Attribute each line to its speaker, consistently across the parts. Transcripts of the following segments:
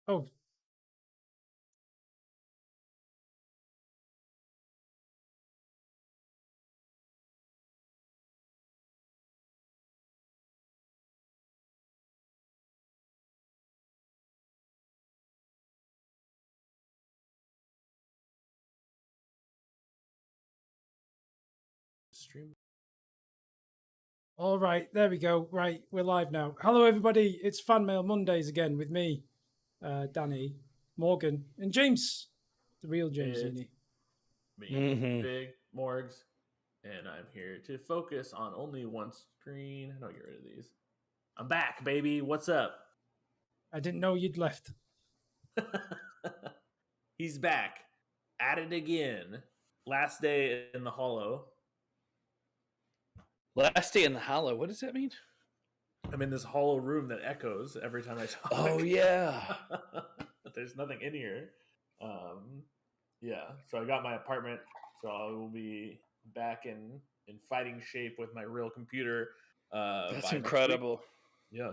Speaker 1: Oh,
Speaker 2: Stream.
Speaker 1: all right. There we go. Right, we're live now. Hello, everybody. It's Fan Mail Mondays again with me, Danny, Morgan, and James, the real James
Speaker 2: It's
Speaker 1: Heaney.
Speaker 2: me, Big Morgs, and I'm here to focus on only one screen. I don't get rid of these. I'm back, baby. What's up?
Speaker 1: I didn't know you'd left.
Speaker 2: He's back. At it again. Last day in the hollow.
Speaker 3: Last day in the hollow. What does that mean?
Speaker 2: I'm in this hollow room that echoes every time I talk.
Speaker 3: Oh yeah.
Speaker 2: There's nothing in here. Yeah. So I got my apartment. So I will be back in fighting shape with my real computer.
Speaker 3: That's
Speaker 2: by
Speaker 3: incredible.
Speaker 2: Next week. Yeah.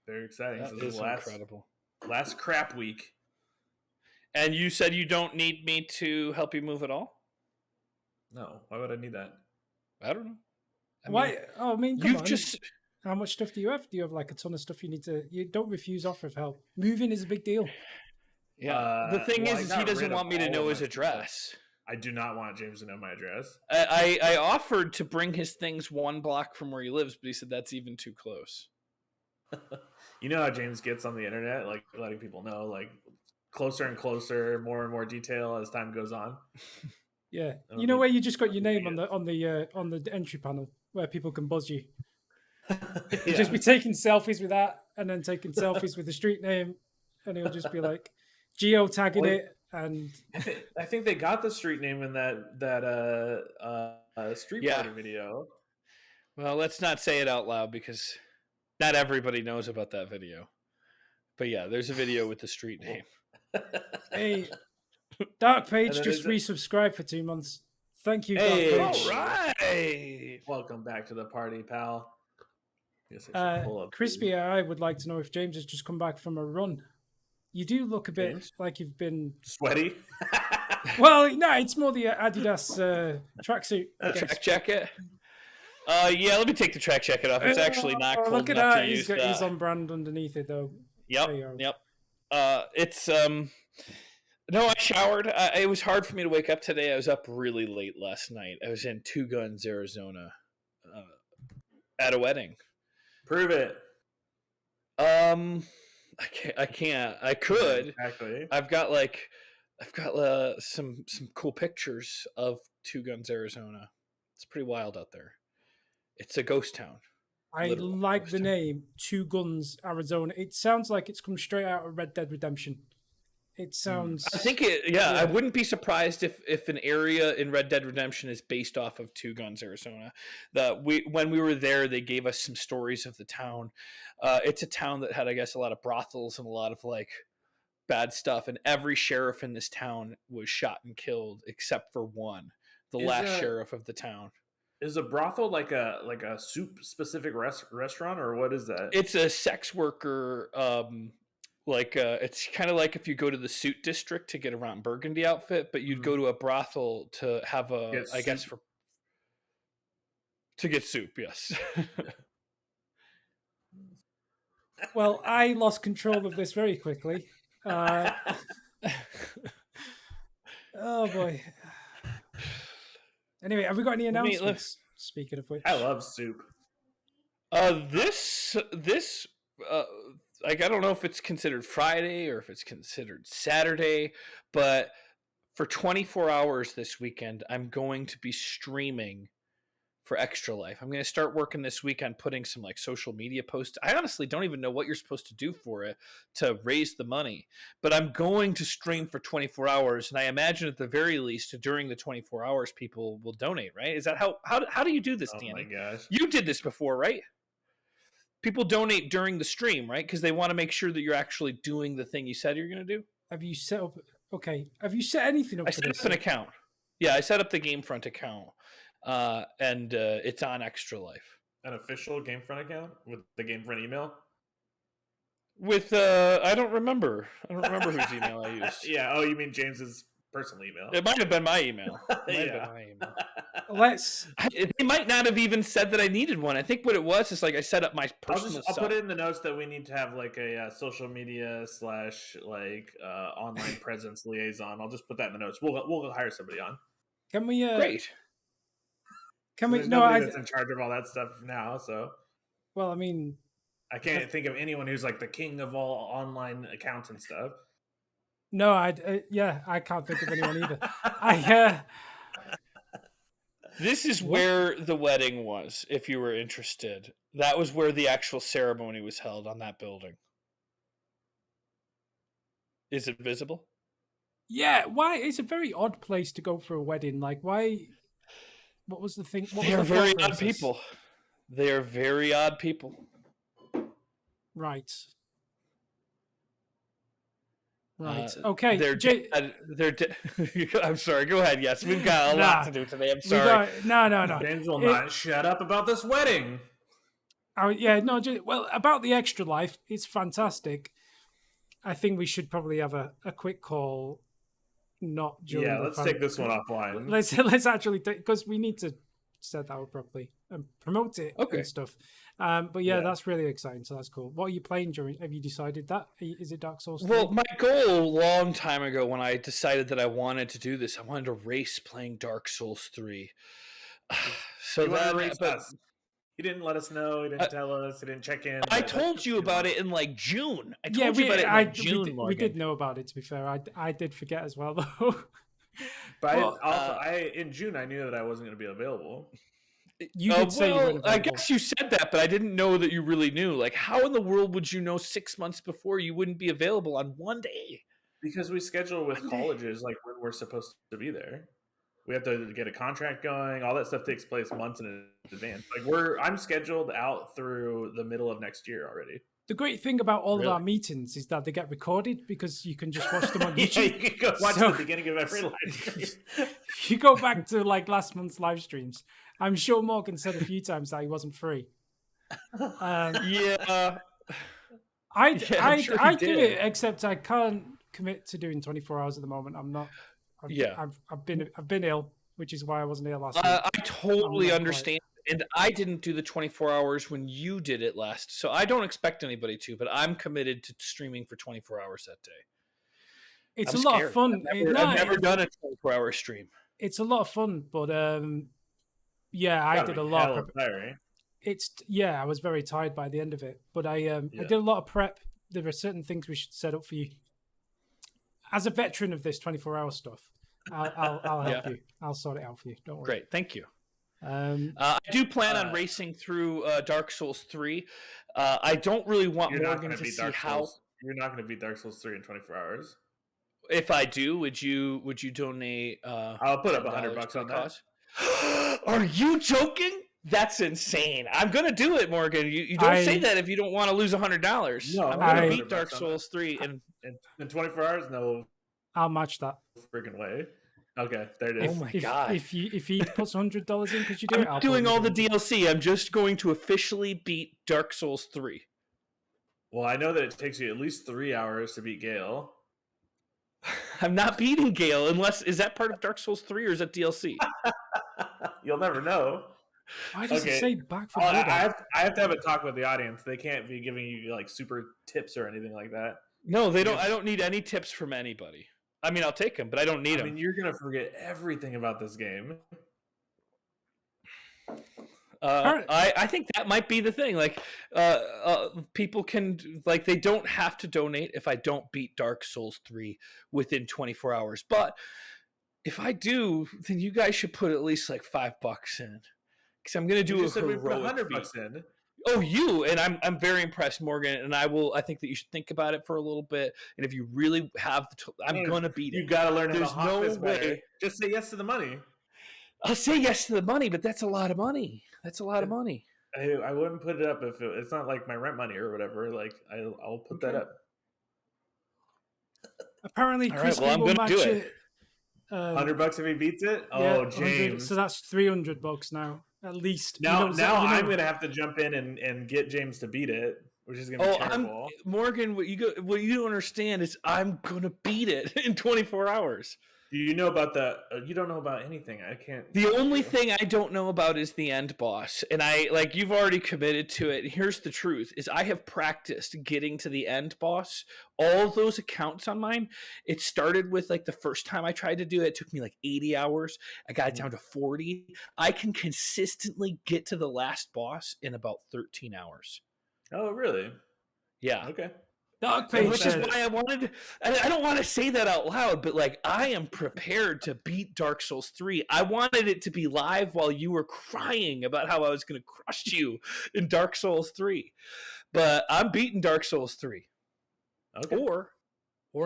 Speaker 2: Very exciting.
Speaker 3: That
Speaker 2: So this
Speaker 3: is incredible.
Speaker 2: Last crap week.
Speaker 3: And you said you don't need me to help you move at all?
Speaker 2: No, why would I need that?
Speaker 3: I don't know.
Speaker 1: Why? Oh, I mean, come
Speaker 3: you've
Speaker 1: on.
Speaker 3: just
Speaker 1: How much stuff do you have? Do you have like a ton of stuff you need to? You don't refuse offer of help. Moving is a big deal.
Speaker 3: yeah. The thing
Speaker 2: well,
Speaker 3: is he doesn't want me to know his address.
Speaker 2: I do not want James to know my address.
Speaker 3: I offered to bring his things one block from where he lives, but he said that's even too close.
Speaker 2: You know how James gets on the internet, like letting people know, like closer and closer, more and more detail as time goes on.
Speaker 1: Yeah, you know where you just got your name on the entry panel where people can buzz you.
Speaker 2: Yeah.
Speaker 1: Just be taking selfies with that, and then taking selfies with the street name, and he'll just be like geotagging it. And
Speaker 2: I think they got the street name in that street party video.
Speaker 3: Well, let's not say it out loud because not everybody knows about that video. But yeah, there's a video with the street name.
Speaker 1: Hey, Dark Page just resubscribed for 2 months. Thank you, Dark Page.
Speaker 3: All right.
Speaker 2: Welcome back to the party, pal.
Speaker 1: Crispy, I would like to know if James has just come back from a run. You do look a bit like you've been
Speaker 2: sweaty.
Speaker 1: Well, no, it's more the Adidas tracksuit.
Speaker 3: Track jacket. Yeah, let me take the track jacket off. It's actually not cold
Speaker 1: look at
Speaker 3: enough
Speaker 1: that.
Speaker 3: to use that.
Speaker 1: He's on brand underneath it, though.
Speaker 3: Yep. It's no, I showered. It was hard for me to wake up today. I was up really late last night. I was in Two Guns, Arizona, at a wedding.
Speaker 2: Prove it.
Speaker 3: I can't. I could.
Speaker 2: Exactly.
Speaker 3: I've got some cool pictures of Two Guns, Arizona. It's pretty wild out there. It's a ghost town.
Speaker 1: I like the name Two Guns, Arizona. It sounds like it's come straight out of Red Dead Redemption. It sounds.
Speaker 3: I think it. Yeah, I wouldn't be surprised if an area in Red Dead Redemption is based off of Two Guns, Arizona. When we were there, they gave us some stories of the town. It's a town that had, I guess, a lot of brothels and a lot of like bad stuff. And every sheriff in this town was shot and killed except for one, the last sheriff of the town.
Speaker 2: Is a brothel like a soup specific restaurant, or what is that?
Speaker 3: It's a sex worker. It's kind of like if you go to the suit district to get a Ron Burgundy outfit, but you'd go to a brothel to have to get soup. Yes.
Speaker 1: Well, I lost control of this very quickly. Oh boy. Anyway, have we got any announcements? Speaking of which,
Speaker 2: I love soup.
Speaker 3: This I don't know if it's considered Friday or if it's considered Saturday, but for 24 hours this weekend, I'm going to be streaming for Extra Life. I'm going to start working this week on putting some like social media posts. I honestly don't even know what you're supposed to do for it to raise the money, but I'm going to stream for 24 hours. And I imagine at the very least during the 24 hours, people will donate, right? Is that how do you do this, Danny?
Speaker 2: Oh my gosh.
Speaker 3: You did this before, right? People donate during the stream, right? Because they want to make sure that you're actually doing the thing you said you're going to do.
Speaker 1: Have you set up? Okay. Have you set anything up?
Speaker 3: I set up an account. Yeah, I set up the GameFront account. And it's on Extra Life.
Speaker 2: An official GameFront account with the GameFront email?
Speaker 3: With I don't remember. I don't remember whose email I used.
Speaker 2: Yeah. Oh, you mean James's personal email?
Speaker 3: It might have been my email.
Speaker 2: Yeah.
Speaker 1: Let's.
Speaker 3: They might not have even said that I needed one. I think what it was is like I set up my personal
Speaker 2: I'll
Speaker 3: stuff.
Speaker 2: put it in the notes that we need to have like a social media / like online presence liaison. I'll just put that in the notes. We'll hire somebody on.
Speaker 1: Can we?
Speaker 3: Great.
Speaker 1: Can
Speaker 2: So
Speaker 1: we?
Speaker 2: there's
Speaker 1: No,
Speaker 2: nobody that's in charge of all that stuff now. So
Speaker 1: well, I mean,
Speaker 2: I can't think of anyone who's like the king of all online accounts and stuff.
Speaker 1: no, I can't think of anyone either. I
Speaker 3: This is where the wedding was, if you were interested. That was where the actual ceremony was held on that building. Is it visible?
Speaker 1: Yeah, why? It's a very odd place to go for a wedding. Like, why? What was the thing?
Speaker 3: They are very odd people. They are very odd people.
Speaker 1: Right. Right. Okay.
Speaker 3: I'm sorry. Go ahead. Yes, we've got a lot to do today. I'm sorry.
Speaker 1: No.
Speaker 2: James will not shut up about this wedding.
Speaker 1: Well, about the extra life, it's fantastic. I think we should probably have a quick call. Not during.
Speaker 2: Yeah, let's take this one offline.
Speaker 1: Let's actually because we need to set that up properly and promote it and stuff. But yeah, that's really exciting. So that's cool. What are you playing during? Have you decided that? Is it Dark Souls 3?
Speaker 3: Well, my goal a long time ago when I decided that I wanted to do this, I wanted to race playing Dark Souls 3. So
Speaker 2: he didn't let us know. He didn't tell us. He didn't check in.
Speaker 3: I told you about it in like June. I told you about it in like June.
Speaker 1: We did know about it. To be fair, I did forget as well though.
Speaker 2: But in June I knew that I wasn't going to be available.
Speaker 1: You did say you weren't available.
Speaker 3: I guess you said that, but I didn't know that you really knew. Like, how in the world would you know 6 months before you wouldn't be available on one day?
Speaker 2: Because we schedule with colleges like when we're supposed to be there. We have to get a contract going. All that stuff takes place months in advance. Like I'm scheduled out through the middle of next year already.
Speaker 1: The great thing about all of our meetings is that they get recorded because you can just watch them on YouTube.
Speaker 2: You can go watch the beginning of every live stream.
Speaker 1: You go back to like last month's live streams. I'm sure Morgan said a few times that he wasn't free.
Speaker 3: Yeah.
Speaker 1: I do it, except I can't commit to doing 24 hours at the moment. I'm not. I've been ill, which is why I wasn't here last week.
Speaker 3: I totally understand. And I didn't do the 24 hours when you did it last. So I don't expect anybody to, but I'm committed to streaming for 24 hours that day.
Speaker 1: It's a lot of fun.
Speaker 3: I've never done a 24-hour stream.
Speaker 1: It's a lot of fun, but I did a lot of prep. I was very tired by the end of it, but I did a lot of prep. There are certain things we should set up for you. As a veteran of this 24-hour stuff, I'll help you. I'll sort it out for you. Don't worry.
Speaker 3: Great, thank you. I do plan on racing through Dark Souls 3. I don't really want Morgan to see how.
Speaker 2: You're not going to beat Dark Souls 3 in 24 hours.
Speaker 3: If I do, would you donate?
Speaker 2: I'll put up $100 on that.
Speaker 3: Are you joking? That's insane. I'm gonna do it, Morgan. You don't say that if you don't want to lose $100. No, I'm gonna beat Dark Souls 3
Speaker 2: in 24 hours. No,
Speaker 1: I'll match that.
Speaker 2: Freaking way. Okay, there it is.
Speaker 3: Oh my god!
Speaker 1: If he puts $100 in, could you do it?
Speaker 3: I'm doing all the DLC. I'm just going to officially beat Dark Souls 3.
Speaker 2: Well, I know that it takes you at least 3 hours to beat Gale.
Speaker 3: I'm not beating Gale is that part of Dark Souls 3 or is that DLC?
Speaker 2: You'll never know.
Speaker 1: Why does it say back for
Speaker 2: good? I have to have a talk with the audience. They can't be giving you like super tips or anything like that.
Speaker 3: No, they don't. I don't need any tips from anybody. I mean, I'll take them, but I don't need them.
Speaker 2: I mean, you're gonna forget everything about this game.
Speaker 3: I think that might be the thing. Like, people can they don't have to donate if I don't beat Dark Souls 3 within 24 hours. But if I do, then you guys should put at least like $5 in, because I'm gonna do a heroic
Speaker 2: $100 in.
Speaker 3: Oh, I'm very impressed, Morgan, and I think that you should think about it for a little bit. And if you really have, I'm gonna beat it.
Speaker 2: You got to learn how to hawk this better. Just say yes to the money.
Speaker 3: I'll say yes to the money, but that's a lot of money. That's a lot of money.
Speaker 2: I wouldn't put it up if it's not like my rent money or whatever. Like I'll put that up.
Speaker 1: Apparently, Crispy will match it.
Speaker 2: $100 if he beats it. Oh, James!
Speaker 1: So that's $300 now, at least.
Speaker 2: Now I'm gonna have to jump in and get James to beat it. which is going to be terrible.
Speaker 3: Morgan, what you don't understand is I'm going to beat it in 24 hours.
Speaker 2: Do you know about you don't know about anything. I can't.
Speaker 3: The only thing I don't know about is the end boss. And you've already committed to it. Here's the truth is I have practiced getting to the end boss. All of those accounts on mine, it started with the first time I tried to do it, it took me 80 hours. I got it down to 40. I can consistently get to the last boss in about 13 hours.
Speaker 2: Oh, really?
Speaker 3: Yeah.
Speaker 2: Okay.
Speaker 3: Which is why I don't want to say that out loud, but I am prepared to beat Dark Souls 3. I wanted it to be live while you were crying about how I was going to crush you in Dark Souls 3. But I'm beating Dark Souls 3.
Speaker 2: Okay.
Speaker 3: Or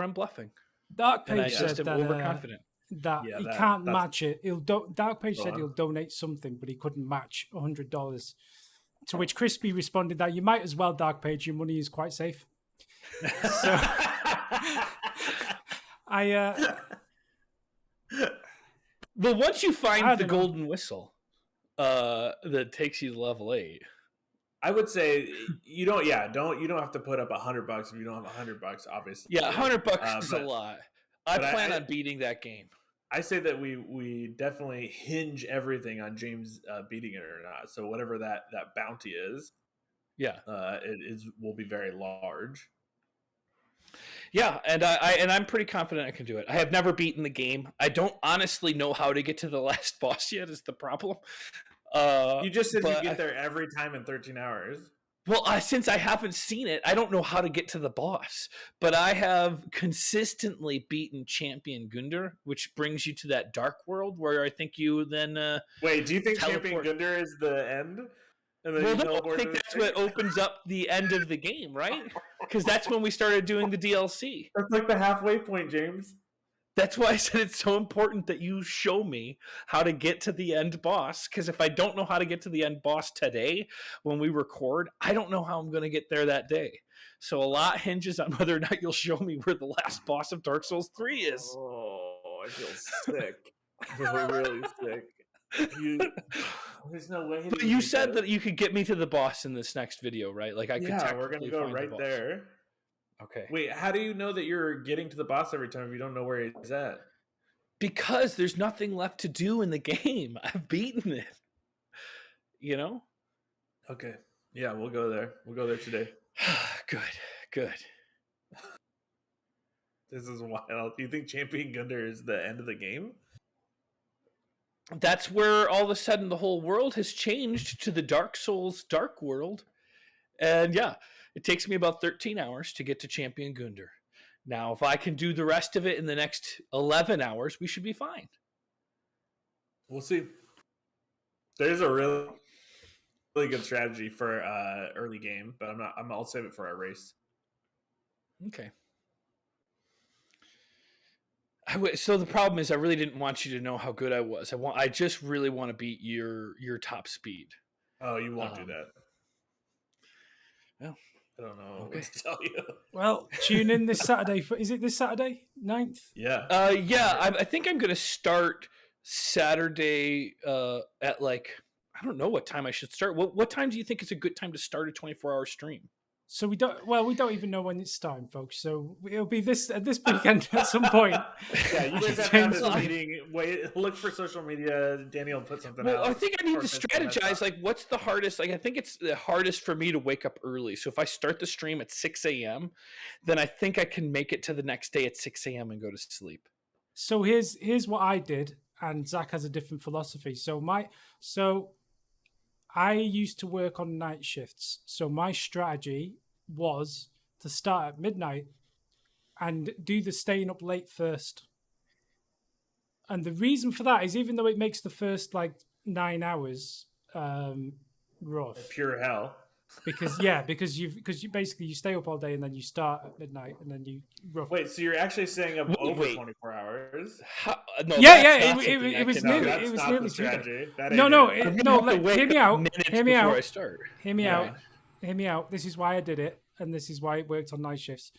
Speaker 3: I'm bluffing.
Speaker 1: Dark Page said
Speaker 3: that
Speaker 1: overconfident. That he can't match it. Dark Page said he'll donate something, but he couldn't match $100. To which Crispy responded that you might as well, Dark Page, your money is quite safe. So
Speaker 3: well, once you find the golden whistle that takes you to level 8,
Speaker 2: I would say you don't have to put up $100 if you don't have $100, obviously.
Speaker 3: Yeah, $100 is a lot. I plan on beating that game.
Speaker 2: I say that we definitely hinge everything on James beating it or not. So whatever that bounty is, will be very large.
Speaker 3: Yeah, and I'm pretty confident I can do it. I have never beaten the game. I don't honestly know how to get to the last boss yet is the problem.
Speaker 2: You just said you get there every time in 13 hours.
Speaker 3: Well, since I haven't seen it, I don't know how to get to the boss. But I have consistently beaten Champion Gunder, which brings you to that dark world where I think you then
Speaker 2: wait, do you think Champion Gunder is the end?
Speaker 3: Well, no, I think that's what opens up the end of the game, right? Because that's when we started doing the DLC.
Speaker 2: That's the halfway point, James.
Speaker 3: That's why I said it's so important that you show me how to get to the end boss. Because if I don't know how to get to the end boss today when we record, I don't know how I'm going to get there that day. So a lot hinges on whether or not you'll show me where the last boss of Dark Souls 3 is.
Speaker 2: Oh, I feel sick. I feel really sick. There's no way.
Speaker 3: But you said that you could get me to the boss in this next video, right? We're
Speaker 2: gonna go right there.
Speaker 3: Okay.
Speaker 2: Wait, how do you know that you're getting to the boss every time if you don't know where he's at?
Speaker 3: Because there's nothing left to do in the game. I've beaten it. You know?
Speaker 2: Okay. Yeah, we'll go there. We'll go there today.
Speaker 3: Good.
Speaker 2: This is wild. Do you think Champion Gunder is the end of the game?
Speaker 3: That's where all of a sudden the whole world has changed to the Dark Souls dark world. And yeah, it takes me about 13 hours to get to Champion Gunder. Now, if I can do the rest of it in the next 11 hours, we should be fine.
Speaker 2: We'll see. There's a really good strategy for early game, but I'll save it for our race.
Speaker 3: Okay. So the problem is I really didn't want you to know how good I was. I just really want to beat your top speed.
Speaker 2: Oh, you won't do that.
Speaker 3: Well,
Speaker 2: I don't know what to tell you.
Speaker 1: Well, tune in this Saturday. Is it this Saturday, 9th?
Speaker 2: Yeah.
Speaker 3: I think I'm going to start Saturday at I don't know what time I should start. What time do you think is a good time to start a 24-hour stream?
Speaker 1: So we don't even know when it's starting, folks. So it'll be this weekend at some point.
Speaker 2: Yeah, you guys have to have this meeting. Wait, look for social media. Daniel put something out.
Speaker 3: Well, I think I need to strategize. What's the hardest? I think it's the hardest for me to wake up early. So if I start the stream at 6 a.m., then I think I can make it to the next day at 6 a.m. and go to sleep.
Speaker 1: So here's what I did, and Zach has a different philosophy. So I used to work on night shifts. So my strategy was to start at midnight and do the staying up late first. And the reason for that is even though it makes the first 9 hours rough.
Speaker 2: Pure hell.
Speaker 1: Because you basically you stay up all day and then you start at midnight and then you rough.
Speaker 2: Wait, so you're actually staying up over 24 hours?
Speaker 1: No, it was nearly 2 days. No. Hear me out. Hear me out. This is why I did it, and this is why it worked on night shifts.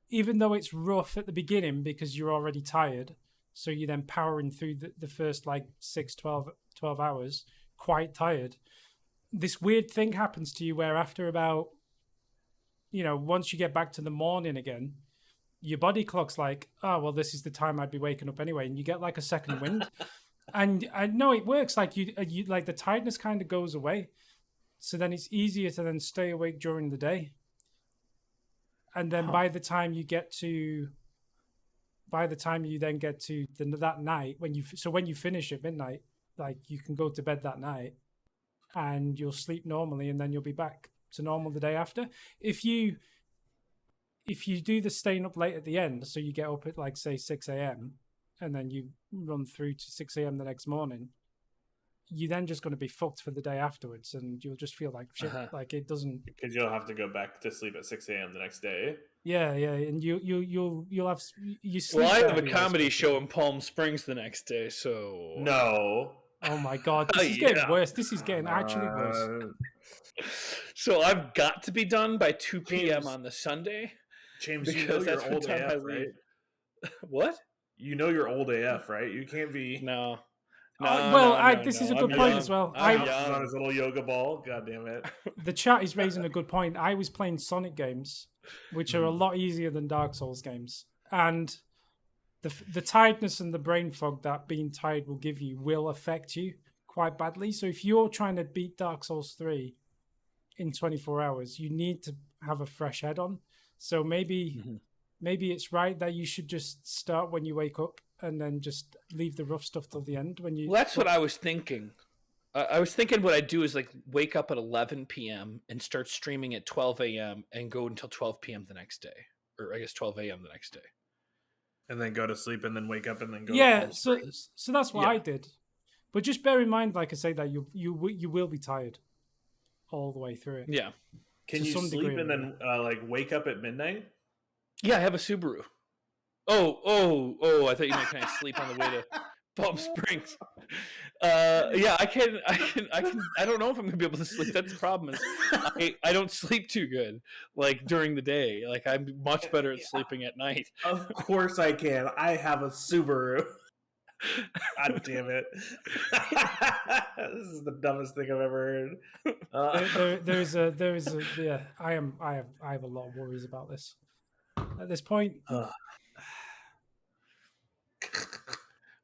Speaker 1: Even though it's rough at the beginning because you're already tired, so you're then powering through the first 12 hours, quite tired. This weird thing happens to you where after about once you get back to the morning again, your body clock's like, oh, well, this is the time I'd be waking up anyway. And you get like a second wind. And I know it works. Like you like the tiredness kind of goes away. So then it's easier to then stay awake during the day. And then by the time you then get to that night, when you finish at midnight, like you can go to bed that night and you'll sleep normally, and then you'll be back to normal the day after. If you do the staying up late at the end, so you get up at like say 6 a.m. and then you run through to 6 a.m. the next morning, you're then just going to be fucked for the day afterwards, and you'll just feel like shit. Like it doesn't,
Speaker 2: because you'll have to go back to sleep at 6 a.m. the next day.
Speaker 1: Yeah, and you'll have you sleep.
Speaker 3: Well, I have a comedy show in Palm Springs the next day, so
Speaker 2: no.
Speaker 1: Oh my god, this is getting worse. This is getting actually worse.
Speaker 3: So I've got to be done by 2 p.m. on the Sunday.
Speaker 2: James, because that's old AF, right?
Speaker 3: What?
Speaker 2: You know you're old AF, right? You can't be.
Speaker 3: No.
Speaker 1: This is a good point as well.
Speaker 2: I'm on his little yoga ball. God damn it.
Speaker 1: The chat is raising a good point. I was playing Sonic games, which are a lot easier than Dark Souls games. And the tiredness and the brain fog that being tired will give you will affect you quite badly. So if you're trying to beat Dark Souls 3 in 24 hours, you need to have a fresh head on. So maybe it's right that you should just start when you wake up and then just leave the rough stuff till the end. Well,
Speaker 3: that's what I was thinking. I was thinking what I'd do is like wake up at 11 p.m. and start streaming at 12 a.m. and go until 12 p.m. the next day. Or I guess 12 a.m. the next day.
Speaker 2: And then go to sleep and then wake up and then go.
Speaker 1: Yeah, so that's what I did. But just bear in mind, like I say, that you will be tired all the way through it.
Speaker 3: Yeah.
Speaker 2: Can you sleep and then like wake up at midnight?
Speaker 3: Yeah, I have a Subaru. Oh! I thought you meant can I sleep on the way to Palm Springs? Yeah, I can. I don't know if I'm gonna be able to sleep. That's the problem. Is I don't sleep too good like during the day. Like I'm much better at sleeping at night.
Speaker 2: Of course I can. I have a Subaru. God damn it! This is the dumbest thing I've ever heard.
Speaker 1: There is a yeah. I have a lot of worries about this at this point.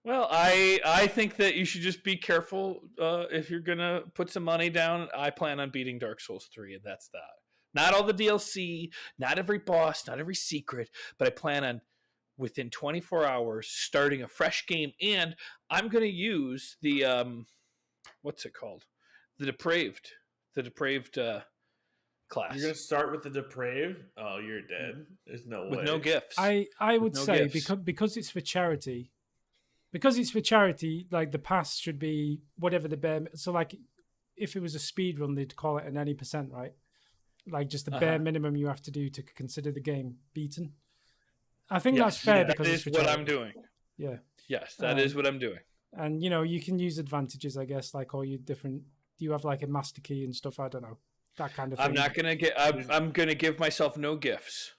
Speaker 3: Well, I think that you should just be careful if you're gonna put some money down. I plan on beating Dark Souls 3, and that's that. Not all the DLC, not every boss, not every secret, but I plan on within 24 hours starting a fresh game, and I'm gonna use the what's it called? The depraved class.
Speaker 2: You're gonna start with the depraved? Oh, you're dead. There's no way.
Speaker 3: With no gifts.
Speaker 1: I would say because it's for charity. Because it's for charity, like the pass should be whatever the bare. So, like, if it was a speed run, they'd call it an any %, right? Like just the bare minimum you have to do to consider the game beaten. I think that's fair because
Speaker 3: that is
Speaker 1: it's for
Speaker 3: what
Speaker 1: charity.
Speaker 3: I'm doing.
Speaker 1: Yeah.
Speaker 3: Yes, that is what I'm doing.
Speaker 1: And you can use advantages, I guess, like all your different. Do you have like a master key and stuff? I don't know, that kind of thing.
Speaker 3: I'm not gonna get. I'm gonna give myself no gifts.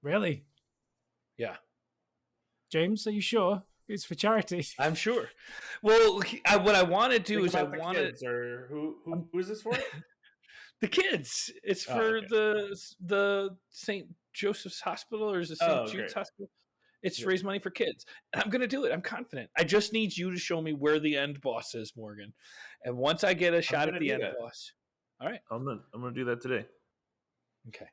Speaker 1: Really?
Speaker 3: Yeah.
Speaker 1: James, are you sure? It's for charity.
Speaker 3: I'm sure. Well, what I want to do is I want to.
Speaker 2: Or who is this for?
Speaker 3: The kids. It's for the St. Joseph's Hospital, or is it St. Jude's Hospital? It's to raise money for kids. And I'm going to do it. I'm confident. I just need you to show me where the end boss is, Morgan. And once I get a shot at the end boss. All right.
Speaker 2: I'm going to do that today.
Speaker 3: Okay.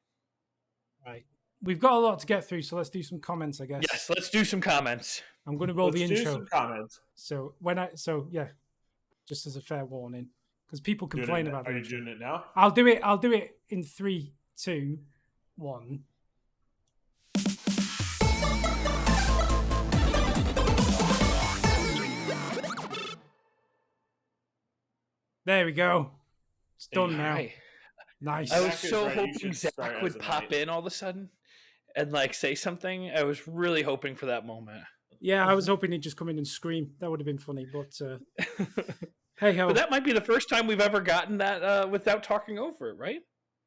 Speaker 1: All right. We've got a lot to get through, so let's do some comments, I guess.
Speaker 3: Yes, let's do some comments.
Speaker 1: I'm going to roll the intro.
Speaker 2: Let's do some comments.
Speaker 1: So just as a fair warning, because people complain about it.
Speaker 2: Are you doing it now?
Speaker 1: I'll do it in 3, 2, 1. There we go. It's done now. Nice.
Speaker 3: I was so hoping Zach would pop in all of a sudden and like say something. I was really hoping for that moment.
Speaker 1: Yeah, I was hoping he'd just come in and scream. That would have been funny, but hey ho.
Speaker 3: But that might be the first time we've ever gotten that without talking over it, right?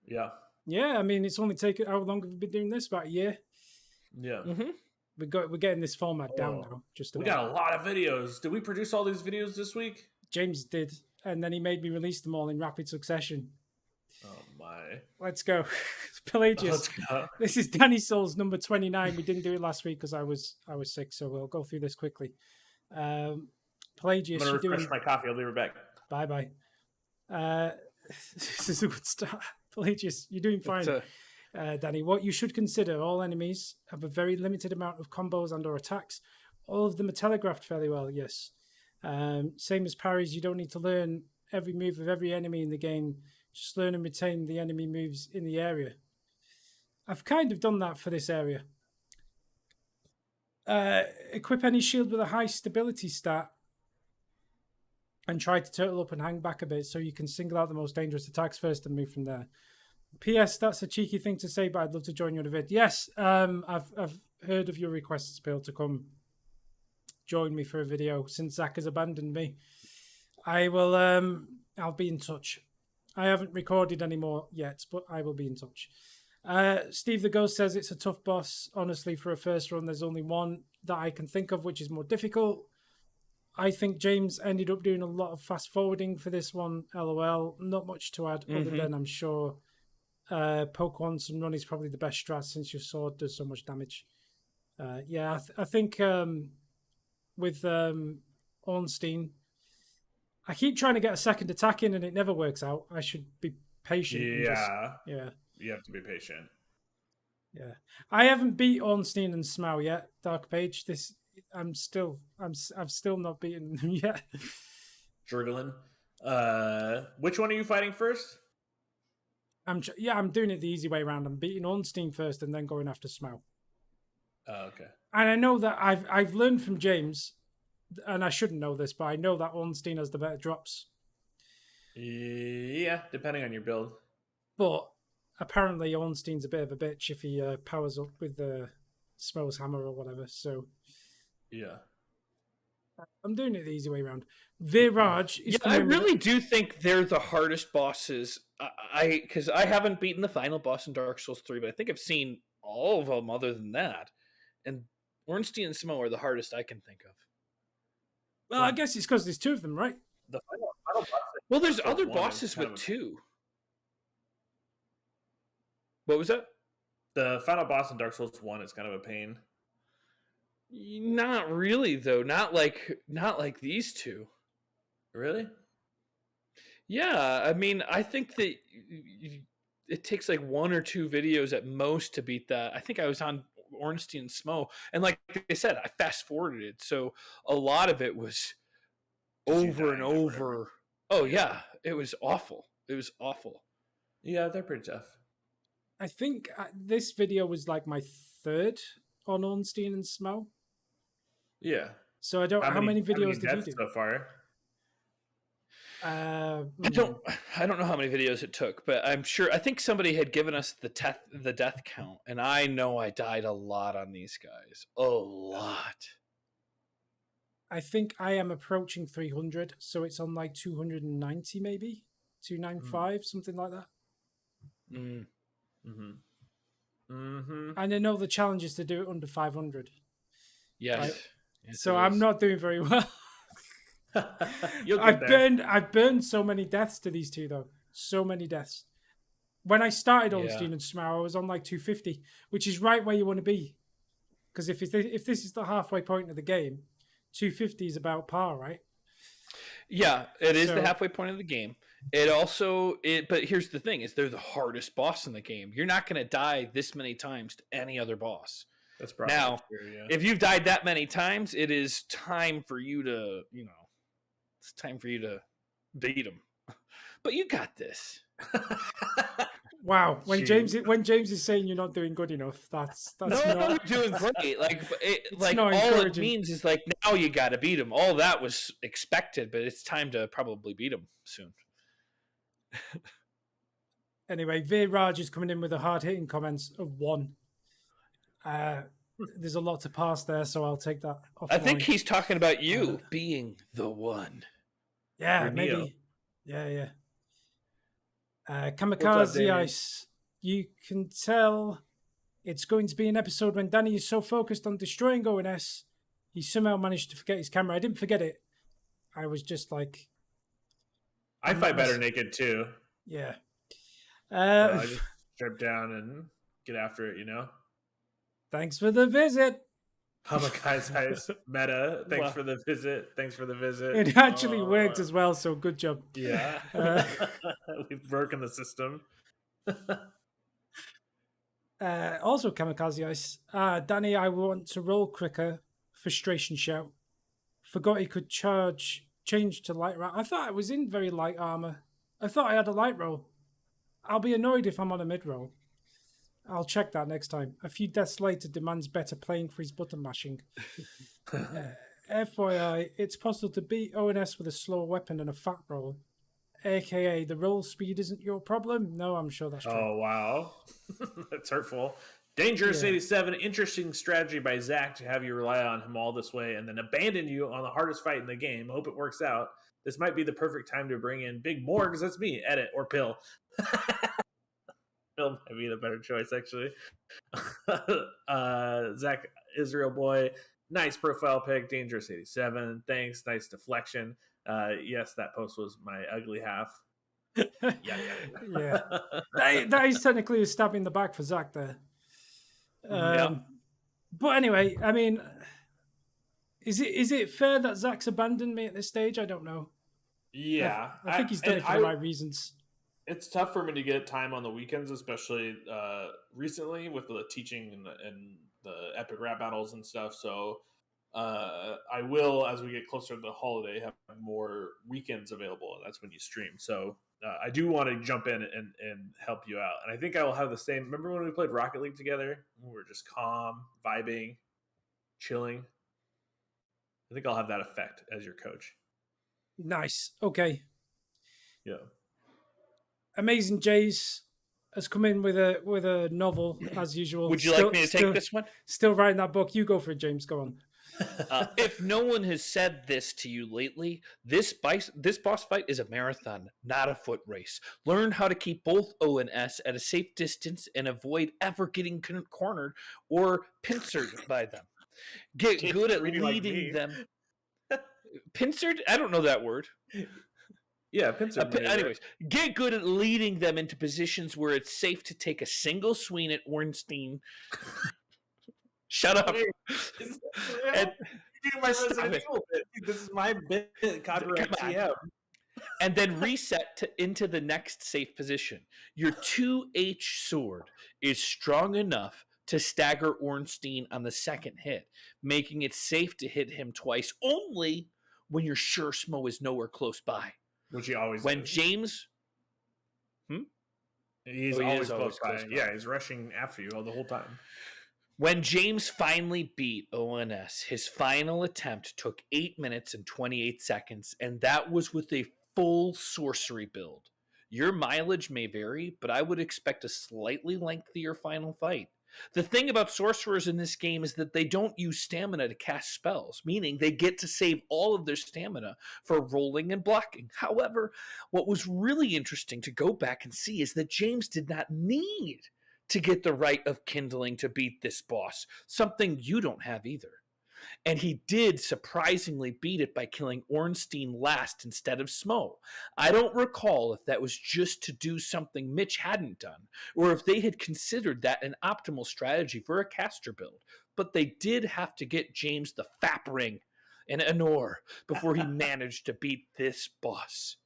Speaker 2: Yeah.
Speaker 1: Yeah, I mean, it's only taken. How long have we been doing this? About a year.
Speaker 2: Yeah.
Speaker 3: Mm-hmm.
Speaker 1: We're getting this format down now.
Speaker 2: We got a lot of videos. Did we produce all these videos this week?
Speaker 1: James did, and then he made me release them all in rapid succession.
Speaker 2: Oh my!
Speaker 1: Let's go, Pelagius.
Speaker 2: Let's go.
Speaker 1: This is Danny Souls number 29. We didn't do it last week because I was sick, so we'll go through this quickly. Pelagius,
Speaker 2: I'm gonna refresh my coffee. I'll be right back.
Speaker 1: Bye. This is a good start. Pelagius, you're doing fine. Danny, what you should consider: all enemies have a very limited amount of combos and/or attacks. All of them are telegraphed fairly well. Yes. Same as parries, you don't need to learn every move of every enemy in the game. Just learn and retain the enemy moves in the area. I've kind of done that for this area. Equip any shield with a high stability stat and try to turtle up and hang back a bit so you can single out the most dangerous attacks first and move from there. P.S. That's a cheeky thing to say, but I'd love to join you in a vid. Yes, I've heard of your requests, Bill, to come join me for a video since Zach has abandoned me. I will. I'll be in touch. I haven't recorded anymore yet, but I will be in touch. Steve the Ghost says it's a tough boss. Honestly, for a first run, there's only one that I can think of, which is more difficult. I think James ended up doing a lot of fast forwarding for this one. LOL. Not much to add, other than I'm sure poke once and run is probably the best strat since your sword does so much damage. I think with Ornstein, I keep trying to get a second attack in and it never works out. I should be patient.
Speaker 2: Yeah. You have to be patient.
Speaker 1: Yeah. I haven't beat Ornstein and Smough yet, Dark Page. I've still not beaten them yet.
Speaker 2: Struggling. Which one are you fighting first?
Speaker 1: I'm doing it the easy way around. I'm beating Ornstein first and then going after Smough.
Speaker 2: Oh, okay.
Speaker 1: And I know that I've learned from James, and I shouldn't know this, but I know that Ornstein has the better drops.
Speaker 2: Yeah, depending on your build.
Speaker 1: But apparently Ornstein's a bit of a bitch if he powers up with the Smough's hammer or whatever. So
Speaker 2: yeah,
Speaker 1: I'm doing it the easy way around. Viraj is.
Speaker 3: I really do think they're the hardest bosses. Because I haven't beaten the final boss in Dark Souls 3, but I think I've seen all of them other than that. And Ornstein and Smough are the hardest I can think of.
Speaker 1: Well, I guess it's because there's two of them, right?
Speaker 2: The final boss.
Speaker 3: Well, there's other bosses with two. What was that?
Speaker 2: The final boss in Dark Souls 1 is kind of a pain.
Speaker 3: Not really, though. Not like these two.
Speaker 2: Really?
Speaker 3: Yeah, I mean, I think that it takes like 1 or 2 videos at most to beat that. I think I was on Ornstein and Smough, and like I said, I fast forwarded it, so a lot of it was over and over. Oh yeah, it was awful. It was awful.
Speaker 2: Yeah, they're pretty tough.
Speaker 1: I think this video was like my third on Ornstein and Smough.
Speaker 2: Yeah.
Speaker 1: So I don't. How many videos did you do
Speaker 2: so far?
Speaker 3: I don't know how many videos it took, but I'm sure. I think somebody had given us the death count, and I know I died a lot on these guys. A lot.
Speaker 1: I think I am approaching 300, so it's on like 290, maybe 295, something like that. And I know the challenge is to do it under 500.
Speaker 3: Yes.
Speaker 1: Right? Yes, so I'm not doing very well. I've burned so many deaths to these two though. So many deaths. When I started Ornstein and Smough, I was on like 250, which is right where you want to be. Because if this is the halfway point of the game, 250 is about par, right?
Speaker 3: Yeah, it is the halfway point of the game. But here's the thing: is they're the hardest boss in the game. You're not going to die this many times to any other boss.
Speaker 2: That's probably
Speaker 3: now.
Speaker 2: True, yeah.
Speaker 3: If you've died that many times, it is time for you to, it's time for you to beat them. But you got this.
Speaker 1: Wow, when James is saying you're not doing good enough, that's
Speaker 3: no,
Speaker 1: not
Speaker 3: you're doing great. All it means is like now you got to beat him. All that was expected, but it's time to probably beat him soon.
Speaker 1: Anyway, Viraj is coming in with a hard hitting comments of 1. There's a lot to pass there, so I'll take that off.
Speaker 3: I think he's talking about you being the one.
Speaker 1: Yeah, maybe. Yeah. Kamikaze Ice. You can tell it's going to be an episode when Danny is so focused on destroying ONS, he somehow managed to forget his camera. I didn't forget it. I was just like...
Speaker 2: I fight better naked too.
Speaker 1: Yeah.
Speaker 2: So I just trip down and get after it,
Speaker 1: Thanks for the visit.
Speaker 2: Oh my guys, Meta, thanks for the visit. Thanks for the visit.
Speaker 1: It actually worked as well, so good job.
Speaker 2: Yeah. We've broken the system.
Speaker 1: Also, Kamikaze Ice. Danny, I want to roll quicker. Frustration shout. Forgot he could change to light round. I thought I was in very light armor. I thought I had a light roll. I'll be annoyed if I'm on a mid roll. I'll check that next time. A few deaths later demands better playing for his button mashing. FYI, it's possible to beat ONS with a slower weapon and a fat roll. AKA, the roll speed isn't your problem? No, I'm sure that's true.
Speaker 2: Oh, wow. That's hurtful. Dangerous 87, interesting strategy by Zach to have you rely on him all this way and then abandon you on the hardest fight in the game. Hope it works out. This might be the perfect time to bring in Big Morgs. That's me. Edit or Pill. Pill might be the better choice, actually. Zach, Israel Boy. Nice profile pic. Dangerous 87. Thanks. Nice deflection. Yes, that post was my ugly half.
Speaker 1: Yeah. That is technically a stab in the back for Zach there. But anyway, I mean, is it fair that Zach's abandoned me at this stage? I don't know.
Speaker 2: Yeah.
Speaker 1: I think he's done it for the right reasons.
Speaker 2: It's tough for me to get time on the weekends, especially recently with the teaching and the epic rap battles and stuff. So I will, as we get closer to the holiday, have more weekends available, and that's when you stream. So I do want to jump in and help you out. And I think I will have the same. Remember when we played Rocket League together? We were just calm, vibing, chilling. I think I'll have that effect as your coach.
Speaker 1: Nice. Okay.
Speaker 2: Yeah.
Speaker 1: Amazing Jays has come in with a novel as usual.
Speaker 3: Would you like me to take this one?
Speaker 1: Still writing that book. You go for it, James. Go on.
Speaker 3: If no one has said this to you lately, this boss fight is a marathon, not a foot race. Learn how to keep both O and S at a safe distance and avoid ever getting cornered or pincered by them. Get good at leading them. Pincered? I don't know that word.
Speaker 2: Yeah, pincered.
Speaker 3: Anyways, get good at leading them into positions where it's safe to take a single swing at Ornstein. Shut up.
Speaker 2: This is my bit. Copyright TM.
Speaker 3: And then reset into the next safe position. Your 2H sword is strong enough to stagger Ornstein on the second hit, making it safe to hit him twice only when you're sure Smo is nowhere close by.
Speaker 2: Which he always
Speaker 3: when
Speaker 2: is.
Speaker 3: James...
Speaker 2: He's always close by. Yeah, he's rushing after you all the whole time.
Speaker 3: When James finally beat ONS, his final attempt took 8 minutes and 28 seconds, and that was with a full sorcery build. Your mileage may vary, but I would expect a slightly lengthier final fight. The thing about sorcerers in this game is that they don't use stamina to cast spells, meaning they get to save all of their stamina for rolling and blocking. However, what was really interesting to go back and see is that James did not need to get the Rite of Kindling to beat this boss, something you don't have either. And he did surprisingly beat it by killing Ornstein last instead of Smo. I don't recall if that was just to do something Mitch hadn't done, or if they had considered that an optimal strategy for a caster build. But they did have to get James the Fap Ring and Anor before he managed to beat this boss.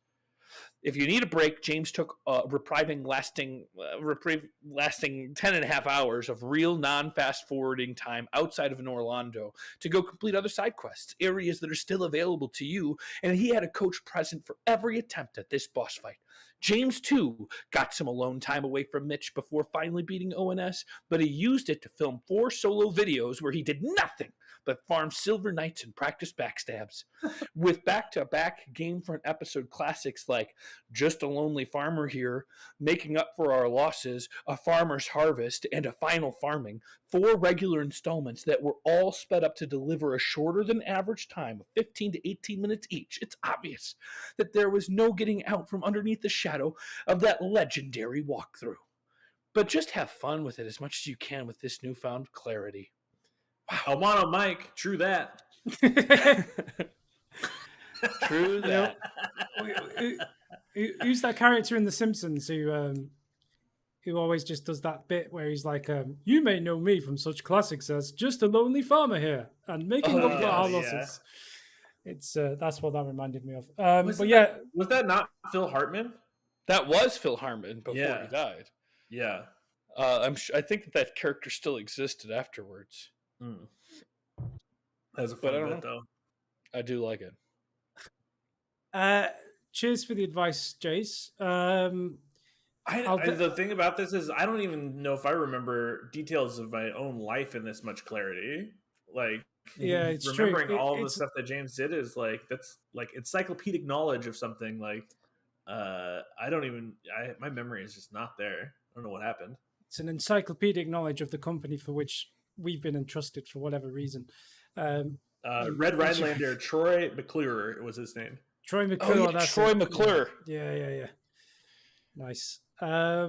Speaker 3: If you need a break, James took reprieve lasting 10.5 hours of real non-fast forwarding time outside of Orlando to go complete other side quests, areas that are still available to you, and he had a coach present for every attempt at this boss fight. James, too, got some alone time away from Mitch before finally beating ONS, but he used it to film 4 solo videos where he did nothing but farm Silver Knights and practice backstabs. With back-to-back GameFront episode classics like Just a Lonely Farmer Here, Making Up for Our Losses, A Farmer's Harvest, and A Final Farming, 4 regular installments that were all sped up to deliver a shorter than average time of 15 to 18 minutes each, it's obvious that there was no getting out from underneath the shadow of that legendary walkthrough. But just have fun with it as much as you can with this newfound clarity.
Speaker 2: Wow, Mono Mike, true that.
Speaker 3: True that.
Speaker 1: Who's that character in The Simpsons who who always just does that bit where he's like, "You may know me from such classics as Just a Lonely Farmer Here and Making Up for Our Losses." It's that's what that reminded me of.
Speaker 2: Was that not Phil Hartman?
Speaker 3: That was Phil Hartman before he died.
Speaker 2: Yeah.
Speaker 3: I think that character still existed afterwards.
Speaker 2: That's a fun bit, though.
Speaker 3: I do like it.
Speaker 1: Cheers for the advice, Jace.
Speaker 2: The thing about this is I don't even know if I remember details of my own life in this much clarity. Like,
Speaker 1: it's
Speaker 2: remembering
Speaker 1: true.
Speaker 2: all the stuff that James did is like that's like encyclopedic knowledge of something. Like, my memory is just not there. I don't know what happened.
Speaker 1: It's an encyclopedic knowledge of the company for which we've been entrusted for whatever reason.
Speaker 2: Red Rhinelander, Troy McClure was his name.
Speaker 1: Troy McClure.
Speaker 3: That's Troy McClure.
Speaker 1: Yeah. Nice. I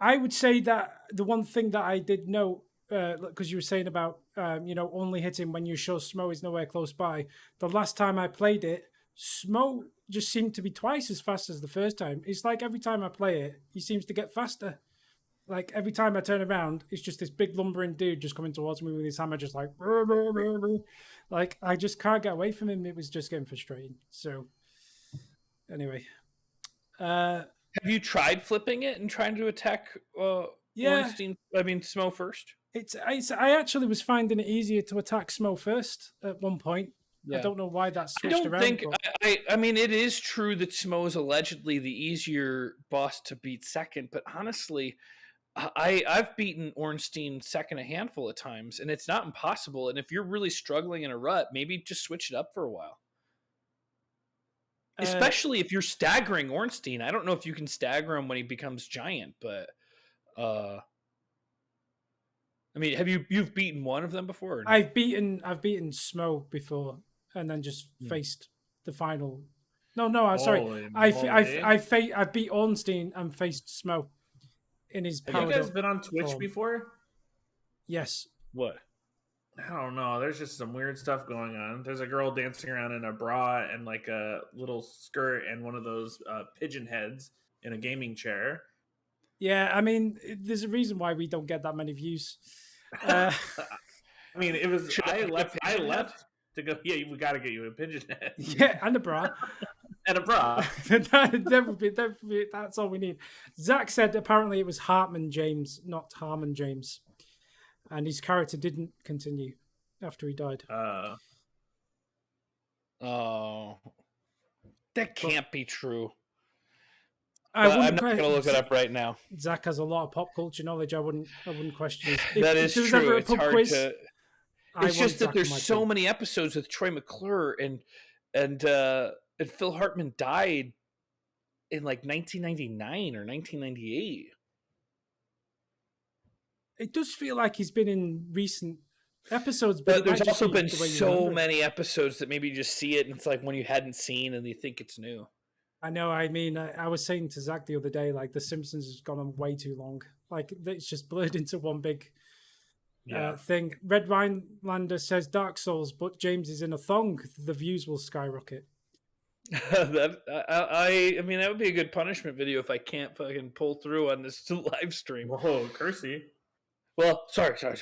Speaker 1: would say that the one thing that I did know, because you were saying about only hitting when you show Smo is nowhere close by. The last time I played it, Smo just seemed to be twice as fast as the first time. It's like every time I play it, he seems to get faster. Like every time I turn around, it's just this big lumbering dude just coming towards me with his hammer, just like, like I just can't get away from him. It was just getting frustrating. So anyway,
Speaker 3: have you tried flipping it and trying to attack? Smo first.
Speaker 1: I actually was finding it easier to attack Smo first at one point. Yeah. I don't know why that switched around.
Speaker 3: I mean, it is true that Smo is allegedly the easier boss to beat second, but honestly, I've beaten Ornstein second a handful of times, and it's not impossible. And if you're really struggling in a rut, maybe just switch it up for a while. Especially if you're staggering Ornstein. I don't know if you can stagger him when he becomes giant, but I mean, you've beaten one of them before? Or no?
Speaker 1: I've beaten Smo before, and then just faced the final. No, I'm sorry. I beat Ornstein and faced Smo in his.
Speaker 2: Have you guys been on Twitch before?
Speaker 1: Yes.
Speaker 3: What?
Speaker 2: I don't know. There's just some weird stuff going on. There's a girl dancing around in a bra and like a little skirt and one of those pigeon heads in a gaming chair.
Speaker 1: Yeah, I mean, there's a reason why we don't get that many views.
Speaker 2: I mean, it was. I left to go. Yeah, we got to get you a pigeon head.
Speaker 1: Yeah, and a bra.
Speaker 2: And a bra.
Speaker 1: That's all we need. Zach said apparently it was Hartman James, not Harmon James. And his character didn't continue after he died.
Speaker 3: That can't be true.
Speaker 1: I'm
Speaker 3: not going to look it up right now.
Speaker 1: Zach has a lot of pop culture knowledge. I wouldn't question it.
Speaker 3: That is true. It's hard to. It's just that there's so many episodes with Troy McClure and Phil Hartman died in like 1999 or 1998.
Speaker 1: It does feel like he's been in recent episodes,
Speaker 3: but there's also been so many episodes that maybe you just see it and it's like one you hadn't seen and you think it's new.
Speaker 1: I know. I mean, I was saying to Zach the other day, like The Simpsons has gone on way too long. Like it's just blurred into one big thing. Red Rhinelander says Dark Souls, but James is in a thong. The views will skyrocket.
Speaker 3: I mean, that would be a good punishment video if I can't fucking pull through on this live stream.
Speaker 2: Whoa, cursey.
Speaker 3: Well, sorry.
Speaker 2: Yeah,
Speaker 3: I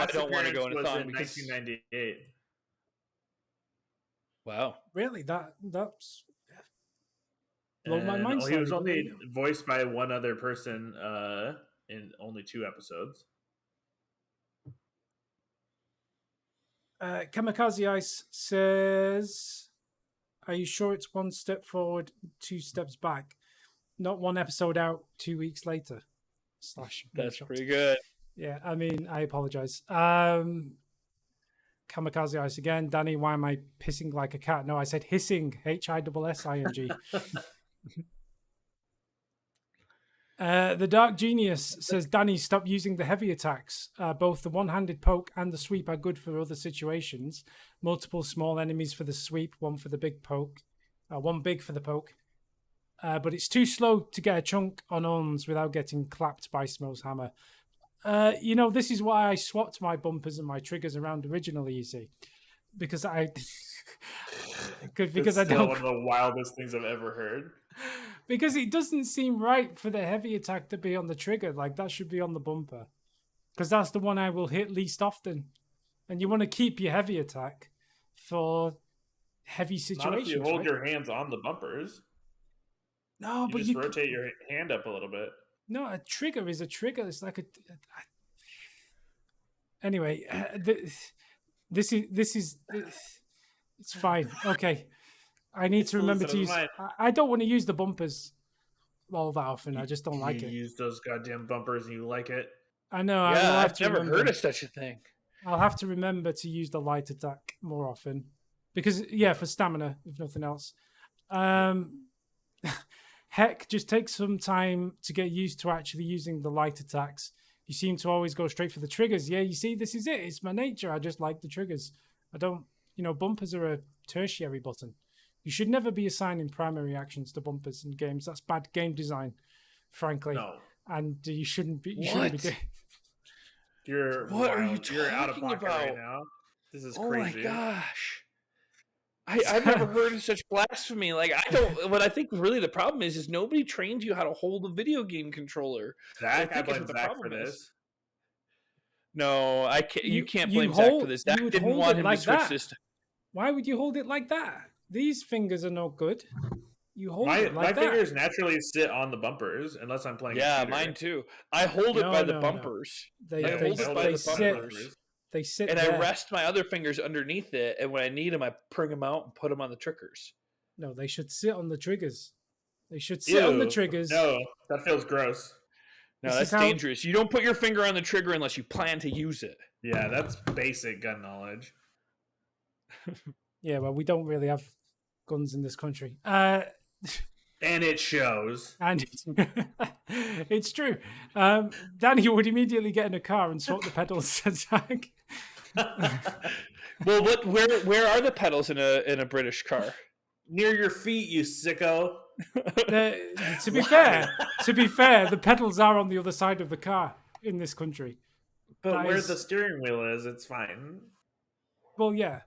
Speaker 3: don't want to go into thong
Speaker 2: in 1998.
Speaker 3: Wow,
Speaker 1: really? That's blown my mind.
Speaker 2: He was only voiced by one other person in only 2 episodes.
Speaker 1: Kamikaze Ice says, "Are you sure it's 1 step forward, 2 steps back? Not 1 episode out, 2 weeks later."
Speaker 3: That's pretty good.
Speaker 1: Yeah, I mean, I apologize. Kamikaze Ice again. Danny, why am I pissing like a cat? No, I said hissing. HISSING. The Dark Genius says, Danny, stop using the heavy attacks. Both the one-handed poke and the sweep are good for other situations. Multiple small enemies for the sweep, one for the big poke, one big for the poke. But it's too slow to get a chunk on Ons without getting clapped by Smo's hammer. This is why I swapped my bumpers and my triggers around originally, you see. Because I don't...
Speaker 2: one of the wildest things I've ever heard.
Speaker 1: Because it doesn't seem right for the heavy attack to be on the trigger. Like, that should be on the bumper. Because that's the one I will hit least often. And you want to keep your heavy attack for heavy situations.
Speaker 2: Not if you hold your hands on the bumpers.
Speaker 1: No, but
Speaker 2: you just rotate your hand up a little bit.
Speaker 1: No, a trigger is a trigger. It's like anyway, this is it's fine. Okay. I need to remember to use. I don't want to use the bumpers all that often. I just don't like it.
Speaker 2: You use those goddamn bumpers and you like it.
Speaker 1: I know.
Speaker 3: Yeah, I've never heard of such a thing.
Speaker 1: I'll have to remember to use the light attack more often because, for stamina, if nothing else. Heck, just take some time to get used to actually using the light attacks. You seem to always go straight for the triggers. Yeah, you see, this is it. It's my nature. I just like the triggers. I don't, bumpers are a tertiary button. You should never be assigning primary actions to bumpers in games. That's bad game design, frankly.
Speaker 2: No.
Speaker 1: And you shouldn't be.
Speaker 2: You're
Speaker 3: what are you talking
Speaker 2: You're out of pocket
Speaker 3: about
Speaker 2: right now. This is crazy.
Speaker 3: Oh my gosh. I've never heard of such blasphemy. Like, what I think really the problem is nobody trained you how to hold a video game controller.
Speaker 2: Zach, I blame Zach for this.
Speaker 3: No, I can't. You can't blame Zach for this. Zach didn't want him to switch system.
Speaker 1: Why would you hold it like that? These fingers are no good. You hold it like that.
Speaker 2: My fingers naturally sit on the bumpers unless I'm playing.
Speaker 3: Yeah, mine too. I hold it by the bumpers.
Speaker 1: I hold it by the bumpers. They sit
Speaker 3: and
Speaker 1: there.
Speaker 3: I rest my other fingers underneath it, and when I need them, I bring them out and put them on the triggers.
Speaker 1: No, they should sit on the triggers. They should sit on the triggers.
Speaker 2: No, that feels gross.
Speaker 3: No, that's dangerous. You don't put your finger on the trigger unless you plan to use it.
Speaker 2: Yeah, that's basic gun knowledge.
Speaker 1: Yeah, well, we don't really have guns in this country.
Speaker 2: And it shows.
Speaker 1: And it's true. Danny would immediately get in a car and swap the pedals to Zach.
Speaker 3: Well, where are the pedals in a British car?
Speaker 2: Near your feet, you sicko.
Speaker 1: To be fair, the pedals are on the other side of the car in this country.
Speaker 2: But where the steering wheel is, it's fine.
Speaker 1: Well, yeah.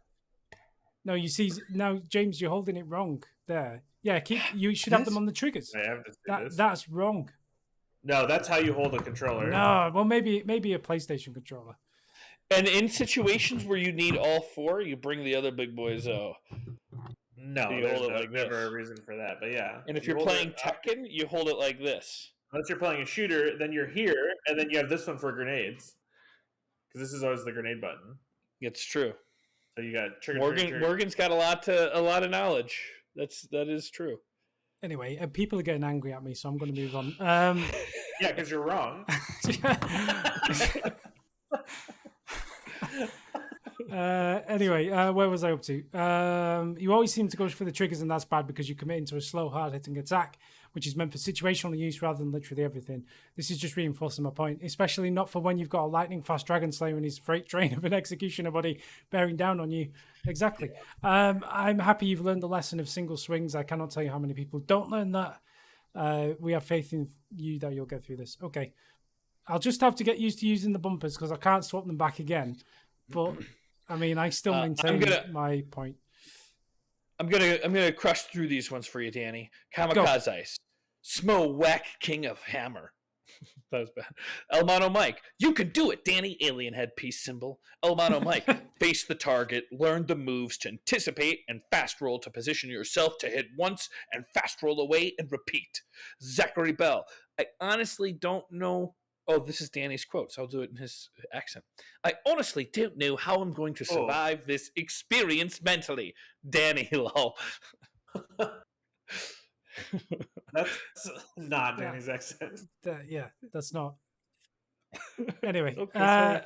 Speaker 1: No, you see, now, James, you're holding it wrong there. Yeah, you should have them on the triggers.
Speaker 2: I have to see this.
Speaker 1: That's wrong.
Speaker 2: No, that's how you hold a controller.
Speaker 1: No, well, maybe a PlayStation controller.
Speaker 3: And in situations where you need all four, you bring the other big boys out.
Speaker 2: No, there's never a reason for that, but yeah.
Speaker 3: And if you're playing Tekken, you hold it like this.
Speaker 2: Unless you're playing a shooter, then you're here, and then you have this one for grenades. Because this is always the grenade button.
Speaker 3: It's true.
Speaker 2: So you got trigger.
Speaker 3: Morgan's got a lot of knowledge. That is true.
Speaker 1: Anyway, people are getting angry at me, so I'm going to move on.
Speaker 2: Yeah, because you're wrong.
Speaker 1: Anyway, where was I up to? You always seem to go for the triggers, and that's bad because you commit into a slow, hard-hitting attack, which is meant for situational use rather than literally everything. This is just reinforcing my point, especially not for when you've got a lightning-fast Dragon Slayer and his freight train of an executioner body bearing down on you. Exactly. I'm happy you've learned the lesson of single swings. I cannot tell you how many people don't learn that. We have faith in you that you'll get through this. Okay. I'll just have to get used to using the bumpers because I can't swap them back again. But I mean, I still maintain my point.
Speaker 3: I'm gonna crush through these ones for you, Danny. Kamikaze, Smo Whack King of Hammer. That was bad. Elmano Mike, you can do it, Danny. Alien headpiece symbol. Elmano Mike, face the target, learn the moves to anticipate, and fast roll to position yourself to hit once, and fast roll away and repeat. Zachary Bell, I honestly don't know. Oh, this is Danny's quote, so I'll do it in his accent. I honestly don't know how I'm going to survive this experience mentally. Danny, lol.
Speaker 2: That's not Danny's accent.
Speaker 1: That's not. Anyway, okay,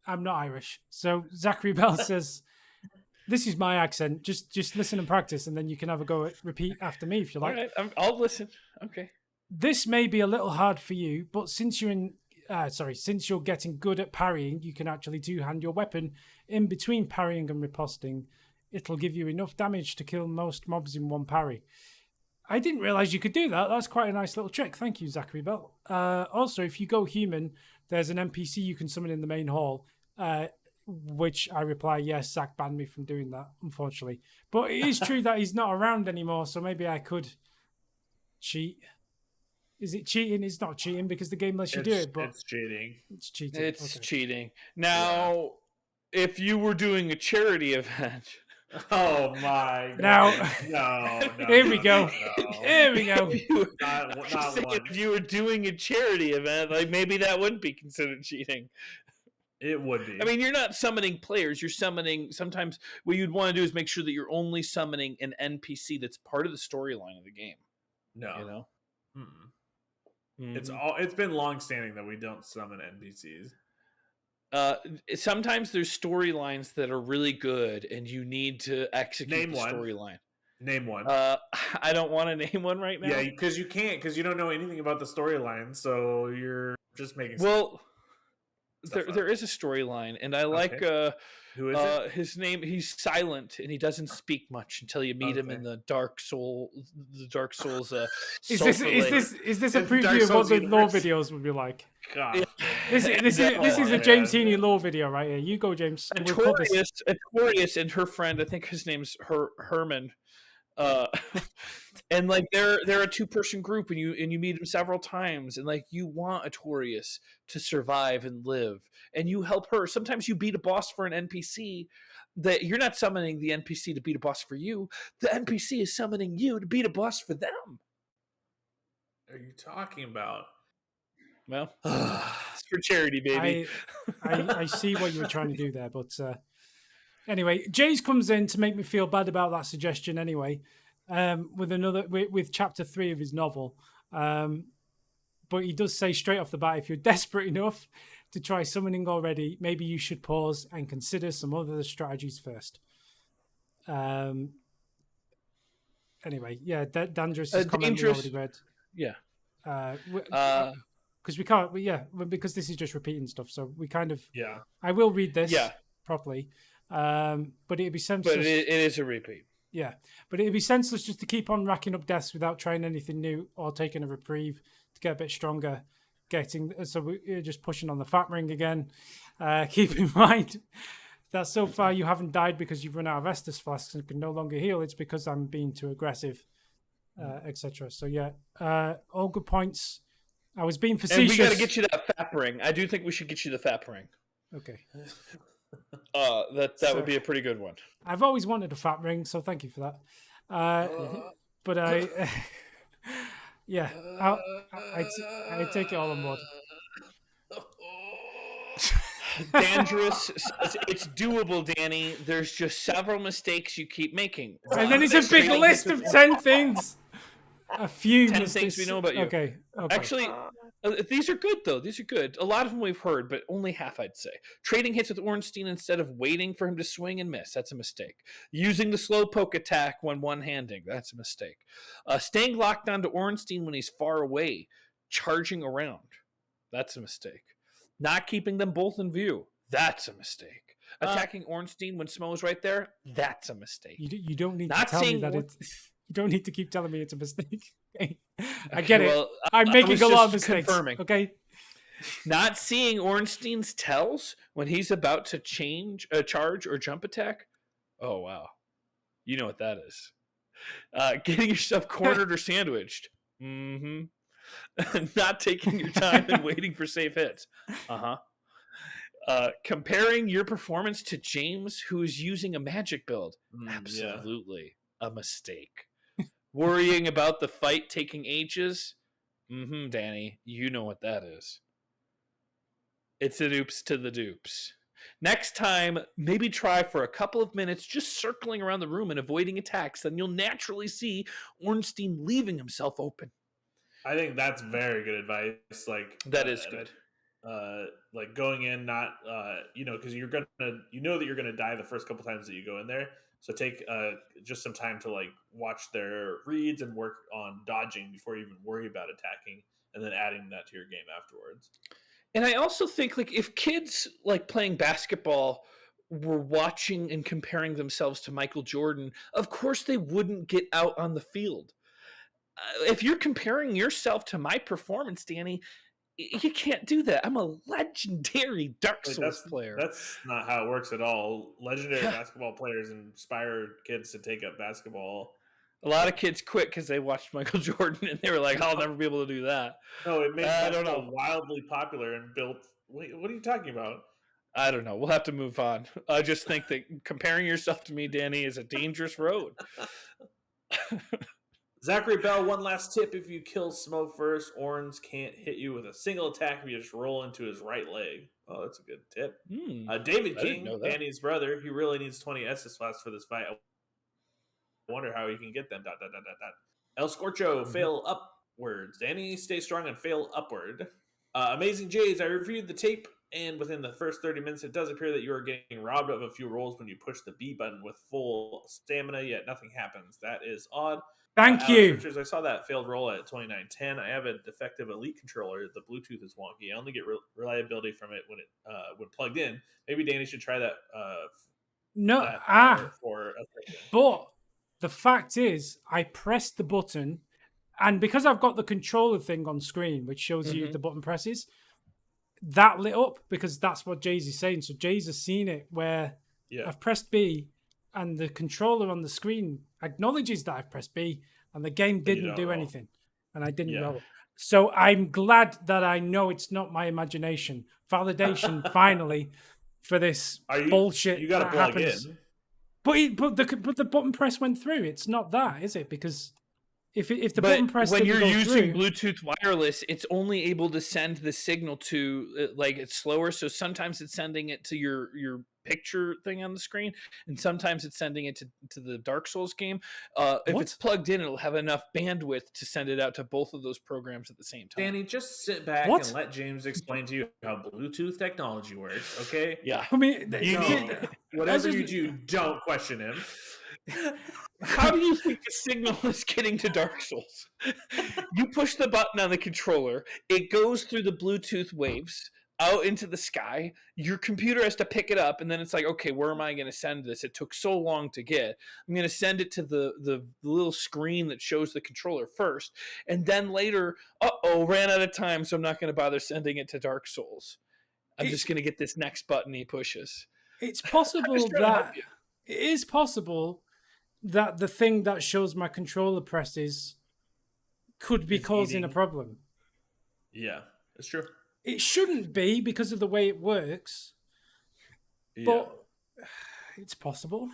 Speaker 1: I'm not Irish. So Zachary Bell says, this is my accent. Just listen and practice, and then you can have a go at repeat after me if you like.
Speaker 3: All right, I'll listen. Okay.
Speaker 1: This may be a little hard for you, but since you're getting good at parrying, you can actually two-hand your weapon in between parrying and riposting. It'll give you enough damage to kill most mobs in one parry. I didn't realize you could do that. That's quite a nice little trick. Thank you, Zachary Bell. Also, if you go human, there's an NPC you can summon in the main hall, which I reply, yes, Zach banned me from doing that, unfortunately. But it is true that he's not around anymore, so maybe I could cheat. Is it cheating? It's not cheating because the game lets you do it, but
Speaker 2: it's cheating.
Speaker 1: It's cheating.
Speaker 3: It's cheating. Now, if you were doing a charity event.
Speaker 2: Oh my
Speaker 1: God.
Speaker 2: No.
Speaker 1: Here we go. Here we go.
Speaker 3: If you were doing a charity event, like maybe that wouldn't be considered cheating.
Speaker 2: It would be.
Speaker 3: I mean, you're not summoning players. You're summoning. Sometimes what you'd want to do is make sure that you're only summoning an NPC that's part of the storyline of the game.
Speaker 2: No,
Speaker 3: you know,
Speaker 2: it's been long standing that we don't summon NPCs.
Speaker 3: Sometimes there's storylines that are really good, and you need to execute the storyline.
Speaker 2: Name one.
Speaker 3: I don't want to name one right now.
Speaker 2: Yeah, because you can't, because you don't know anything about the storyline, so you're just making.
Speaker 3: Well, there is a storyline, and I like.
Speaker 2: Who is it?
Speaker 3: His name. He's silent, and he doesn't speak much until you meet him in the Dark Souls.
Speaker 1: Is this a preview of what the lore videos would be like?
Speaker 2: God.
Speaker 1: This is a James Heaney lore video right here. You go, James.
Speaker 3: Artorias and her friend, I think his name's Herman. And like they're a 2-person group, and you meet them several times, and like you want Artorias to survive and live, and you help her. Sometimes you beat a boss for an NPC that you're not summoning the NPC to beat a boss for you. The NPC is summoning you to beat a boss for them.
Speaker 2: What are you talking about?
Speaker 3: Well, it's for charity, baby.
Speaker 1: I see what you were trying to do there, but anyway, Jays comes in to make me feel bad about that suggestion anyway, with chapter 3 of his novel. But he does say straight off the bat, if you're desperate enough to try summoning already, maybe you should pause and consider some other strategies first. Anyway, yeah, Dangerous' comment we already read.
Speaker 3: Yeah.
Speaker 1: Because we can't, because this is just repeating stuff, so we kind of.
Speaker 2: Yeah.
Speaker 1: I will read this properly, but it'd be senseless.
Speaker 3: But it is a repeat.
Speaker 1: Yeah, but it'd be senseless just to keep on racking up deaths without trying anything new or taking a reprieve to get a bit stronger. So we're just pushing on the fat ring again. Keep in mind that so far you haven't died because you've run out of Estus flasks and can no longer heal. It's because I'm being too aggressive, etc. So yeah, all good points. I was being facetious.
Speaker 3: And we got to get you that fap ring. I do think we should get you the fap ring.
Speaker 1: Okay.
Speaker 3: That would be a pretty good one.
Speaker 1: I've always wanted a fat ring, so thank you for that. But I take it all on board.
Speaker 3: Dangerous. It's doable, Danny. There's just several mistakes you keep making.
Speaker 1: And then it's a big list of 10 things. A few
Speaker 3: 10 things we know about you.
Speaker 1: Okay.
Speaker 3: Actually, these are good, though. These are good. A lot of them we've heard, but only half, I'd say. Trading hits with Ornstein instead of waiting for him to swing and miss. That's a mistake. Using the slow poke attack when one-handing. That's a mistake. Staying locked onto Ornstein when he's far away. Charging around. That's a mistake. Not keeping them both in view. That's a mistake. Attacking Ornstein when Smo's right there. That's a mistake.
Speaker 1: You don't need to tell me that it's... You don't need to keep telling me it's a mistake. I get it. I'm making a lot of mistakes. Confirming. Okay.
Speaker 3: Not seeing Ornstein's tells when he's about to charge or jump attack. Oh, wow. You know what that is. Getting yourself cornered or sandwiched. Mm-hmm. Not taking your time and waiting for safe hits. Comparing your performance to James, who is using a magic build. Absolutely a mistake. Worrying about the fight taking ages. Danny, you know what that is. It's an oops to the dupes. Next time, maybe try for a couple of minutes just circling around the room and avoiding attacks. Then you'll naturally see Ornstein leaving himself open.
Speaker 2: I think that's very good advice.
Speaker 3: That is good.
Speaker 2: Like going in, not because you're gonna, that you're gonna die the first couple times that you go in there. So take just some time to watch their reads and work on dodging before you even worry about attacking, and then adding that to your game afterwards.
Speaker 3: And I also think if kids playing basketball were watching and comparing themselves to Michael Jordan, of course they wouldn't get out on the field. If you're comparing yourself to my performance, Danny, you can't do that. I'm a legendary Dark Souls player.
Speaker 2: That's not how it works at all. Legendary basketball players inspire kids to take up basketball
Speaker 3: A lot of kids quit because they watched Michael Jordan and they were like, "I'll never be able to do that."
Speaker 2: No, it made basketball wildly popular and built. Wait, what are you talking about?
Speaker 3: I don't know. We'll have to move on. I just think that comparing yourself to me, Danny, is a dangerous road.
Speaker 2: Zachary Bell, one last tip. If you kill Smo first, Orange can't hit you with a single attack if you just roll into his right leg. Oh, that's a good tip. David King, Danny's brother, he really needs 20 Estus Flasks for this fight. I wonder how he can get them. ... El Scorcho, fail upwards. Danny, stay strong and fail upward. Amazing Jays, I reviewed the tape, and within the first 30 minutes, it does appear that you are getting robbed of a few rolls when you push the B button with full stamina, yet nothing happens. That is odd.
Speaker 1: Thank you.
Speaker 2: Richards, I saw that failed roll at 2910. I have a defective Elite controller. The Bluetooth is wonky. I only get reliability from it when plugged in. Maybe Danny should try that. For a second.
Speaker 1: But the fact is, I pressed the button, and because I've got the controller thing on screen, which shows you the button presses, that lit up because that's what Jay's is saying. So Jay's has seen it where I've pressed B, and the controller on the screen acknowledges that I've pressed B, and the game didn't do anything, and I didn't roll. So I'm glad that I know it's not my imagination. Validation finally for this bullshit.
Speaker 2: You got to plug in.
Speaker 1: But the button press went through. It's not that, is it? Because if the button press
Speaker 3: when you're using
Speaker 1: through,
Speaker 3: Bluetooth wireless, it's only able to send the signal to it's slower. So sometimes it's sending it to your picture thing on the screen, and sometimes it's sending it to the Dark Souls game. If it's plugged in, it'll have enough bandwidth to send it out to both of those programs at the same time.
Speaker 2: Danny, just sit back and let James explain to you how Bluetooth technology works, okay?
Speaker 3: Yeah.
Speaker 1: I mean,
Speaker 2: whatever you do, don't question him.
Speaker 3: How do you think the signal is getting to Dark Souls? You push the button on the controller, it goes through the Bluetooth waves out into the sky. Your computer has to pick it up, and then it's like, okay, where am I going to send this? It took so long to get. I'm going to send it to the little screen that shows the controller first, and then later, ran out of time, so I'm not going to bother sending it to Dark Souls. I'm just going to get this next button he pushes.
Speaker 1: It's possible that it is possible that the thing that shows my controller presses could be causing a problem.
Speaker 2: Yeah, that's true.
Speaker 1: It shouldn't be because of the way it works, but it's possible.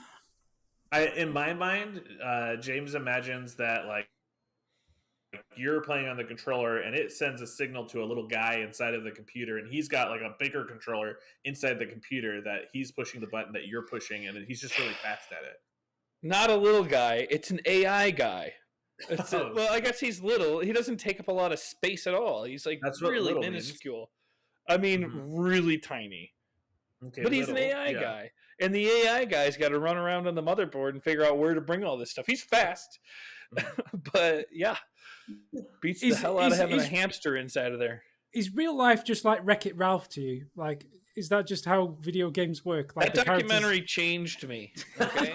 Speaker 2: In my mind, James imagines that like you're playing on the controller and it sends a signal to a little guy inside of the computer, and he's got like a bigger controller inside the computer that he's pushing the button that you're pushing, and he's just really fast at it.
Speaker 3: Not a little guy. It's an AI guy. Well, I guess he's little. He doesn't take up a lot of space at all. He's like really minuscule. I mean, really tiny. Okay, but he's an AI guy. And the AI guy's got to run around on the motherboard and figure out where to bring all this stuff. He's fast. But yeah, beats the hell out of having a hamster inside of there.
Speaker 1: Is real life just like Wreck-It Ralph to you? Like, is that just how video games work? Like
Speaker 3: that documentary changed me. Okay.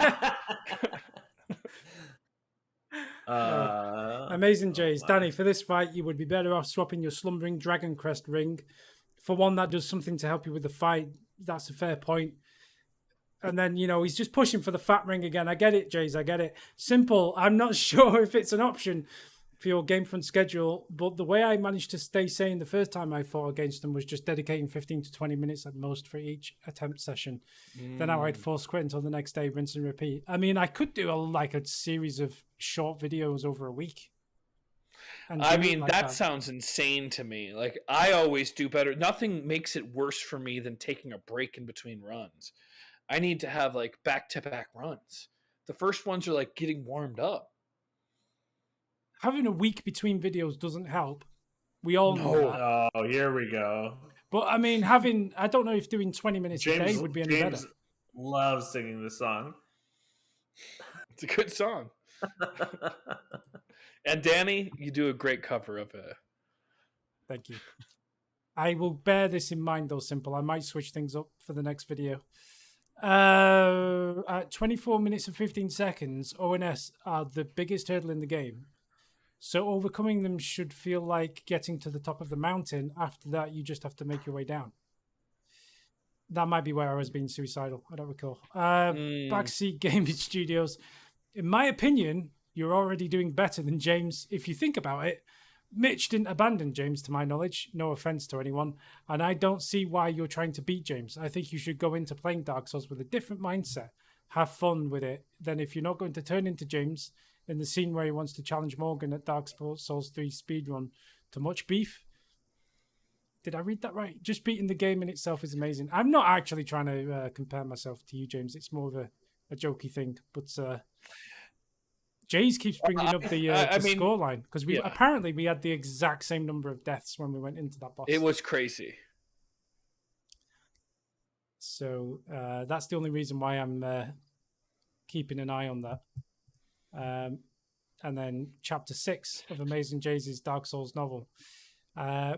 Speaker 1: Amazing Jays. Danny, for this fight, you would be better off swapping your slumbering Dragon Crest ring for one that does something to help you with the fight. That's a fair point. And then, he's just pushing for the fat ring again. I get it, Jays. I get it. Simple. I'm not sure if it's an option for your GameFront schedule, but the way I managed to stay sane the first time I fought against them was just dedicating 15 to 20 minutes at most for each attempt session. Then I'd force quit until the next day, rinse and repeat. I mean, I could do a series of short videos over a week.
Speaker 3: I mean, that sounds insane to me. Like, I always do better. Nothing makes it worse for me than taking a break in between runs. I need to have back-to-back runs. The first ones are getting warmed up.
Speaker 1: Having a week between videos doesn't help. We all know that.
Speaker 2: Oh, here we go.
Speaker 1: But I mean, I don't know if doing 20 minutes a day would be any better.
Speaker 2: James loves singing this song.
Speaker 3: It's a good song. And Danny, you do a great cover of it.
Speaker 1: Thank you. I will bear this in mind, though, Simple. I might switch things up for the next video. At 24 minutes and 15 seconds, ONS are the biggest hurdle in the game. So overcoming them should feel like getting to the top of the mountain. After that, you just have to make your way down. That might be where I was being suicidal. I don't recall. Backseat Gaming Studios. In my opinion, you're already doing better than James. If you think about it, Mitch didn't abandon James, to my knowledge. No offense to anyone. And I don't see why you're trying to beat James. I think you should go into playing Dark Souls with a different mindset. Have fun with it. Then if you're not going to turn into James in the scene where he wants to challenge Morgan at Dark Souls 3 speedrun to much beef. Did I read that right? Just beating the game in itself is amazing. I'm not actually trying to compare myself to you, James. It's more of a jokey thing. But Jays keeps bringing up the scoreline because apparently we had the exact same number of deaths when we went into that boss.
Speaker 3: It was crazy.
Speaker 1: So that's the only reason why I'm keeping an eye on that. And then Chapter 6 of Amazing Jays' Dark Souls novel.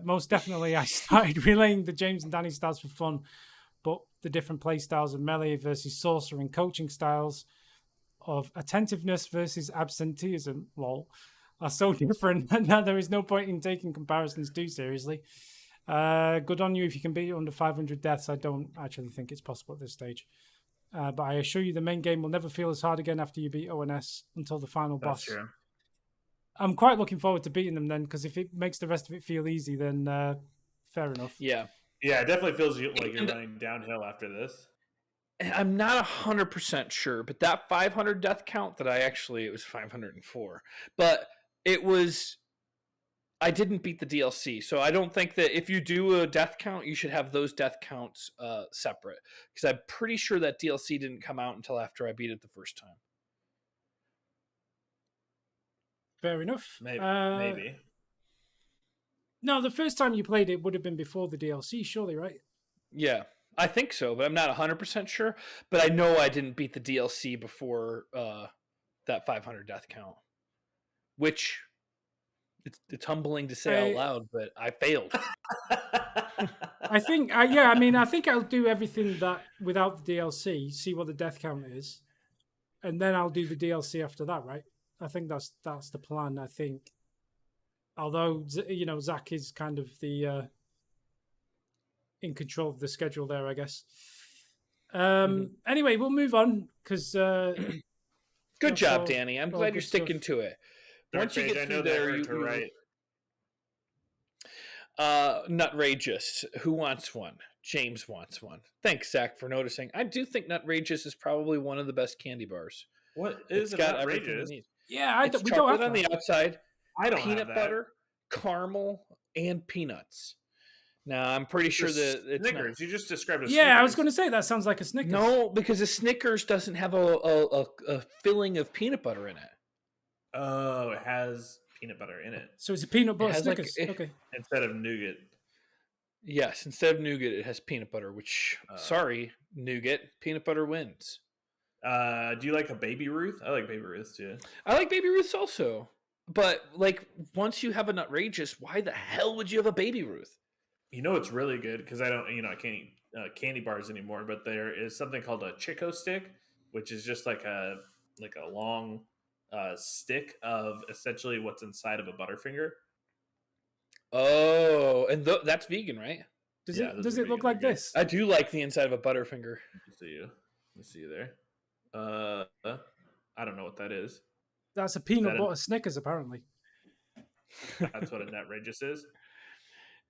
Speaker 1: Most definitely, I started relaying the James and Danny styles for fun, but the different play styles of melee versus sorcerer and coaching styles of attentiveness versus absenteeism, lol, are so different that there is no point in taking comparisons too seriously. Good on you if you can beat it under 500 deaths. I don't actually think it's possible at this stage. But I assure you the main game will never feel as hard again after you beat ONS until the final boss.
Speaker 2: That's true.
Speaker 1: I'm quite looking forward to beating them then, because if it makes the rest of it feel easy, then fair enough.
Speaker 3: Yeah.
Speaker 2: Yeah, it definitely feels like you're running downhill after this.
Speaker 3: I'm not 100% sure, but that 500 death count that it was 504. But I didn't beat the DLC, so I don't think that if you do a death count, you should have those death counts separate. Because I'm pretty sure that DLC didn't come out until after I beat it the first time.
Speaker 1: Fair enough.
Speaker 2: Maybe.
Speaker 1: No, the first time you played it would have been before the DLC, surely, right?
Speaker 3: Yeah, I think so, but I'm not 100% sure. But I know I didn't beat the DLC before that 500 death count, which it's humbling to say out loud, but I failed.
Speaker 1: I think I'll do everything that without the DLC, see what the death count is, and then I'll do the DLC after that, right? I think that's the plan. I think, although Zach is kind of the in control of the schedule there, I guess. Anyway, we'll move on because.
Speaker 3: Good job, Danny. I'm glad you're sticking to it. Once you get through there, you right. Nutrageous. Who wants one? James wants one. Thanks, Zach, for noticing. I do think Nutrageous is probably one of the best candy bars.
Speaker 2: What is
Speaker 3: got everything you need?
Speaker 1: Yeah,
Speaker 3: we don't have on the outside.
Speaker 2: I don't
Speaker 3: peanut butter, caramel, and peanuts. Now I'm pretty sure that it's
Speaker 2: Snickers. You just described a
Speaker 1: Snickers. Yeah, I was going to say that sounds like a Snickers.
Speaker 3: No, because a Snickers doesn't have a filling of peanut butter in it.
Speaker 2: Oh, it has peanut butter in it.
Speaker 1: So it's a peanut butter Snickers. Okay.
Speaker 2: Instead of nougat.
Speaker 3: Yes, instead of nougat, it has peanut butter. Which, sorry, nougat, peanut butter wins.
Speaker 2: Do you like a Baby Ruth? I like Baby Ruths too.
Speaker 3: I like Baby Ruths also, but like once you have a Nutrageous, why the hell would you have a Baby Ruth?
Speaker 2: You know it's really good because I can't eat candy bars anymore. But there is something called a Chico stick, which is just like a long stick of essentially what's inside of a Butterfinger.
Speaker 3: Oh, and that's vegan, right?
Speaker 1: Does it look like this?
Speaker 3: I do like the inside of a Butterfinger.
Speaker 2: Let me see you there. I don't know what that is.
Speaker 1: That's a peanut butter Snickers, apparently.
Speaker 2: That's what a Nutrageous is?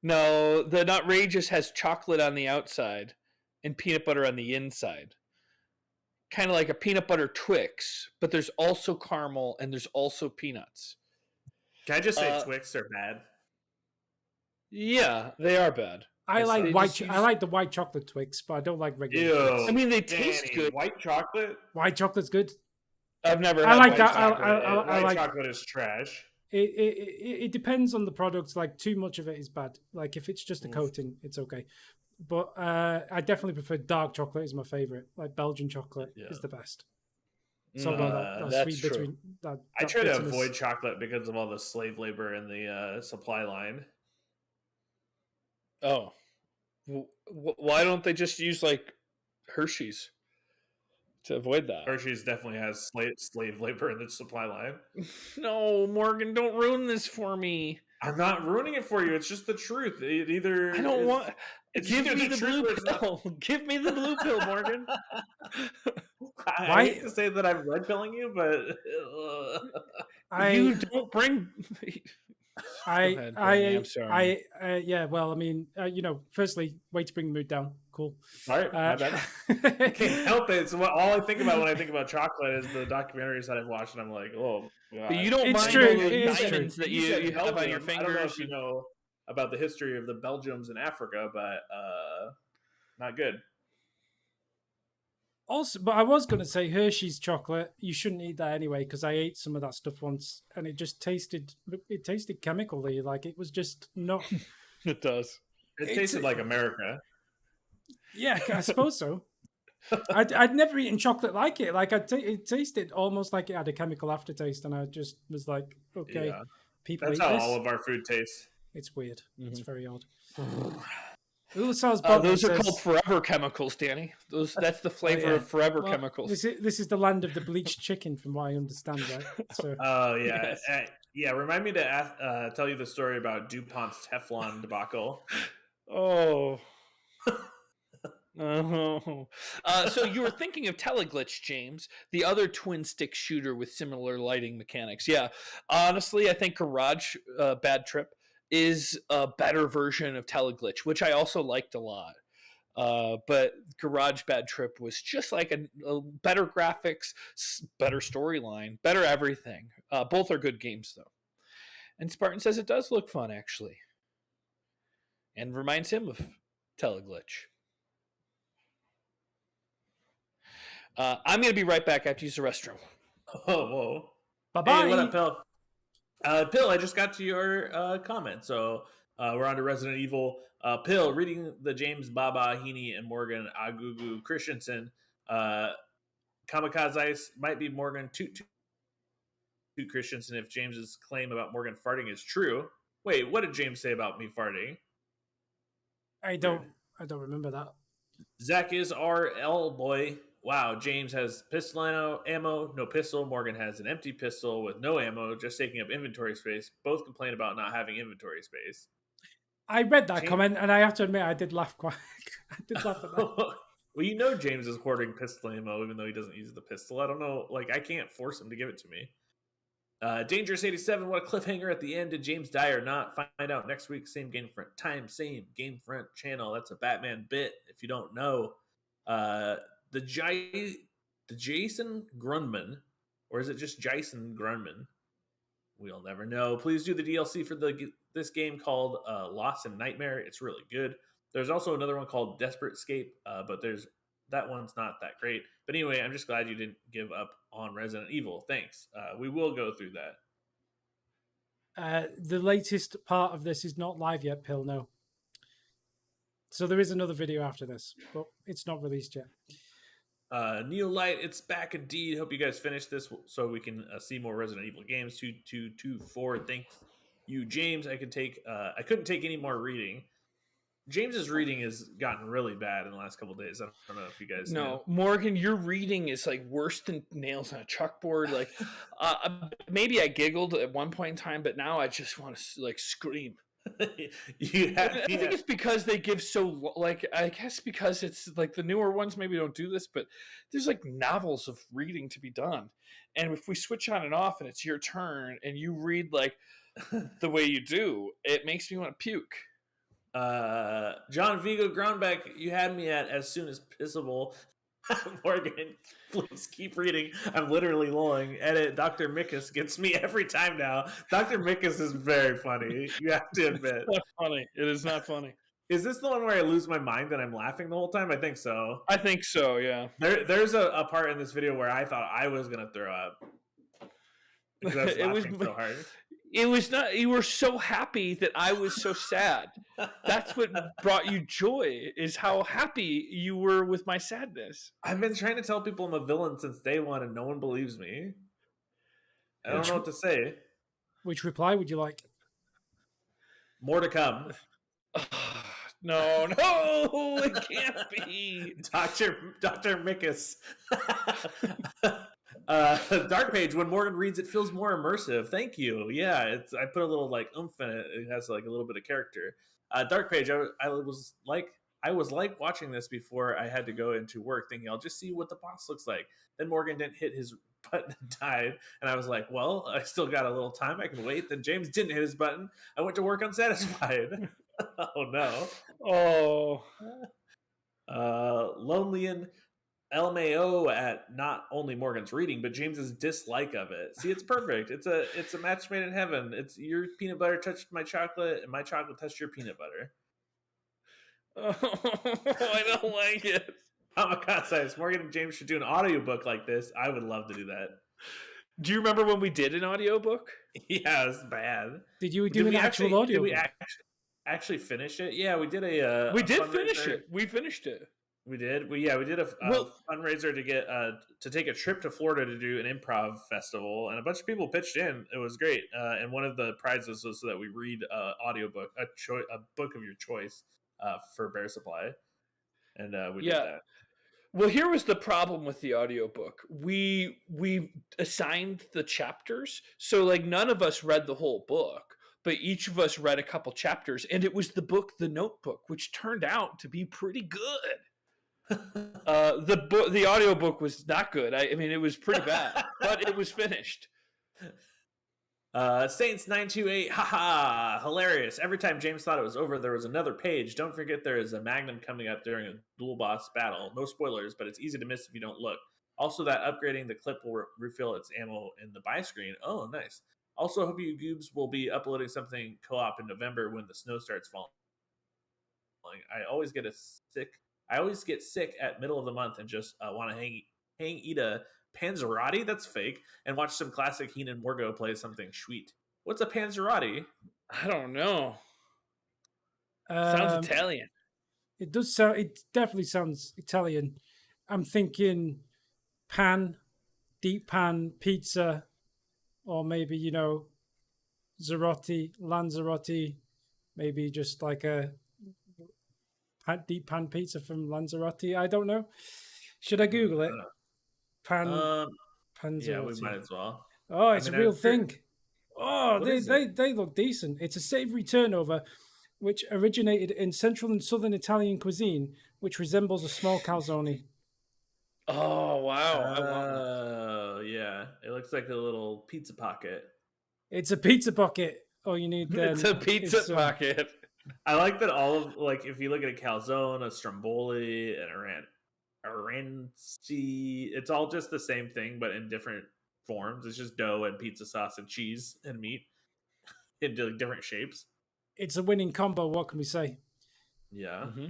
Speaker 3: No, the Nutrageous has chocolate on the outside and peanut butter on the inside. Kind of like a peanut butter Twix, but there's also caramel and there's also peanuts.
Speaker 2: Can I just say Twix are bad?
Speaker 3: Yeah, they are bad.
Speaker 1: I like the white chocolate Twix, but I don't like regular Twix.
Speaker 3: I mean, they taste good.
Speaker 2: White chocolate?
Speaker 1: White chocolate's good.
Speaker 3: I've never.
Speaker 1: I like that.
Speaker 2: White chocolate is trash.
Speaker 1: It depends on the product. Like too much of it is bad. Like if it's just a coating, it's okay. But I definitely prefer dark chocolate. Is my favorite. Like Belgian chocolate is the best. So
Speaker 3: that's sweet
Speaker 1: true.
Speaker 2: I try to avoid chocolate because of all the slave labor in the supply line.
Speaker 3: Oh, why don't they just use like Hershey's to avoid that?
Speaker 2: Hershey's definitely has slave labor in the supply line.
Speaker 3: No, Morgan, don't ruin this for me.
Speaker 2: I'm not ruining it for you. It's just the truth.
Speaker 3: I don't want. Give me the blue pill. Give me the blue pill, Morgan.
Speaker 2: I hate to say that I'm red pilling you, but
Speaker 3: you don't bring. I'm sorry.
Speaker 1: Yeah. Well, I mean, firstly, way to bring the mood down. Cool.
Speaker 2: All right, my bad. I can't help it. So all I think about when I think about chocolate is the documentaries that I've watched, and I'm like, oh, God.
Speaker 3: But you don't
Speaker 1: it's
Speaker 3: mind
Speaker 1: true.
Speaker 3: all those
Speaker 1: It
Speaker 3: diamonds that you have on your fingers.
Speaker 2: I don't know if you know about the history of the Belgiums in Africa, but not good.
Speaker 1: Also, but I was going to say Hershey's chocolate. You shouldn't eat that anyway, because I ate some of that stuff once, and it just tasted chemically. Like it was just not.
Speaker 3: It does.
Speaker 2: It tasted like America.
Speaker 1: Yeah, I suppose so. I'd never eaten chocolate like it. Like it tasted almost like it had a chemical aftertaste, and I just was like, okay, people.
Speaker 2: That's
Speaker 1: eat
Speaker 2: how
Speaker 1: this.
Speaker 2: all of our food tastes.
Speaker 1: It's weird. Mm-hmm. It's very odd.
Speaker 3: Those are called forever chemicals, Danny. That's the flavor of forever chemicals.
Speaker 1: This is the land of the bleached chicken, from what I understand, right? So.
Speaker 2: Oh yeah, yes. Remind me to tell you the story about DuPont's Teflon debacle.
Speaker 3: Oh. So you were thinking of Teleglitch, James, the other twin stick shooter with similar lighting mechanics. Yeah, honestly, I think Garage Bad Trip is a better version of Teleglitch, which I also liked a lot. But Garage Bad Trip was just like a better graphics, better storyline, better everything. Both are good games, though. And Spartan says it does look fun, actually. And reminds him of Teleglitch. I'm going to be right back. I have to use the restroom.
Speaker 2: Oh, whoa.
Speaker 1: Bye-bye.
Speaker 2: Hey, what up, Pill? Pill, I just got to your comment. So we're on to Resident Evil. Pill, reading the James Baba Heaney and Morgan Agugu Christensen. Kamikaze might be Morgan Toot Christensen if James's claim about Morgan farting is true. Wait, what did James say about me farting?
Speaker 1: I don't remember that.
Speaker 2: Zach is RL boy. Wow, James has pistol ammo, no pistol. Morgan has an empty pistol with no ammo, just taking up inventory space. Both complain about not having inventory space.
Speaker 1: I read that comment, and I have to admit, I did laugh quite. I did laugh at that.
Speaker 2: Well, James is hoarding pistol ammo, even though he doesn't use the pistol. I don't know. I can't force him to give it to me. Dangerous87, what a cliffhanger at the end. Did James die or not? Find out next week. Same GameFront time, same GameFront channel. That's a Batman bit, if you don't know. The Jason Grunman, or is it just Jason Grunman? We'll never know. Please do the DLC for this game called Lost in Nightmare. It's really good. There's also another one called Desperate Escape, but that one's not that great. But anyway, I'm just glad you didn't give up on Resident Evil. Thanks. We will go through
Speaker 1: that. The latest part of this is not live yet, Pill, no. So there is another video after this, but it's not released yet.
Speaker 2: Neolight, it's back indeed. Hope you guys finish this so we can see more Resident Evil games. 2224. Thank you, James. I couldn't take any more reading. James's reading has gotten really bad in the last couple of days. I don't know if you guys know.
Speaker 3: Morgan, your reading is worse than nails on a chalkboard. Maybe I giggled at one point in time, but now I just want to scream.
Speaker 2: I think
Speaker 3: it's because they give I guess because it's the newer ones maybe don't do this, but there's novels of reading to be done, and if we switch on and off and it's your turn and you read the way you do, it makes me want to puke.
Speaker 2: John Vigo Groundback, you had me at as soon as possible. Morgan, please keep reading. I'm literally lolling. Edit. Dr. Mickus gets me every time now. Dr. Mickus is very funny. You have to admit.
Speaker 3: It's not funny. It is not funny.
Speaker 2: Is this the one where I lose my mind and I'm laughing the whole time? I think so.
Speaker 3: I think so, yeah.
Speaker 2: There's a part in this video where I thought I was going to throw up. Because I was laughing so hard.
Speaker 3: It was not. You were so happy that I was so sad. That's what brought you joy. Is how happy you were with my sadness.
Speaker 2: I've been trying to tell people I'm a villain since day one, and no one believes me. I don't know what to say.
Speaker 1: Which reply would you like?
Speaker 2: More to come.
Speaker 3: No, it can't be.
Speaker 2: Dr. Mickus. Dark Page, when Morgan reads it feels more immersive. Thank you. Yeah, I put a little oomph in it. It has a little bit of character. Dark Page, I was I was like watching this before I had to go into work, thinking I'll just see what the boss looks like. Then Morgan didn't hit his button and died, and I was like, well, I still got a little time, I can wait. Then James didn't hit his button. I went to work unsatisfied. Oh no. Lonely and LMAO at not only Morgan's reading, but James's dislike of it. See, it's perfect. It's a match made in heaven. It's your peanut butter touched my chocolate, and my chocolate touched your peanut butter.
Speaker 3: I don't like it.
Speaker 2: Kamikaze, Morgan and James should do an audiobook like this. I would love to do that.
Speaker 3: Do you remember when we did an audiobook?
Speaker 2: Yeah, it was bad.
Speaker 1: Did you do an actual audiobook?
Speaker 2: Did we actually finish it? Yeah, we did a.
Speaker 3: We did finish it. We finished it.
Speaker 2: We did. We did a fundraiser to get to take a trip to Florida to do an improv festival, and a bunch of people pitched in. It was great, and one of the prizes was so that we read audiobook, a book of your choice, for Bear Supply, and we did that.
Speaker 3: Well, here was the problem with the audiobook. We assigned the chapters, so like none of us read the whole book, but each of us read a couple chapters, and it was the book The Notebook, which turned out to be pretty good. The audiobook was not good. I mean, it was pretty bad, but it was finished.
Speaker 2: Saints 928, haha, hilarious. Every time James thought it was over, there was another page. Don't forget there is a Magnum coming up during a dual boss battle. No spoilers, but it's easy to miss if you don't look. Also, that upgrading the clip will refill its ammo in the buy screen. Oh, nice. Also, hope you goobs will be uploading something co-op in November when the snow starts falling. I always get sick at middle of the month and just want to eat a Panzerotti, that's fake, and watch some classic Heenan Morgo play something sweet. What's a Panzerotti?
Speaker 3: I don't know. Sounds Italian.
Speaker 1: It does sound. It definitely sounds Italian. I'm thinking deep pan pizza, or maybe Zerotti, Lanzarote, maybe just like a deep pan pizza from Lanzarote. I don't know. Should I Google it? Panzerotti.
Speaker 2: Yeah, we might as well.
Speaker 1: Oh, it's a real thing. Oh, they look decent. It's a savory turnover which originated in central and southern Italian cuisine, which resembles a small calzone.
Speaker 3: Oh, wow.
Speaker 2: Yeah. It looks like a little pizza pocket.
Speaker 1: It's a pizza pocket. Oh, you need then.
Speaker 3: It's a pizza pocket.
Speaker 2: I like that all of, like, if you look at a calzone, a stromboli, and a ranci, it's all just the same thing, but in different forms. It's just dough and pizza sauce and cheese and meat in different shapes.
Speaker 1: It's a winning combo. What can we say?
Speaker 2: Yeah.
Speaker 3: Mm-hmm.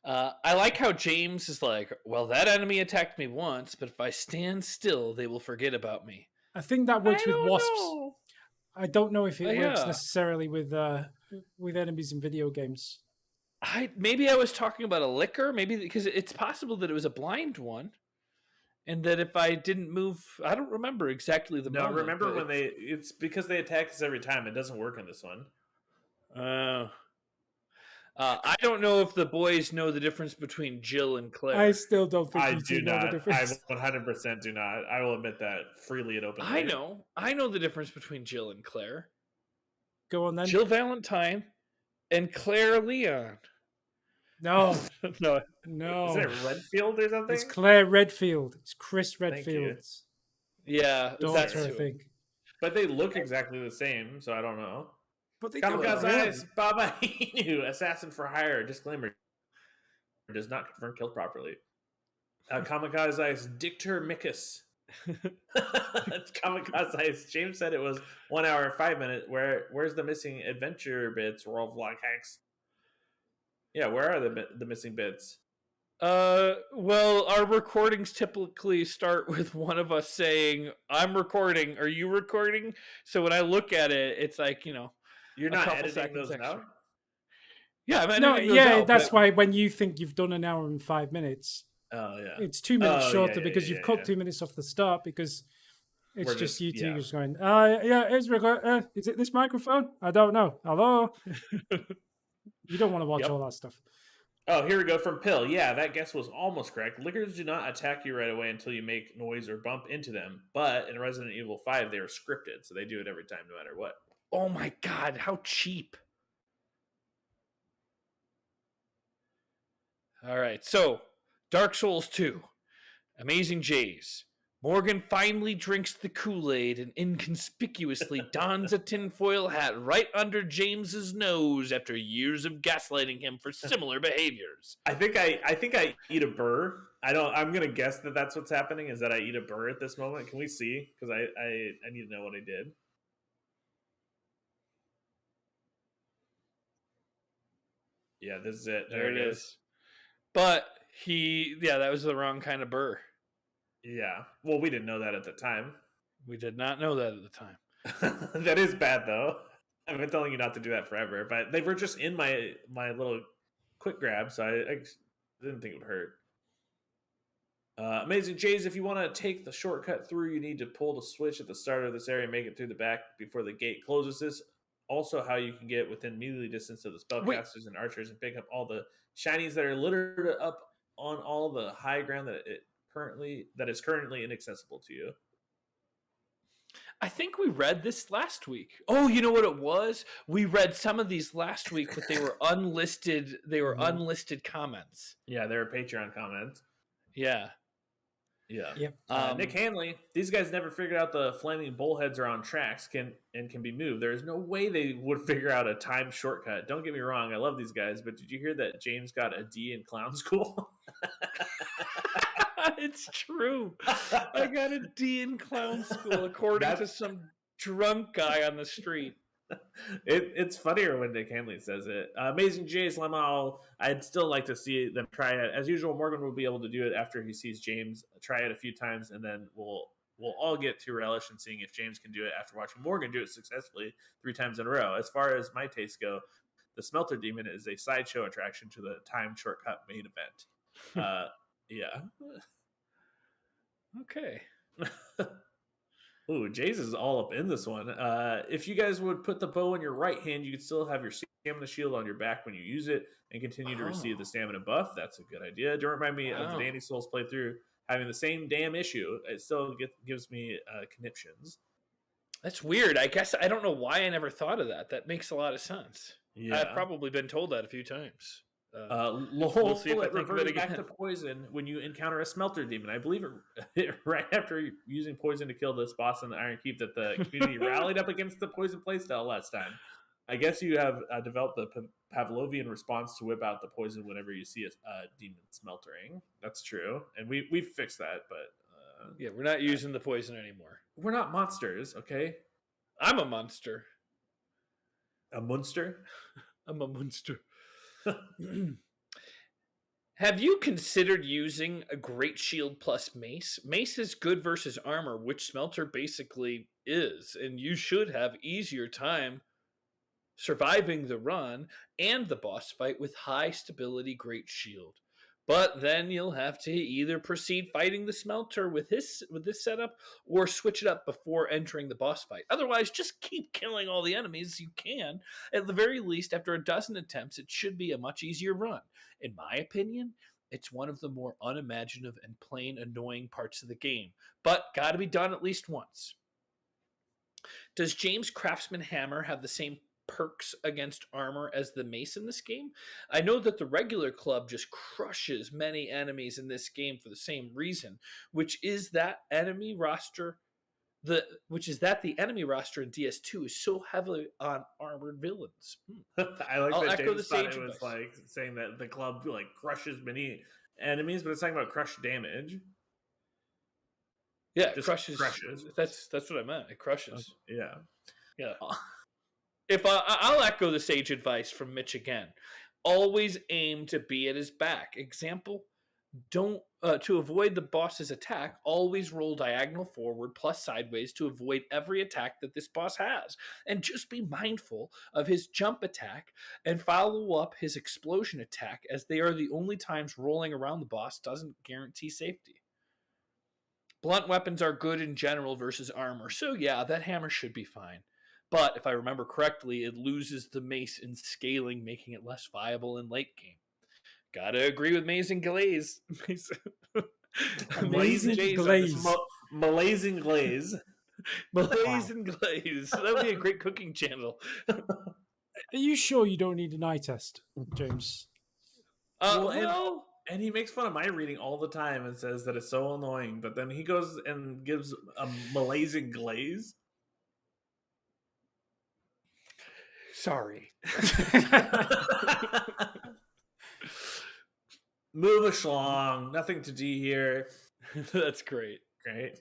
Speaker 3: I like how James is like, well, that enemy attacked me once, but if I stand still, they will forget about me.
Speaker 1: I think that works with wasps. I don't know if it works necessarily with enemies in video games.
Speaker 3: Maybe I was talking about a licker, maybe because it's possible that it was a blind one, and that if I didn't move, I don't remember exactly the moment.
Speaker 2: No, remember when it's because they attack us every time. It doesn't work on this one.
Speaker 3: I don't know if the boys know the difference between Jill and Claire.
Speaker 1: I still don't think you do know the difference.
Speaker 2: I 100% do not. I will admit that freely and openly.
Speaker 3: I know the difference between Jill and Claire.
Speaker 1: Go on then.
Speaker 3: Jill Valentine and Claire Leon.
Speaker 1: No.
Speaker 3: No.
Speaker 2: Is it Redfield or something?
Speaker 1: It's Claire Redfield. It's Chris Redfield's daughter, I think.
Speaker 2: But they look exactly the same, so I don't know.
Speaker 1: But they
Speaker 2: Kamikaze Baba Inu, assassin for hire. Disclaimer: does not confirm killed properly. Kamikaze Dictor Mickus. Kamikaze. James said it was 1 hour and 5 minutes. Where's the missing adventure bits? World vlog hacks. Yeah, where are the missing bits?
Speaker 3: Well, our recordings typically start with one of us saying, "I'm recording. Are you recording?" So when I look at it, it's like,
Speaker 2: you're not editing those out?
Speaker 3: Yeah, I'm editing those out.
Speaker 1: That's why when you think you've done an hour and 5 minutes, it's 2 minutes shorter because you've cut 2 minutes off the start because it's just you two just going, is it this microphone? I don't know. Hello? You don't want to watch all that stuff.
Speaker 2: Oh, here we go from Pill. Yeah, that guess was almost correct. Lickers do not attack you right away until you make noise or bump into them. But in Resident Evil 5, they are scripted, so they do it every time no matter what.
Speaker 3: Oh my god, how cheap. All right, so Dark Souls 2, Amazing Jays. Morgan finally drinks the Kool-Aid and inconspicuously dons a tinfoil hat right under James's nose after years of gaslighting him for similar behaviors.
Speaker 2: I think I eat a burr. I'm gonna guess that that's what's happening. Is that I eat a burr at this moment? Can we see? Because I need to know what I did. Yeah, this is it.
Speaker 3: There it is. But that was the wrong kind of burr.
Speaker 2: Yeah. Well, we didn't know that at the time.
Speaker 3: We did not know that at the time.
Speaker 2: That is bad, though. I've been telling you not to do that forever, but they were just in my little quick grab, so I didn't think it would hurt. Amazing Jays, if you want to take the shortcut through, you need to pull the switch at the start of this area and make it through the back before the gate closes. This also how you can get within melee distance of the spellcasters and archers and pick up all the shinies that are littered up on all the high ground that is currently inaccessible to you.
Speaker 3: I think we read this last week. Oh, you know what it was? We read some of these last week, but they were unlisted. They were unlisted comments.
Speaker 2: Yeah, they were Patreon comments.
Speaker 3: Yeah.
Speaker 2: Yeah. Yep. Nick Hanley, these guys never figured out the flaming bullheads are on tracks can be moved. There's no way they would figure out a time shortcut. Don't get me wrong, I love these guys, but did you hear that James got a D in clown school?
Speaker 3: It's true. I got a D in clown school, according to some drunk guy on the street.
Speaker 2: It's funnier when Nick Hanley says it. Amazing Jays Lemao, I'd still like to see them try it. As usual, Morgan will be able to do it after he sees James try it a few times, and then we'll all get to relish in seeing if James can do it after watching Morgan do it successfully 3 times in a row. As far as my tastes go, the Smelter Demon is a sideshow attraction to the time shortcut main event. Yeah.
Speaker 3: Okay.
Speaker 2: Ooh, Jays is all up in this one. If you guys would put the bow in your right hand, you could still have your stamina shield on your back when you use it and continue to receive the stamina buff. That's a good idea. Don't remind me of the Danny Souls playthrough having the same damn issue. It still gives me conniptions.
Speaker 3: That's weird. I guess I don't know why I never thought of that. That makes a lot of sense. Yeah. I've probably been told that a few times.
Speaker 2: We'll see if it reverts back to poison when you encounter a Smelter Demon. I believe it right after using poison to kill this boss in the Iron Keep that the community rallied up against the poison playstyle last time. I guess you have developed the Pavlovian response to whip out the poison whenever you see a demon smeltering. That's true, and we've fixed that. But
Speaker 3: yeah, we're not using the poison anymore.
Speaker 2: We're not monsters, okay?
Speaker 3: I'm a monster.
Speaker 2: A monster?
Speaker 3: I'm a monster. Have you considered using a Great Shield plus Mace? Mace is good versus armor, which Smelter basically is, and you should have easier time surviving the run and the boss fight with high stability Great Shield. But then you'll have to either proceed fighting the Smelter with this setup or switch it up before entering the boss fight. Otherwise, just keep killing all the enemies you can. At the very least, after a dozen attempts, it should be a much easier run. In my opinion, it's one of the more unimaginative and plain annoying parts of the game, but got to be done at least once. Does James' Craftsman Hammer have the same perks against armor as the mace in this game? I know that the regular club just crushes many enemies in this game for the same reason, which is that the enemy roster in DS2 is so heavily on armored villains.
Speaker 2: I like I'll that James thought it was like saying that the club like crushes many enemies, but it's talking about crush damage.
Speaker 3: Yeah, just crushes. That's what I meant. It crushes.
Speaker 2: Yeah.
Speaker 3: If I'll echo the sage advice from Mitch again, always aim to be at his back. Example, to avoid the boss's attack, always roll diagonal forward plus sideways to avoid every attack that this boss has. And just be mindful of his jump attack and follow up his explosion attack, as they are the only times rolling around the boss doesn't guarantee safety. Blunt weapons are good in general versus armor, so yeah, that hammer should be fine. But if I remember correctly, it loses the mace in scaling, making it less viable in late game. Gotta agree with Amazing Glaze.
Speaker 1: Amazing Glaze.
Speaker 2: Malazing Glaze.
Speaker 3: Malazing Glaze. That would be a great cooking channel.
Speaker 1: Are you sure you don't need an eye test, James?
Speaker 3: Well,
Speaker 2: And he makes fun of my reading all the time and says that it's so annoying. But then he goes and gives a Malaysian glaze.
Speaker 3: Sorry.
Speaker 2: Move a schlong. Nothing to do here.
Speaker 3: That's great.
Speaker 2: Great.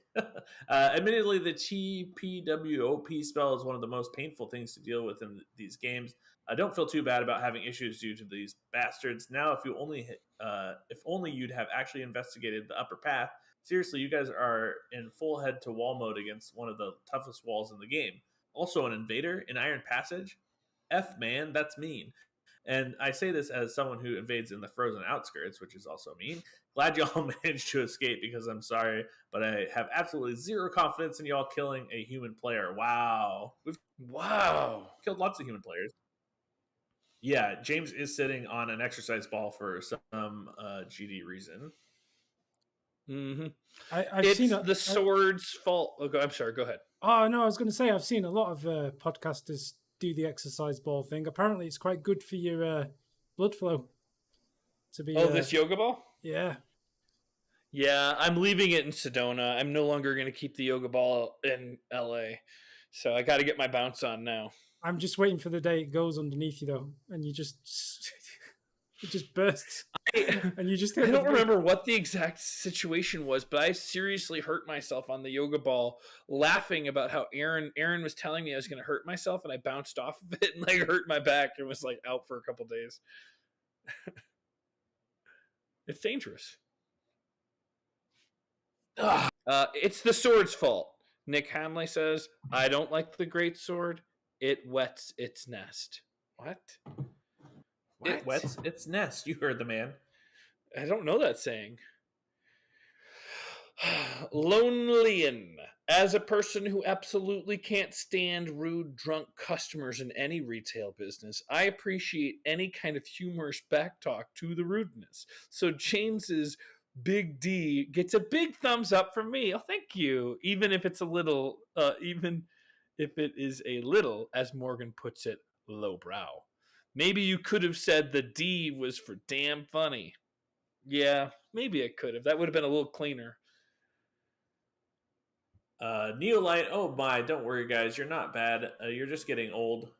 Speaker 2: Admittedly, the TPWOP spell is one of the most painful things to deal with in these games. I don't feel too bad about having issues due to these bastards. Now, if only you'd have actually investigated the upper path. Seriously, you guys are in full head-to-wall mode against one of the toughest walls in the game. Also, an invader in Iron Passage? F, man, that's mean. And I say this as someone who invades in the frozen outskirts, which is also mean. Glad y'all managed to escape because I'm sorry, but I have absolutely zero confidence in y'all killing a human player. Wow. We've killed lots of human players. Yeah, James is sitting on an exercise ball for some GD reason.
Speaker 3: Mm-hmm.
Speaker 1: I've seen
Speaker 3: the sword's fault. Oh, I'm sorry, go ahead.
Speaker 1: Oh, no, I was going to say I've seen a lot of podcasters do the exercise ball thing. Apparently, it's quite good for your blood flow. To be
Speaker 3: this yoga ball?
Speaker 1: Yeah.
Speaker 3: Yeah, I'm leaving it in Sedona. I'm no longer going to keep the yoga ball in LA. So I got to get my bounce on now.
Speaker 1: I'm just waiting for the day it goes underneath you, though, and you just it just bursts. And you just
Speaker 3: I don't remember what the exact situation was, but I seriously hurt myself on the yoga ball, laughing about how Aaron was telling me I was going to hurt myself, and I bounced off of it and like hurt my back and was like out for a couple days. It's dangerous. It's the sword's fault. Nick Hanley says, I don't like the great sword. It wets its nest. What?
Speaker 2: It wets its nest. You heard the man.
Speaker 3: I don't know that saying. Lonelyan. As a person who absolutely can't stand rude, drunk customers in any retail business, I appreciate any kind of humorous backtalk to the rudeness. So James's Big D gets a big thumbs up from me. Oh, thank you. Even if it's a little, even if it is a little, as Morgan puts it, lowbrow. Maybe you could have said the D was for damn funny. Yeah, maybe I could have. That would have been a little cleaner.
Speaker 2: Neolite, oh my, don't worry guys, you're not bad. You're just getting old.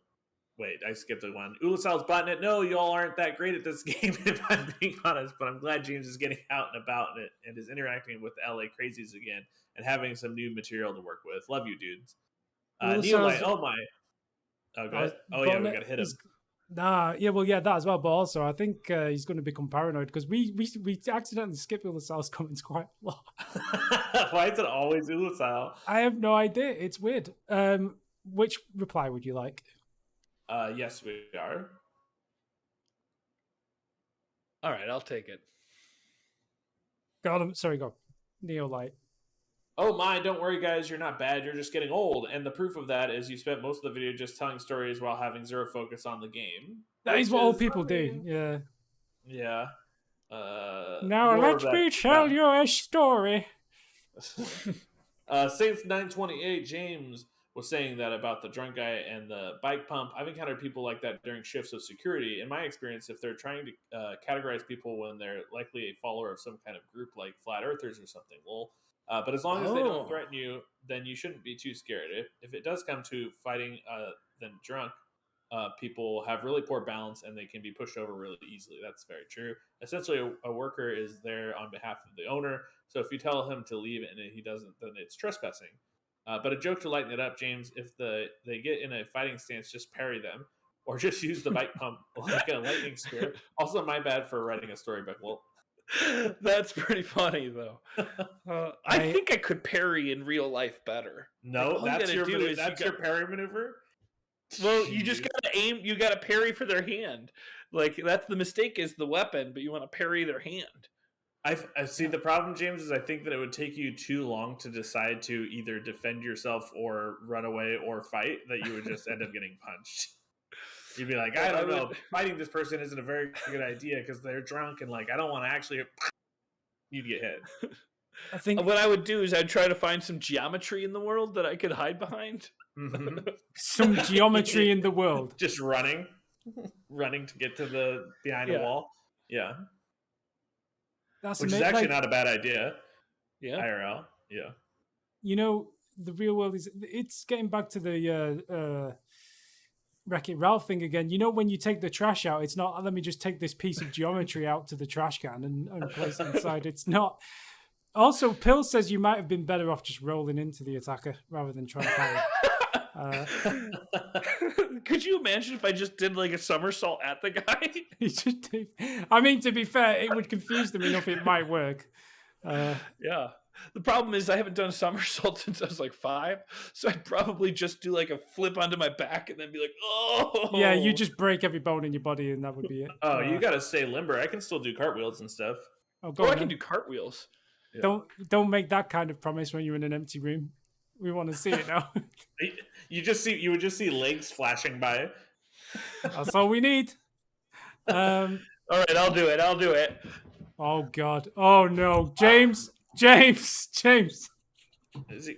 Speaker 2: Wait, I skipped the one. Ulasal's botnet, no, y'all aren't that great at this game, if I'm being honest, but I'm glad James is getting out and about and is interacting with the LA crazies again and having some new material to work with. Love you, dudes. Neolite, oh my. Oh, go ahead. Oh, yeah, we got to hit him.
Speaker 1: That as well, but also I think he's going to become paranoid because we accidentally skip Ulasal's comments quite a lot.
Speaker 2: Why is it always Ulasal?
Speaker 1: I have no idea. It's weird. Which reply would you like?
Speaker 2: Yes, we are.
Speaker 3: All right, I'll take it.
Speaker 1: Go. Neolite.
Speaker 2: Oh my, don't worry guys, you're not bad, you're just getting old. And the proof of that is you spent most of the video just telling stories while having zero focus on the game.
Speaker 1: That is what old people do, yeah.
Speaker 2: Yeah.
Speaker 1: Now let me tell you a story.
Speaker 2: Saints928 James was saying that about the drunk guy and the bike pump. I've encountered people like that during shifts of security. In my experience, if they're trying to categorize people when they're likely a follower of some kind of group like Flat Earthers or something, but as long as they don't threaten you, then you shouldn't be too scared. If it does come to fighting then drunk, people have really poor balance and they can be pushed over really easily. That's very true. Essentially, a worker is there on behalf of the owner. So if you tell him to leave and he doesn't, then it's trespassing. But a joke to lighten it up, James, if they get in a fighting stance, just parry them or just use the bike pump like a lightning spear. Also, my bad for writing a storybook. Well,
Speaker 3: that's pretty funny, though. I think I could parry in real life better.
Speaker 2: No, that's your parry maneuver?
Speaker 3: Well, you just gotta aim. You gotta parry for their hand. Like that's the mistake is the weapon, but you want to parry their hand.
Speaker 2: I see the problem, James, is I think that it would take you too long to decide to either defend yourself or run away or fight. That you would just end up getting punched. You'd be like, I don't know, fighting this person isn't a very good idea because they're drunk and like I don't want to actually. You'd get hit.
Speaker 3: I think what I would do is I'd try to find some geometry in the world that I could hide behind.
Speaker 2: Mm-hmm.
Speaker 1: Some geometry in the world.
Speaker 2: Just running to get to behind a wall. Yeah. Which is actually not a bad idea.
Speaker 3: Yeah.
Speaker 2: IRL. Yeah.
Speaker 1: You know, the real world it's getting back to the Wreck-It Ralph thing again. You know, when you take the trash out, it's not, let me just take this piece of geometry out to the trash can and place it inside. It's not. Also, Pill says you might have been better off just rolling into the attacker rather than trying to parry.
Speaker 3: Could you imagine if I just did like a somersault at the guy?
Speaker 1: I mean, to be fair, it would confuse them enough. It might work.
Speaker 3: Yeah. The problem is I haven't done a somersault since I was like 5, so I'd probably just do like a flip onto my back and then be like, oh.
Speaker 1: Yeah, you just break every bone in your body and that would be it.
Speaker 2: Oh, you got to stay limber. I can still do cartwools and stuff.
Speaker 3: I can do cartwheels.
Speaker 1: Yeah. Don't make that kind of promise when you're in an empty room. We want to see it now.
Speaker 2: You would just see legs flashing by.
Speaker 1: That's all we need.
Speaker 3: All right, I'll do it.
Speaker 1: Oh God. Oh no, James. Is
Speaker 2: he?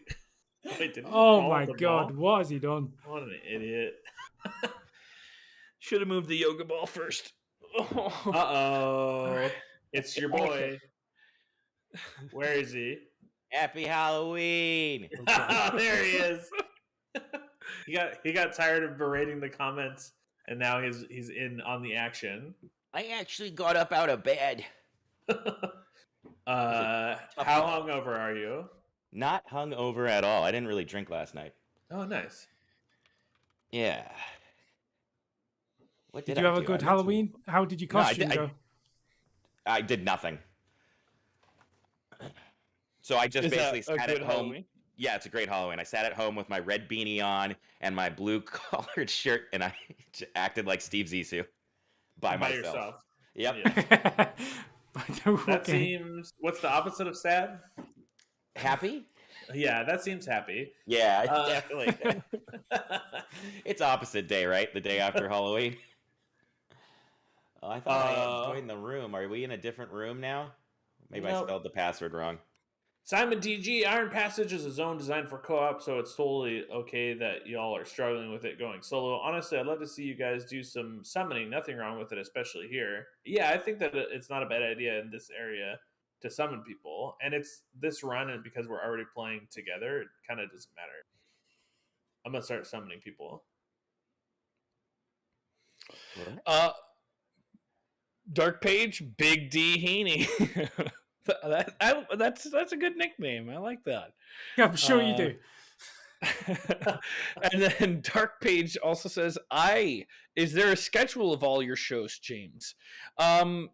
Speaker 2: Wait,
Speaker 1: oh my God, what has he done?
Speaker 2: What an idiot!
Speaker 3: Should have moved the yoga ball first.
Speaker 2: Uh-oh. It's your boy. Where is he?
Speaker 4: Happy Halloween!
Speaker 2: There he is. He got tired of berating the comments, and now he's in on the action.
Speaker 4: I actually got up out of bed.
Speaker 2: How hungover are you?
Speaker 4: Not hungover at all. I didn't really drink last night.
Speaker 2: Oh, nice.
Speaker 4: Yeah.
Speaker 1: What did you have a good Halloween? How did you costume go?
Speaker 4: I did nothing. So I just basically sat at home. Halloween? Yeah, it's a great Halloween. I sat at home with my red beanie on and my blue collared shirt, and I acted like Steve Zissou by myself.
Speaker 2: Yourself.
Speaker 4: Yep.
Speaker 2: Yeah. That seems. What's the opposite of sad?
Speaker 4: Happy?
Speaker 2: Yeah, that seems happy.
Speaker 4: Yeah, definitely. It's opposite day, right? The day after Halloween. Oh, I thought I joined the room. Are we in a different room now? Maybe I spelled the password wrong.
Speaker 2: Simon DG, Iron Passage is a zone designed for co-op, so it's totally okay that y'all are struggling with it going solo. Honestly, I'd love to see you guys do some summoning. Nothing wrong with it, especially here. Yeah, I think that it's not a bad idea in this area to summon people. And it's this run, and because we're already playing together, it kind of doesn't matter. I'm going to start summoning people.
Speaker 3: Dark Page, Big D Heaney. That's a good nickname. I like that.
Speaker 1: Yeah, I'm sure you do.
Speaker 3: And then Dark Page also says, is there a schedule of all your shows, James? I'm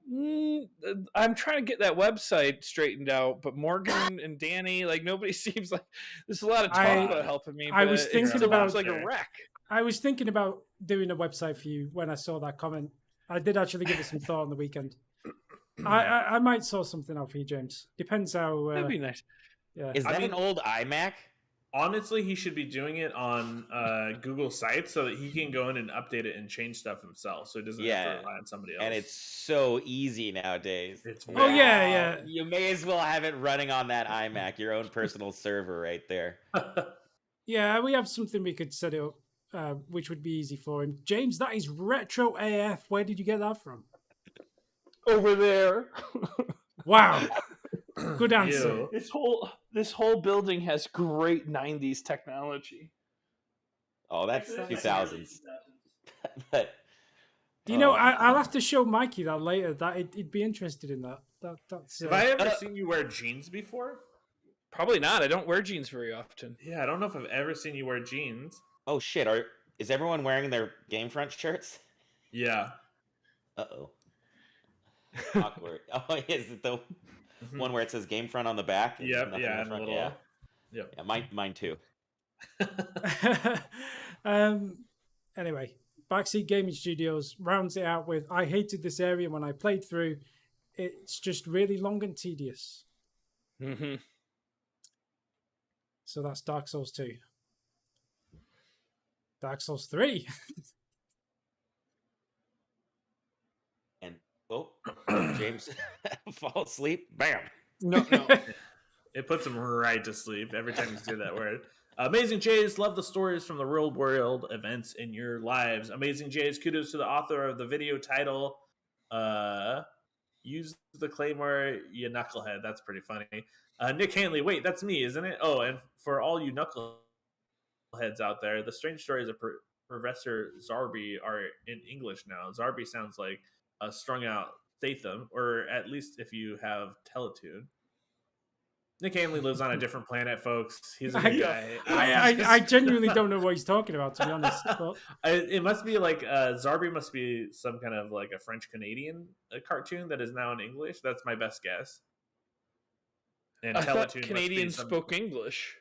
Speaker 3: trying to get that website straightened out, but Morgan and Danny, like, nobody seems like there's a lot of talk about helping me.
Speaker 1: I was thinking about
Speaker 3: like a wreck.
Speaker 1: I was thinking about doing a website for you when I saw that comment. I did actually give it some thought on the weekend. I might sort something out for you, James. Depends how.
Speaker 3: That'd be nice.
Speaker 1: Yeah.
Speaker 4: Is that an old iMac?
Speaker 2: Honestly, he should be doing it on Google Sites so that he can go in and update it and change stuff himself, so he doesn't have to rely on somebody else.
Speaker 4: And it's so easy nowadays.
Speaker 1: Yeah.
Speaker 4: You may as well have it running on that iMac, your own personal server right there.
Speaker 1: Yeah, we have something we could set it up, which would be easy for him. James, that is retro AF. Where did you get that from?
Speaker 3: Over there.
Speaker 1: Wow. Good answer.
Speaker 3: This whole building has great 90s technology.
Speaker 4: Oh, that's 2000s. But
Speaker 1: do you know? I'll have to show Mikey that later. That he'd be interested in that. That's.
Speaker 2: Have I ever seen you wear jeans before?
Speaker 3: Probably not. I don't wear jeans very often.
Speaker 2: Yeah, I don't know if I've ever seen you wear jeans.
Speaker 4: Oh shit! Is everyone wearing their GameFront shirts?
Speaker 2: Yeah.
Speaker 4: Uh-oh. Awkward. Oh, is it the one where it says GameFront on the back?
Speaker 2: Yep. Yeah. And little,
Speaker 4: yeah.
Speaker 2: Yep.
Speaker 4: Yeah. Mine too.
Speaker 1: Anyway, Backseat Gaming Studios rounds it out with, I hated this area when I played through. It's just really long and tedious.
Speaker 3: Mm-hmm.
Speaker 1: So that's Dark Souls 2. Dark Souls 3.
Speaker 4: And James fall asleep. Bam.
Speaker 2: No. It puts him right to sleep every time you say that word. Amazing Jays, love the stories from the real world events in your lives. Amazing Jays, kudos to the author of the video title. use the claymore, you knucklehead. That's pretty funny. Nick Hanley, wait, that's me, isn't it? Oh, and for all you knuckleheads out there, the strange stories of Professor Zarby are in English now. Zarby sounds like a strung out Statham, or at least if you have Teletoon. Nick Hanley lives on a different planet, folks. He's a good guy.
Speaker 1: I genuinely don't know what he's talking about, to be honest. But...
Speaker 2: It must be like Zarby must be some kind of like a French Canadian cartoon that is now in English. That's my best guess.
Speaker 3: And I thought Canadians spoke English.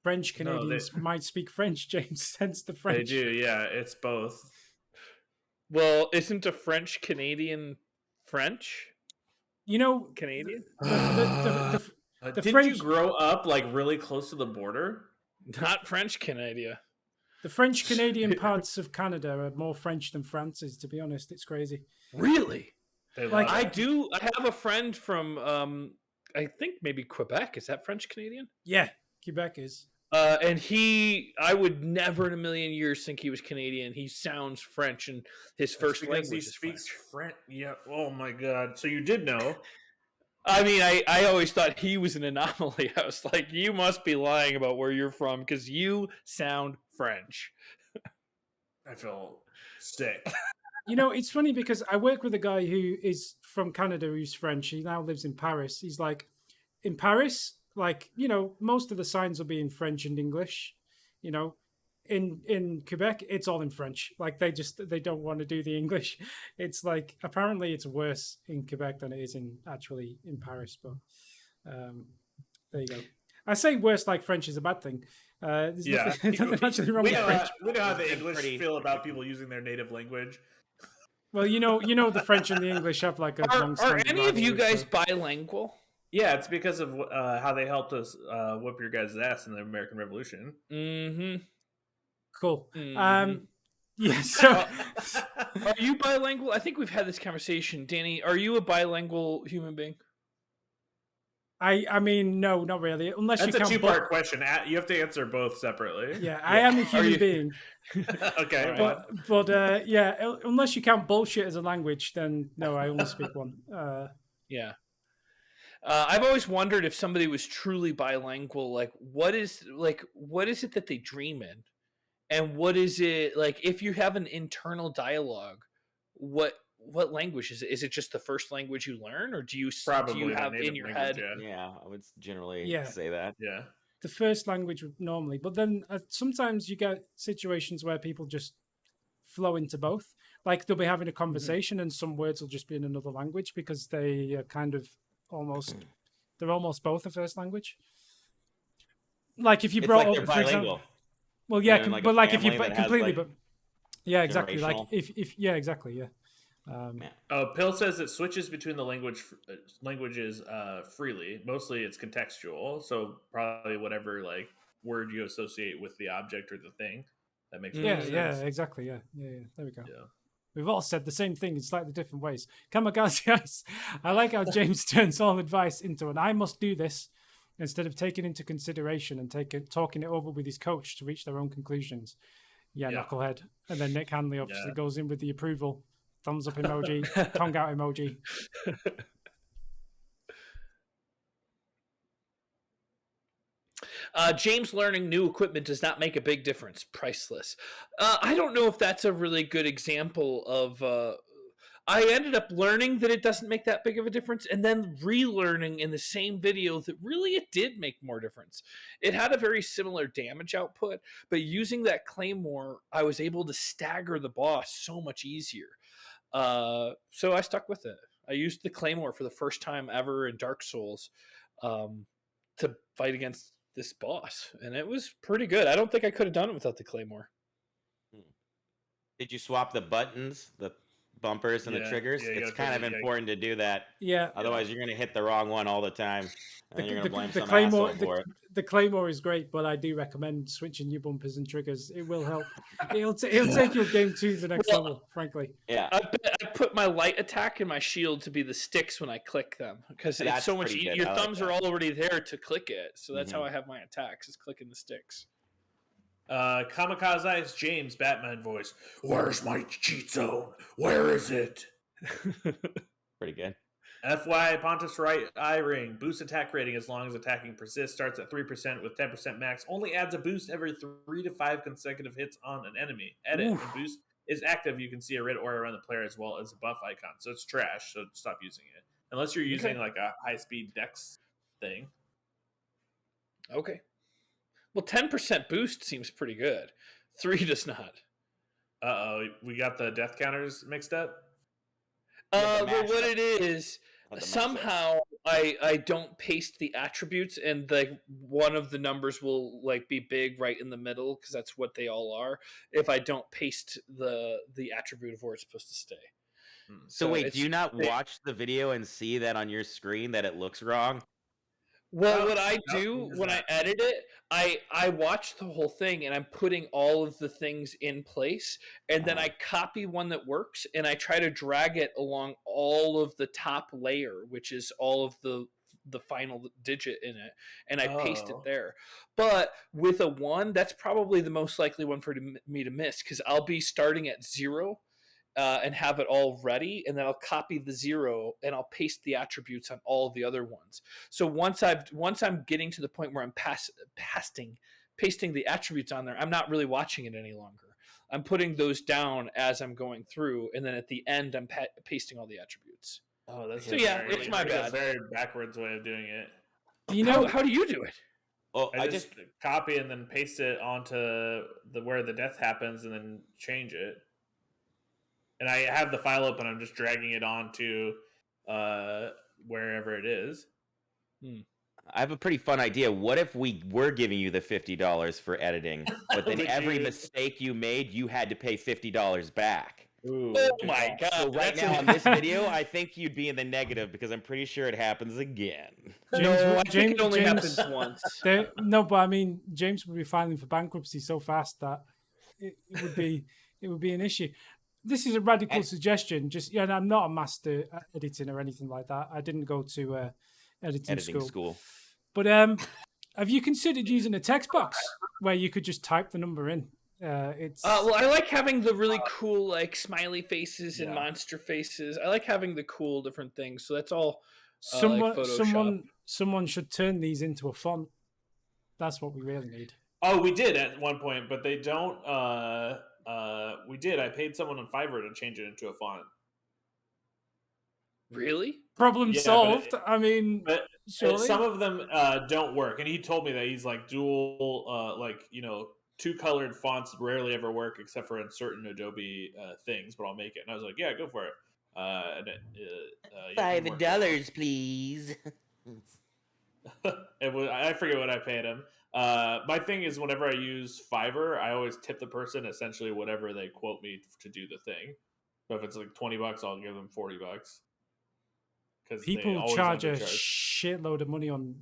Speaker 1: French Canadians might speak French, James. Hence the French.
Speaker 2: They do, yeah. It's both.
Speaker 3: Well, isn't a French Canadian French?
Speaker 1: You know,
Speaker 3: Canadian.
Speaker 2: Did French... you grow up like really close to the border?
Speaker 3: Not French Canada.
Speaker 1: The French Canadian parts of Canada are more French than France is. To be honest, it's crazy.
Speaker 3: Really? Like I have a friend from I think maybe Quebec. Is that French Canadian?
Speaker 1: Yeah, Quebec is.
Speaker 3: And I would never in a million years think he was Canadian. He sounds French, and his first language is
Speaker 2: speaks French. Yeah. Oh my God. So you did know?
Speaker 3: I mean, I always thought he was an anomaly. I was like, you must be lying about where you're from because you sound French.
Speaker 2: I feel sick.
Speaker 1: You know, it's funny because I work with a guy who is from Canada who's French. He now lives in Paris. He's like, in Paris, like, you know, most of the signs will be in French and English. You know, in Quebec, it's all in French. Like they don't want to do the English. It's like apparently it's worse in Quebec than it is in Paris. But there you go. I say worse like French is a bad thing. There's nothing actually wrong with French.
Speaker 2: We know how the English feel about people using their native language.
Speaker 1: Well, you know the French and the English have like a
Speaker 3: Are any of you guys bilingual?
Speaker 2: Yeah, it's because of how they helped us whip your guys' ass in the American Revolution.
Speaker 3: Mm-hmm.
Speaker 1: Cool. Mm-hmm. Yeah. So,
Speaker 3: are you bilingual? I think we've had this conversation, Danny. Are you a bilingual human being?
Speaker 1: I mean, no, not really. Unless
Speaker 2: that's
Speaker 1: you count
Speaker 2: a two-part question. You have to answer both separately.
Speaker 1: Yeah, I am a human being.
Speaker 2: Okay,
Speaker 1: but yeah, unless you count bullshit as a language, then no, I only speak one.
Speaker 3: Yeah. I've always wondered if somebody was truly bilingual, like what is it that they dream in? And what is it like if you have an internal dialogue, what language is it? Is it just the first language you learn, or do you have in your head?
Speaker 4: Yeah, I would generally say that.
Speaker 2: Yeah.
Speaker 1: The first language normally, but then sometimes you get situations where people just flow into both. Like they'll be having a conversation and some words will just be in another language because they are kind of they're almost both a first language. Like if you brought up, for example, well, yeah, but like if you completely, but yeah, exactly. Like if exactly, yeah.
Speaker 2: Pill says it switches between the languages freely. Mostly it's contextual, so probably whatever like word you associate with the object or the thing that makes sense.
Speaker 1: Yeah, exactly. Yeah. There we go. Yeah. We've all said the same thing in slightly different ways. Kamikaze Ice. I like how James turns all advice into an I must do this instead of taking into consideration and talking it over with his coach to reach their own conclusions. Yeah. Knucklehead. And then Nick Hanley obviously goes in with the approval. Thumbs up emoji, tongue out emoji.
Speaker 3: James learning new equipment does not make a big difference. Priceless. I don't know if that's a really good example of... I ended up learning that it doesn't make that big of a difference and then relearning in the same video that really it did make more difference. It had a very similar damage output, but using that claymore, I was able to stagger the boss so much easier. So I stuck with it. I used the claymore for the first time ever in Dark Souls to fight against this boss, and it was pretty good. I don't think I could have done it without the claymore.
Speaker 4: Did you swap the buttons, the bumpers and the triggers? It's kind of important to do that.
Speaker 1: Yeah.
Speaker 4: Otherwise, you're going to hit the wrong one all the time, and you're going to blame some asshole for it.
Speaker 1: The claymore is great, but I do recommend switching your bumpers and triggers. It will help. It'll take your game to the next level, frankly.
Speaker 3: Yeah. I put my light attack and my shield to be the sticks when I click them because it's so much easier. Your thumbs are already there to click it, so that's how I have my attacks, is clicking the sticks.
Speaker 2: Kamikaze Ice James Batman voice. Where's my cheat zone? Where is it?
Speaker 4: Pretty good.
Speaker 2: FY Pontus right eye ring. Boost attack rating as long as attacking persists. Starts at 3% with 10% max. Only adds a boost every 3 to 5 consecutive hits on an enemy. Edit.
Speaker 3: Oof.
Speaker 2: When boost is active, you can see a red aura around the player as well as a buff icon. So it's trash, so stop using it. Unless you're using like a high-speed dex thing.
Speaker 3: Okay. Well, 10% boost seems pretty good. 3 does not.
Speaker 2: Uh-oh. We got the death counters mixed up?
Speaker 3: Well, what it is, somehow I don't paste the attributes, and like one of the numbers will like be big right in the middle because that's what they all are. If I don't paste the attribute of where it's supposed to stay.
Speaker 4: So wait, do you not watch the video and see that on your screen that it looks wrong?
Speaker 3: Well, what I do when I edit it, I watch the whole thing and I'm putting all of the things in place, and then I copy one that works and I try to drag it along all of the top layer, which is all of the final digit in it, and I paste it there. But with a 1, that's probably the most likely one for me to miss, because I'll be starting at 0 and have it all ready, and then I'll copy the 0 and I'll paste the attributes on all the other ones. So once I'm getting to the point where I'm pasting the attributes on there, I'm not really watching it any longer. I'm putting those down as I'm going through, and then at the end I'm pasting all the attributes.
Speaker 2: Oh, that's
Speaker 3: so yeah, it's my bad.
Speaker 2: A very backwards way of doing it.
Speaker 3: You know, how do you do it?
Speaker 2: Well, I just copy and then paste it onto where the death happens, and then change it. And I have the file open. I'm just dragging it onto wherever it is.
Speaker 4: I have a pretty fun idea. What if we were giving you the $50 for editing, but then every mistake you made, you had to pay $50 back?
Speaker 2: Ooh,
Speaker 3: oh my god!
Speaker 4: So right now on this video, I think you'd be in the negative because I'm pretty sure it happens again.
Speaker 3: James only happens once.
Speaker 1: No, but I mean, James would be filing for bankruptcy so fast that it would be an issue. This is a radical suggestion. Just I'm not a master at editing or anything like that. I didn't go to editing school. But have you considered using a text box where you could just type the number in?
Speaker 3: Well, I like having the really cool like smiley faces and monster faces. I like having the cool different things. So that's all.
Speaker 1: Someone should turn these into a font. That's what we really need.
Speaker 2: Oh, we did at one point, but they don't. We did. I paid someone on Fiverr to change it into a font.
Speaker 3: Really?
Speaker 1: Problem solved. I mean, surely?
Speaker 2: Some of them don't work, and he told me that he's like dual, 2-colored fonts rarely ever work except for in certain Adobe things. But I'll make it, and I was like, yeah, go for it.
Speaker 4: $5, please.
Speaker 2: I forget what I paid him. My thing is, whenever I use Fiverr, I always tip the person essentially whatever they quote me to do the thing. So if it's like $20, I'll give them $40. Because
Speaker 1: people charge a shitload of money on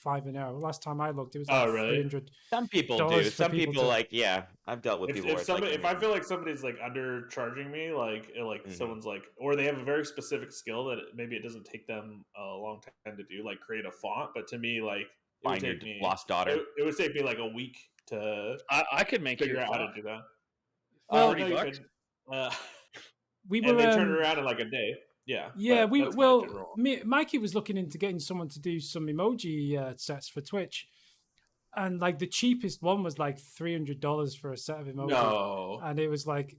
Speaker 1: Fiverr now. Last time I looked, it was like $300.
Speaker 4: Some people do. Some people I've dealt with people.
Speaker 2: If I feel like somebody's like undercharging me, like someone's like, or they have a very specific skill that maybe it doesn't take them a long time to do, like create a font. But to me, like,
Speaker 4: find your lost daughter.
Speaker 2: It would take me like a week to.
Speaker 3: I could make
Speaker 2: figure out how to do that.
Speaker 3: Well, $40.
Speaker 2: We were turn it around in like a day. Yeah.
Speaker 1: Mikey was looking into getting someone to do some emoji sets for Twitch, and like the cheapest one was like $300 for a set of emojis.
Speaker 2: No.
Speaker 1: And it was like,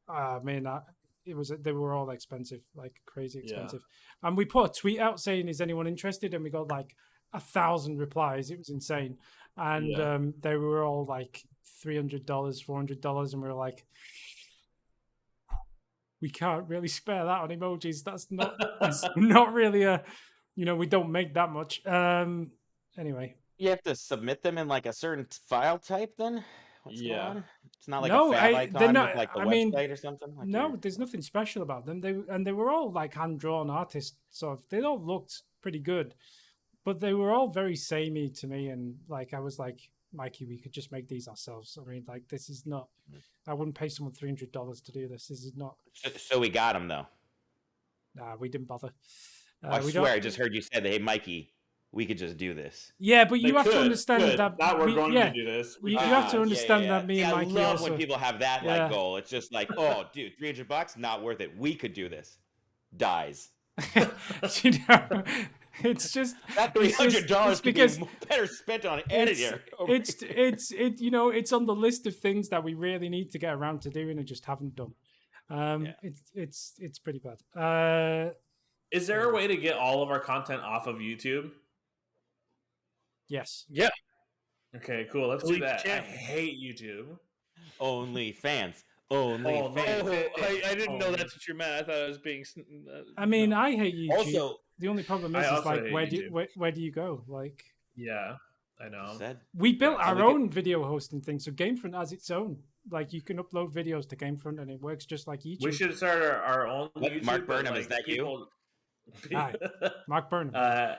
Speaker 1: they were all expensive, like crazy expensive. Yeah. And we put a tweet out saying, "Is anyone interested?" And we got like 1,000 replies. It was insane, and they were all like $300, $400, and we were like, we can't really spare that on emojis. That's not really a, we don't make that much. Anyway.
Speaker 4: You have to submit them in like a certain file type then? What's going on? It's not like a fab icon with like the website or something? Like
Speaker 1: there's nothing special about them. They were all like hand-drawn artists, so they all looked pretty good. But they were all very samey to me, and like I was like, Mikey, we could just make these ourselves. I mean, like, this is not. I wouldn't pay someone $300 to do this. This is not.
Speaker 4: So we got them though.
Speaker 1: Nah, we didn't bother.
Speaker 4: I swear, I just heard you say that. Hey, Mikey, we could just do this.
Speaker 1: Yeah, but you have to understand that.
Speaker 2: We're going to do this.
Speaker 1: You have to understand that me and Mikey.
Speaker 4: I love when people have that like goal. It's just like, oh, dude, $300, not worth it. We could do this. Dies.
Speaker 1: You know, it's just
Speaker 4: that $300 could be better spent on an editor.
Speaker 1: You know, it's on the list of things that we really need to get around to doing and just haven't done. It's pretty bad.
Speaker 2: Is there a way to get all of our content off of YouTube?
Speaker 1: Yes.
Speaker 3: Yeah.
Speaker 2: Okay, cool. Let's do that. I hate YouTube.
Speaker 4: Only fans. Only fans.
Speaker 3: I didn't know that's what you meant. I thought I was being.
Speaker 1: I mean, no. I hate YouTube.
Speaker 4: Also,
Speaker 1: the only problem is like where do you go? Like,
Speaker 2: yeah, I know.
Speaker 1: We built our own video hosting thing, so GameFront has its own. Like, you can upload videos to GameFront, and it works just like YouTube.
Speaker 2: We should start our own. YouTube,
Speaker 4: Mark Burnham, is that you?
Speaker 1: Hi, Mark Burnham.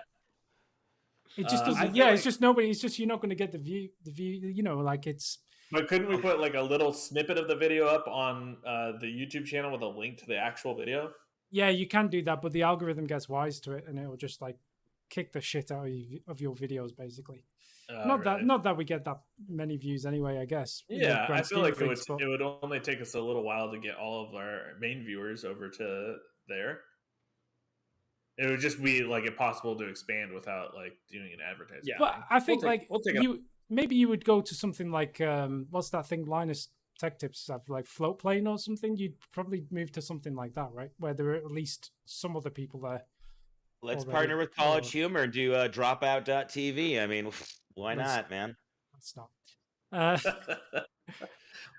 Speaker 1: It just doesn't. It's just nobody. It's just you're not going to get the view. You know, like it's.
Speaker 2: But couldn't we put like a little snippet of the video up on the YouTube channel with a link to the actual video?
Speaker 1: Yeah, you can do that, but the algorithm gets wise to it, and it will just like kick the shit out of your videos, basically. Not that we get that many views anyway, I guess.
Speaker 2: Yeah, I feel like it would only take us a little while to get all of our main viewers over to there. It would just be like impossible to expand without like doing an advertisement.
Speaker 1: Yeah, but I think maybe you would go to something like what's that thing Linus Tech Tips have, like Float Plane or something. You'd probably move to something like that, right? Where there are at least some other people there.
Speaker 4: Let's partner with College Humor and do Dropout.tv. I mean, why not, man?
Speaker 1: Let's not.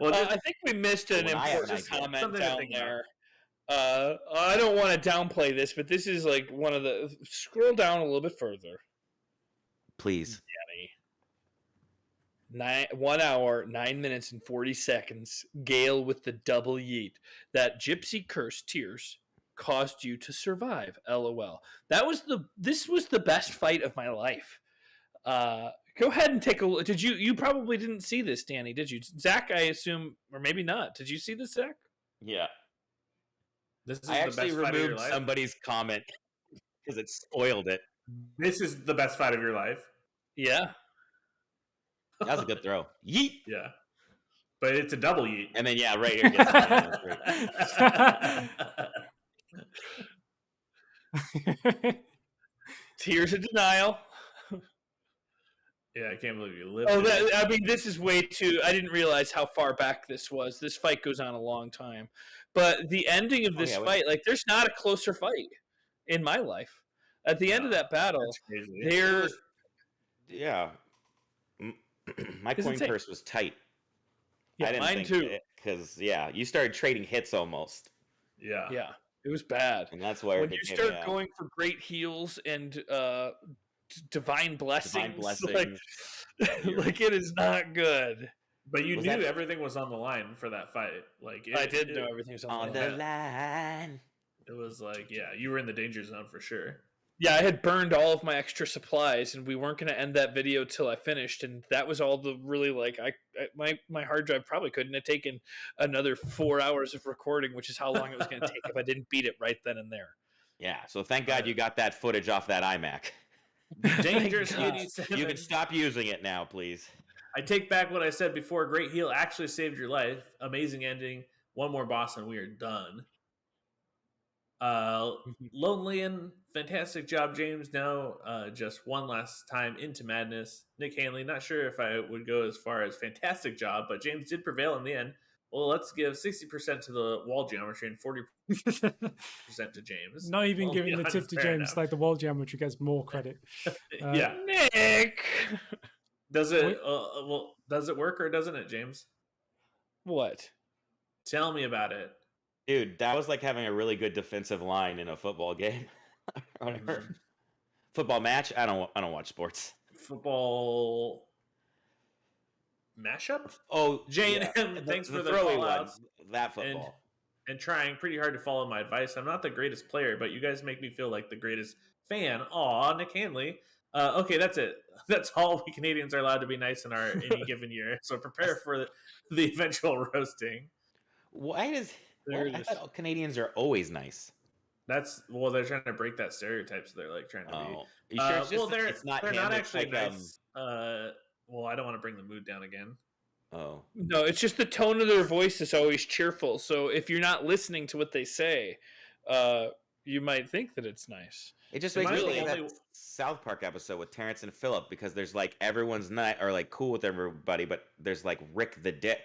Speaker 3: Well, I think we missed an important comment down there. I don't want to downplay this, but this is like one of the. Scroll down a little bit further,
Speaker 4: please.
Speaker 3: 1 hour, 9 minutes, and 40 seconds. Gale with the double yeet. That gypsy curse tears caused you to survive. LOL. This was the best fight of my life. Go ahead and take a look. Did you probably didn't see this, Danny? Did you, Zach? I assume, or maybe not. Did you see this, Zach?
Speaker 4: Yeah.
Speaker 2: I
Speaker 4: actually removed somebody's comment because it spoiled it.
Speaker 2: This is the best fight of your life.
Speaker 3: Yeah.
Speaker 4: That was a good throw. Yeet.
Speaker 2: Yeah. But it's a double yeet.
Speaker 4: And then, right here.
Speaker 3: Tears of denial.
Speaker 2: Yeah, I can't believe you lived.
Speaker 3: I mean, this is way too. I didn't realize how far back this was. This fight goes on a long time, but the ending of this fight, like, there's not a closer fight in my life. At the end of that battle,
Speaker 4: my coin purse was tight.
Speaker 3: Yeah,
Speaker 4: I didn't
Speaker 3: mine too.
Speaker 4: Because you started trading hits almost.
Speaker 2: Yeah,
Speaker 3: it was bad,
Speaker 4: and that's where
Speaker 3: when you start going for great heals and divine blessings. Like it is not good.
Speaker 2: But you knew everything was on the line for that fight. Like
Speaker 3: I did know everything was on the
Speaker 4: line.
Speaker 2: It was like, you were in the danger zone for sure.
Speaker 3: Yeah, I had burned all of my extra supplies, and we weren't going to end that video till I finished. And that was all the really my hard drive probably couldn't have taken another 4 hours of recording, which is how long it was going to take if I didn't beat it right then and there.
Speaker 4: Yeah, so thank God you got that footage off that iMac.
Speaker 2: Dangerous.
Speaker 4: You can stop using it now, please.
Speaker 2: I take back what I said before. Great heal actually saved your life. Amazing ending. One more boss and we are done. Lonely and fantastic job, James. Now just one last time into madness. Nick Hanley, not sure if I would go as far as fantastic job, but James did prevail in the end. Well, let's give 60% to the wall geometry and 40% to James.
Speaker 1: Not even giving the tip to James, enough. Like the wall geometry gets more credit.
Speaker 3: Nick!
Speaker 2: Does it does it work or doesn't it, James?
Speaker 3: What?
Speaker 2: Tell me about it.
Speaker 4: Dude, that was like having a really good defensive line in a football game. Football match? I don't watch sports.
Speaker 2: Football mashup?
Speaker 4: Oh,
Speaker 2: Jane, thanks for the call outs.
Speaker 4: That football.
Speaker 2: And trying pretty hard to follow my advice. I'm not the greatest player, but you guys make me feel like the greatest fan. Aw, Nick Hanley. Okay, that's it. That's all we Canadians are allowed to be nice in any given year. So prepare for the eventual roasting.
Speaker 4: I thought Canadians are always nice.
Speaker 2: They're trying to break that stereotype, so they're like trying to be.
Speaker 4: Are you sure it's not
Speaker 2: actually nice. Well, I don't want to bring the mood down again.
Speaker 4: Oh.
Speaker 3: No, it's just the tone of their voice is always cheerful. So if you're not listening to what they say, you might think that it's nice.
Speaker 4: It just makes me think of that South Park episode with Terrence and Phillip, because there's like everyone's not or like cool with everybody, but there's like Rick the Dick,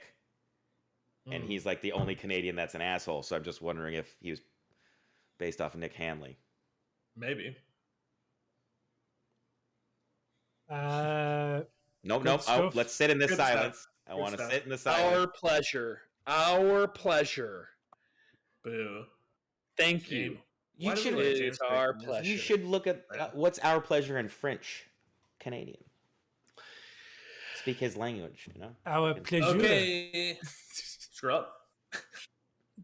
Speaker 4: and he's like the only Canadian that's an asshole. So I'm just wondering if he was based off of Nick Hanley.
Speaker 2: Maybe.
Speaker 4: Nope. Oh, let's sit in this silence. I want to sit in the silence.
Speaker 3: Our pleasure.
Speaker 2: Boo.
Speaker 3: Thank you.
Speaker 4: You should.
Speaker 3: It's our pleasure.
Speaker 4: You should look at what's our pleasure in French, Canadian. Speak his language, you know.
Speaker 1: Our pleasure.
Speaker 2: Okay. Screw up.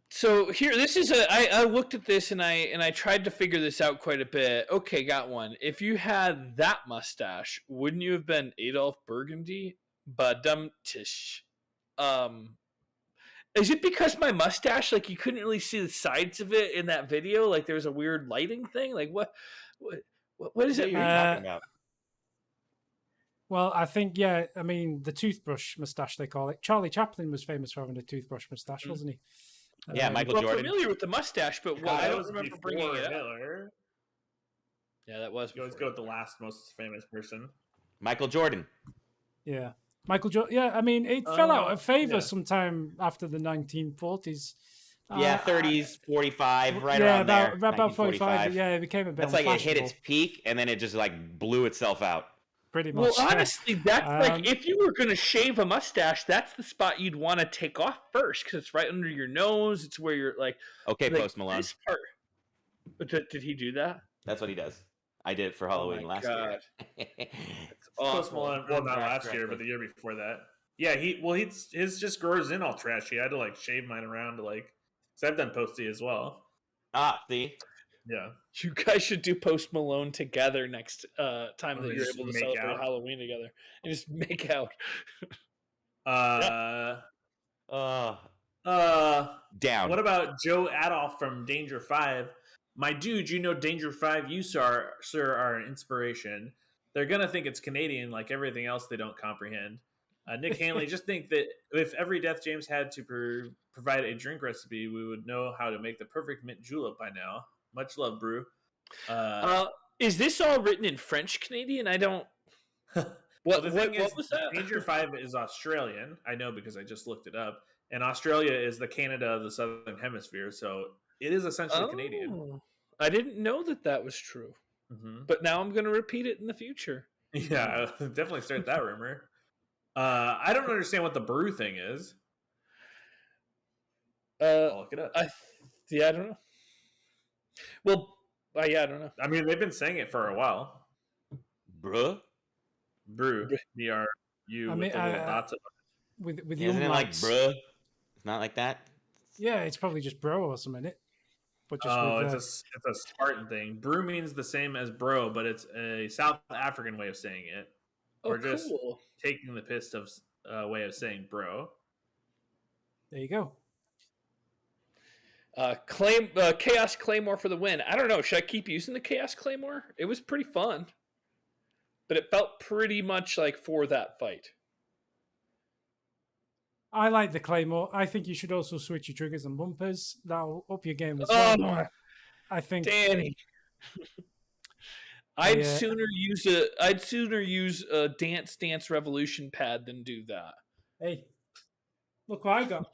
Speaker 3: So here, this is I looked at this and I tried to figure this out quite a bit. Okay, got one. If you had that mustache, wouldn't you have been Adolf Burgundy? Badum tish. Is it because my mustache, like you couldn't really see the sides of it in that video? Like there was a weird lighting thing? Like what is it?
Speaker 4: What are you talking about?
Speaker 1: Well, I think, I mean, the toothbrush mustache, they call it. Charlie Chaplin was famous for having a toothbrush mustache, wasn't he?
Speaker 4: Yeah, Michael Jordan.
Speaker 3: I'm familiar with the mustache, but I don't remember bringing it up.
Speaker 2: Hitler.
Speaker 3: Yeah, that was.
Speaker 2: You always go with the last most famous person.
Speaker 4: Michael Jordan.
Speaker 1: Yeah. Michael Jordan. Yeah, I mean, it fell out of favor sometime after the 1940s.
Speaker 4: Yeah, 30s, 45, right around there.
Speaker 1: Yeah, about 45. Yeah, it became a bit.
Speaker 4: That's like it hit its peak, and then it just like blew itself out.
Speaker 1: Pretty much.
Speaker 3: Well, honestly, that's like if you were going to shave a mustache, that's the spot you'd want to take off first because it's right under your nose. It's where you're like.
Speaker 4: Okay,
Speaker 3: like,
Speaker 4: Post Malone.
Speaker 3: This part. But did he do that?
Speaker 4: That's what he does. I did it for Halloween last year.
Speaker 2: Post Malone, well, not last year, but the year before that. Yeah, his just grows in all trashy. I had to like shave mine around to like, because I've done Posty as well.
Speaker 4: See.
Speaker 2: Yeah.
Speaker 3: You guys should do Post Malone together next time that you're able to celebrate Halloween together and just make out.
Speaker 4: Down.
Speaker 2: What about Joe Adolph from Danger 5? My dude, you know Danger 5, you, sir, are an inspiration. They're going to think it's Canadian like everything else they don't comprehend. Nick Hanley, just think that if every Death James had to provide a drink recipe, we would know how to make the perfect mint julep by now. Much love, Brew.
Speaker 3: Is this all written in French Canadian? I don't. What was that?
Speaker 2: Danger 5 is Australian. I know because I just looked it up. And Australia is the Canada of the Southern Hemisphere, so it is essentially Canadian.
Speaker 3: I didn't know that was true.
Speaker 2: Mm-hmm.
Speaker 3: But now I'm going to repeat it in the future.
Speaker 2: Yeah, definitely start that rumor. I don't understand what the brew thing is. I'll look it up.
Speaker 3: I don't know. Well, I don't know.
Speaker 2: I mean, they've been saying it for a while.
Speaker 4: Brew?
Speaker 2: Brew. B-R-U with the little dots.
Speaker 1: With
Speaker 4: Isn't it like bruh? It's not like that?
Speaker 1: Yeah, it's probably just bro or something, isn't it? But just
Speaker 2: it's a Spartan thing. Brew means the same as bro, but it's a South African way of saying it. Or just taking the piss of way of saying bro.
Speaker 1: There you go.
Speaker 3: Chaos Claymore for the win. I don't know. Should I keep using the Chaos Claymore? It was pretty fun. But it felt pretty much like for that fight.
Speaker 1: I like the Claymore. I think you should also switch your triggers and bumpers. That'll up your game as well. I think
Speaker 3: Danny. I'd sooner use a Dance Revolution pad than do that.
Speaker 1: Hey, look what I got.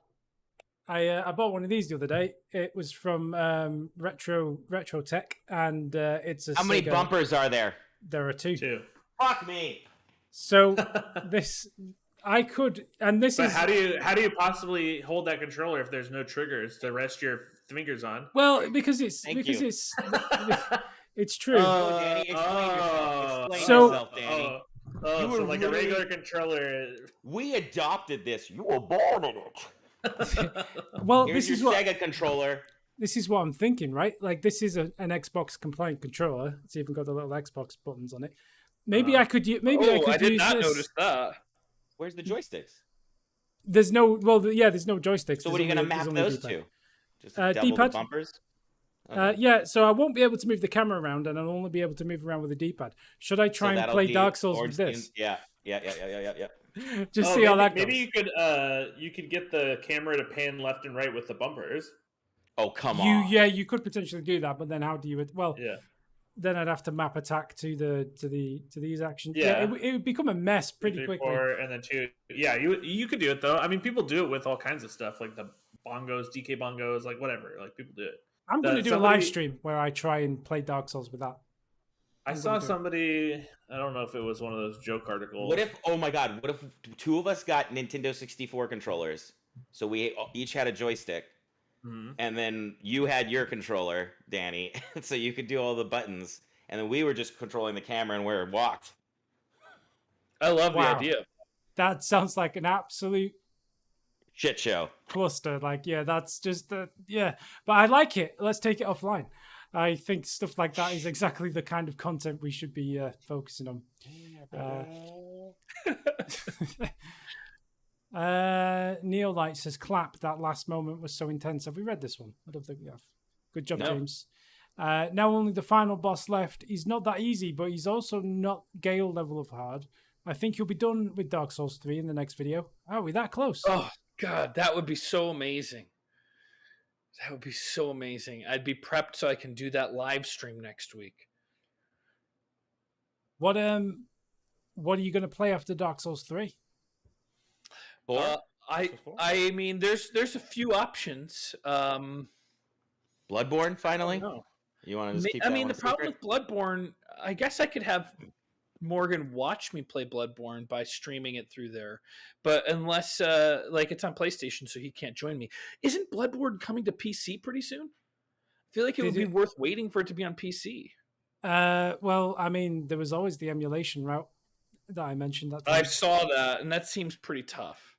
Speaker 1: I bought one of these the other day. It was from Retro Tech, and it's a.
Speaker 4: How many bumpers are there?
Speaker 1: There are two.
Speaker 4: Fuck me.
Speaker 1: So this. I could, and this
Speaker 2: but
Speaker 1: is
Speaker 2: how do you possibly hold that controller if there's no triggers to rest your fingers on?
Speaker 1: Well, because it's it's true.
Speaker 4: Danny, explain yourself. Explain yourself, Danny.
Speaker 2: So like really, a regular controller.
Speaker 4: We adopted this. You were born in it.
Speaker 1: Well,
Speaker 4: here's
Speaker 1: this
Speaker 4: your
Speaker 1: is
Speaker 4: Sega controller.
Speaker 1: This is what I'm thinking, right? Like this is an Xbox compliant controller. It's even got the little Xbox buttons on it. Maybe I could.
Speaker 3: I did not notice that.
Speaker 4: Where's the joysticks?
Speaker 1: There's no. Well, there's no joysticks.
Speaker 4: So what are you going to map those to? Just double
Speaker 1: D-pad.
Speaker 4: the bumpers?
Speaker 1: Yeah, so I won't be able to move the camera around, and I'll only be able to move around with the D-pad. Should I try and play Dark Souls with this?
Speaker 4: Yeah.
Speaker 1: Just see how that goes.
Speaker 2: Maybe you could get the camera to pan left and right with the bumpers.
Speaker 4: Oh, come on.
Speaker 1: Yeah, you could potentially do that, but then how do you? Well,
Speaker 2: Yeah.
Speaker 1: Then I'd have to map attack to these actions.
Speaker 2: Yeah.
Speaker 1: It would become a mess pretty
Speaker 2: 3,
Speaker 1: quickly.
Speaker 2: 4, and then 2. Yeah, you could do it though. I mean, people do it with all kinds of stuff, like the bongos, DK bongos, like whatever. Like people do it.
Speaker 1: I'm going to do a live stream where I try and play Dark Souls with that.
Speaker 2: I saw somebody. I don't know if it was one of those joke articles.
Speaker 4: What if? Oh my god! What if 2 of us got Nintendo 64 controllers? So we each had a joystick. Mm-hmm. And then you had your controller, Danny, so you could do all the buttons. And then we were just controlling the camera and where it walked.
Speaker 3: I love the idea.
Speaker 1: That sounds like an absolute
Speaker 4: shit show.
Speaker 1: Cluster. Like, yeah, that's just, yeah. But I like it. Let's take it offline. I think stuff like that is exactly the kind of content we should be focusing on. Neolight says, clap, that last moment was so intense. Have we read this one? I don't think we have. Good job, James. Now only the final boss left. He's not that easy, but he's also not Gale level of hard. I think you'll be done with Dark Souls 3 in the next video. Are we that close?
Speaker 3: Oh, God, that would be so amazing. That would be so amazing. I'd be prepped so I can do that live stream next week.
Speaker 1: What are you going to play after Dark Souls 3?
Speaker 3: I mean, there's a few options.
Speaker 4: Bloodborne, finally. You want to just keep?
Speaker 3: I mean, the problem with Bloodborne, I guess I could have Morgan watch me play Bloodborne by streaming it through there, but unless like it's on PlayStation, so he can't join me. Isn't Bloodborne coming to PC pretty soon? I feel like it would be worth waiting for it to be on PC.
Speaker 1: Well, I mean, there was always the emulation route that I mentioned.
Speaker 3: I saw that, and that seems pretty tough.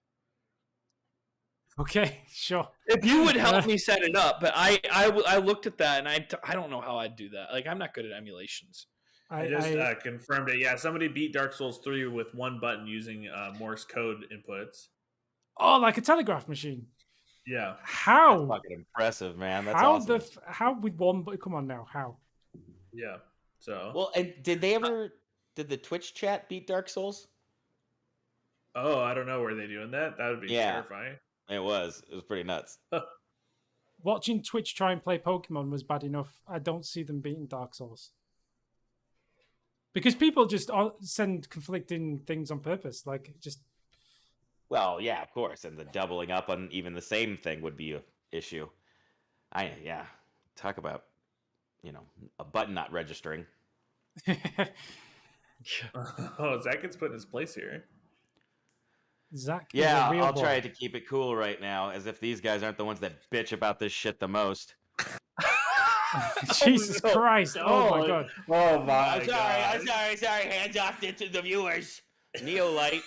Speaker 1: Okay, sure.
Speaker 3: If you would help me set it up, but I looked at that, and I don't know how I'd do that. Like, I'm not good at emulations.
Speaker 2: I just confirmed it. Yeah, somebody beat Dark Souls 3 with one button using Morse code inputs.
Speaker 1: Oh, like a telegraph machine.
Speaker 2: Yeah.
Speaker 1: How?
Speaker 4: That's fucking impressive, man. That's awesome.
Speaker 1: How with one button? Come on now, how?
Speaker 2: Yeah. So.
Speaker 4: Well, and did the Twitch chat beat Dark Souls?
Speaker 2: Oh, I don't know. Were they doing that? That would be terrifying.
Speaker 4: It was pretty nuts.
Speaker 1: Watching Twitch try and play Pokemon was bad enough. I don't see them beating Dark Souls. Because people just send conflicting things on purpose. Like, just...
Speaker 4: Well, yeah, of course. And the doubling up on even the same thing would be an issue. Talk about, a button not registering.
Speaker 2: Zach gets put in his place here.
Speaker 1: Zach,
Speaker 4: yeah, I'll try to keep it cool right now, as if these guys aren't the ones that bitch about this shit the most.
Speaker 1: Jesus Christ! Oh my God!
Speaker 2: Oh my
Speaker 4: God! I'm sorry. Hands off to the viewers. Neolight.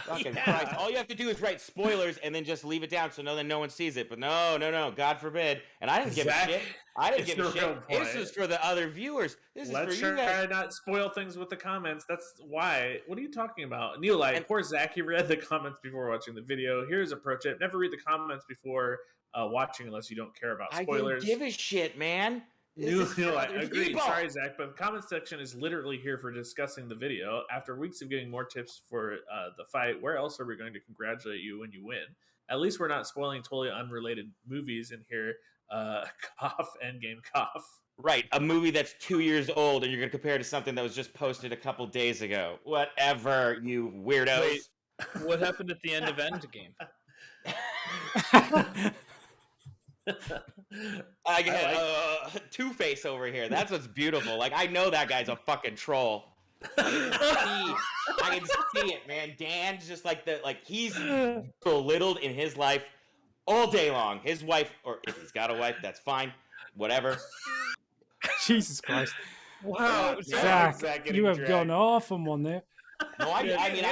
Speaker 4: Fucking Christ! All you have to do is write spoilers and then just leave it down so no one sees it. But no, God forbid. And I didn't give a shit. I didn't give a shit. This is for the other viewers.
Speaker 2: Let's try not spoil things with the comments. That's why. What are you talking about? Neolight, poor Zach. He read the comments before watching the video. Here's a pro tip: never read the comments before watching unless you don't care about spoilers.
Speaker 4: I don't give a shit, man.
Speaker 2: Agreed. Sorry, Zach, but the comment section is literally here for discussing the video. After weeks of getting more tips for the fight, where else are we going to congratulate you when you win? At least we're not spoiling totally unrelated movies in here. Cough, Endgame, cough.
Speaker 4: Right, a movie that's 2 years old, and you're going to compare it to something that was just posted a couple days ago. Whatever, you weirdos.
Speaker 3: Wait, what happened at the end of Endgame?
Speaker 4: I get Two-Face over here. That's what's beautiful. Like, I know that guy's a fucking troll. I can see it, man. Dan's just he's belittled in his life all day long. His wife, or if he's got a wife, that's fine. Whatever.
Speaker 1: Jesus Christ.
Speaker 3: Wow.
Speaker 1: Zach, you have gone off on one there.
Speaker 4: No, I mean,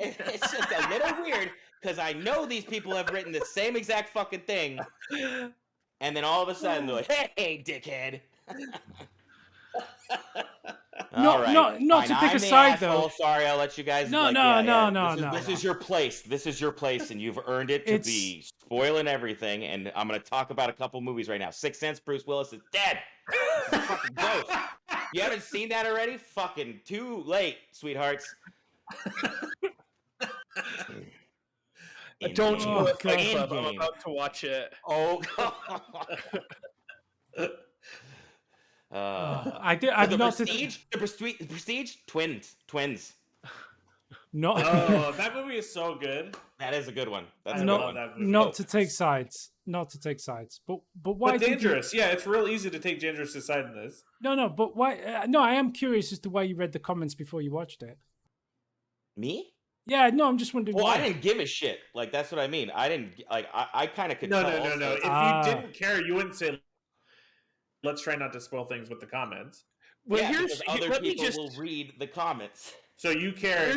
Speaker 4: it's just a little weird. Because I know these people have written the same exact fucking thing. And then all of a sudden they're like, hey, dickhead.
Speaker 1: Not to pick a side, though.
Speaker 4: Sorry, I'll let you guys...
Speaker 1: No.
Speaker 4: This is your place. This is your place, and you've earned it to be spoiling everything. And I'm going to talk about a couple movies right now. Sixth Sense, Bruce Willis is dead. He's a fucking ghost. You haven't seen that already? Fucking too late, sweethearts.
Speaker 3: Don't spoil it, Fight Club.
Speaker 4: Endgame.
Speaker 3: I'm about to watch it.
Speaker 4: Oh.
Speaker 1: I've not.
Speaker 4: The Prestige, twins.
Speaker 1: Not.
Speaker 2: Oh, that movie is so good.
Speaker 4: That is a good one. That's
Speaker 1: not to take sides. Not to take sides. But why?
Speaker 2: But dangerous. Yeah, it's real easy to take dangerous side in this.
Speaker 1: No. But why? No, I am curious as to why you read the comments before you watched it.
Speaker 4: Me?
Speaker 1: Yeah, no, I'm just wondering.
Speaker 4: Well,
Speaker 1: why.
Speaker 4: I didn't give a shit. Like, that's what I mean. I didn't like. I kind of could.
Speaker 2: No. If you didn't care, you wouldn't say, "Let's try not to spoil things with the comments."
Speaker 3: Well,
Speaker 4: yeah, because other people will read the comments.
Speaker 2: So you care.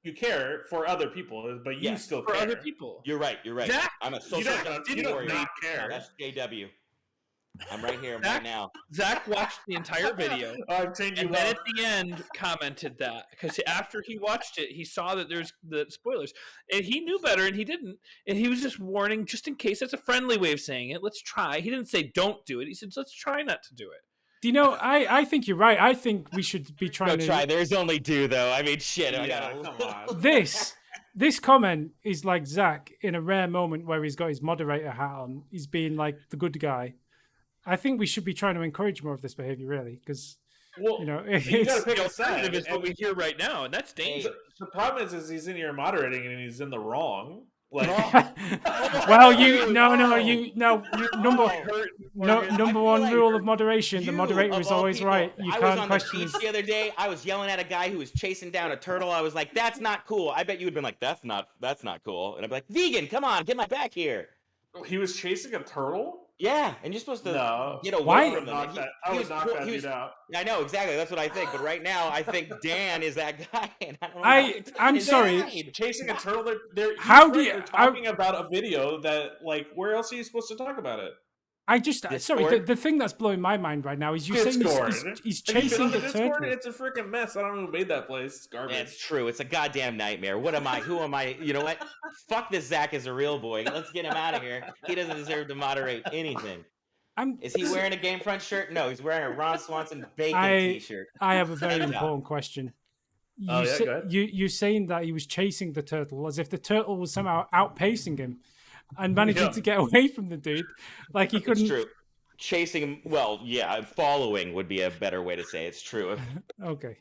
Speaker 2: You care for other people, but you still care
Speaker 3: for other people.
Speaker 4: You're right.
Speaker 3: Zach,
Speaker 4: I'm a social
Speaker 2: warrior. Not care.
Speaker 4: That's JW. I'm right here right now.
Speaker 3: Zach watched the entire video,
Speaker 2: and then
Speaker 3: at the end commented that because after he watched it, he saw that there's the spoilers, and he knew better, and he didn't, and he was just warning, just in case. That's a friendly way of saying it. Let's try. He didn't say don't do it. He said let's try not to do it.
Speaker 1: Do you know? I think you're right. I think we should be trying to
Speaker 4: try. There's only 2 though. I mean, shit.
Speaker 2: Come on.
Speaker 1: This comment is like Zach in a rare moment where he's got his moderator hat on. He's being like the good guy. I think we should be trying to encourage more of this behavior, really, because you got
Speaker 2: to pick a side.
Speaker 3: Is what we hear right now, and that's dangerous.
Speaker 2: The problem is he's in here moderating and he's in the wrong. Like,
Speaker 1: well, number one rule of moderation: the moderator is always right. You can't question.
Speaker 4: The other day, I was yelling at a guy who was chasing down a turtle. I was like, "That's not cool." I bet you would have been like, "That's not cool." And I'd be like, "Vegan, come on, get my back here."
Speaker 2: He was chasing a turtle.
Speaker 4: Yeah, and you're supposed to get away
Speaker 1: Why?
Speaker 4: from them.
Speaker 2: I would knock that dude out.
Speaker 4: I know, exactly. That's what I think. But right now, I think Dan is that guy. And I don't know
Speaker 1: I'm sorry.
Speaker 2: Chasing a turtle. They're talking about a video that, like, where else are you supposed to talk about it?
Speaker 1: The thing that's blowing my mind right now is you saying he's chasing the turtle.
Speaker 2: It's a freaking mess. I don't know who made that place. It's garbage.
Speaker 4: That's true. It's a goddamn nightmare. What am I? Who am I? You know what? Fuck this Zach is a real boy. Let's get him out of here. He doesn't deserve to moderate anything. Is he wearing a GameFront shirt? No, he's wearing a Ron Swanson bacon t-shirt.
Speaker 1: I have a very important question. You're saying that he was chasing the turtle as if the turtle was somehow outpacing him and managing to get away from the dude. Like he couldn't.
Speaker 4: It's true. Chasing him. Well, yeah, following would be a better way to say it's true.
Speaker 1: Okay.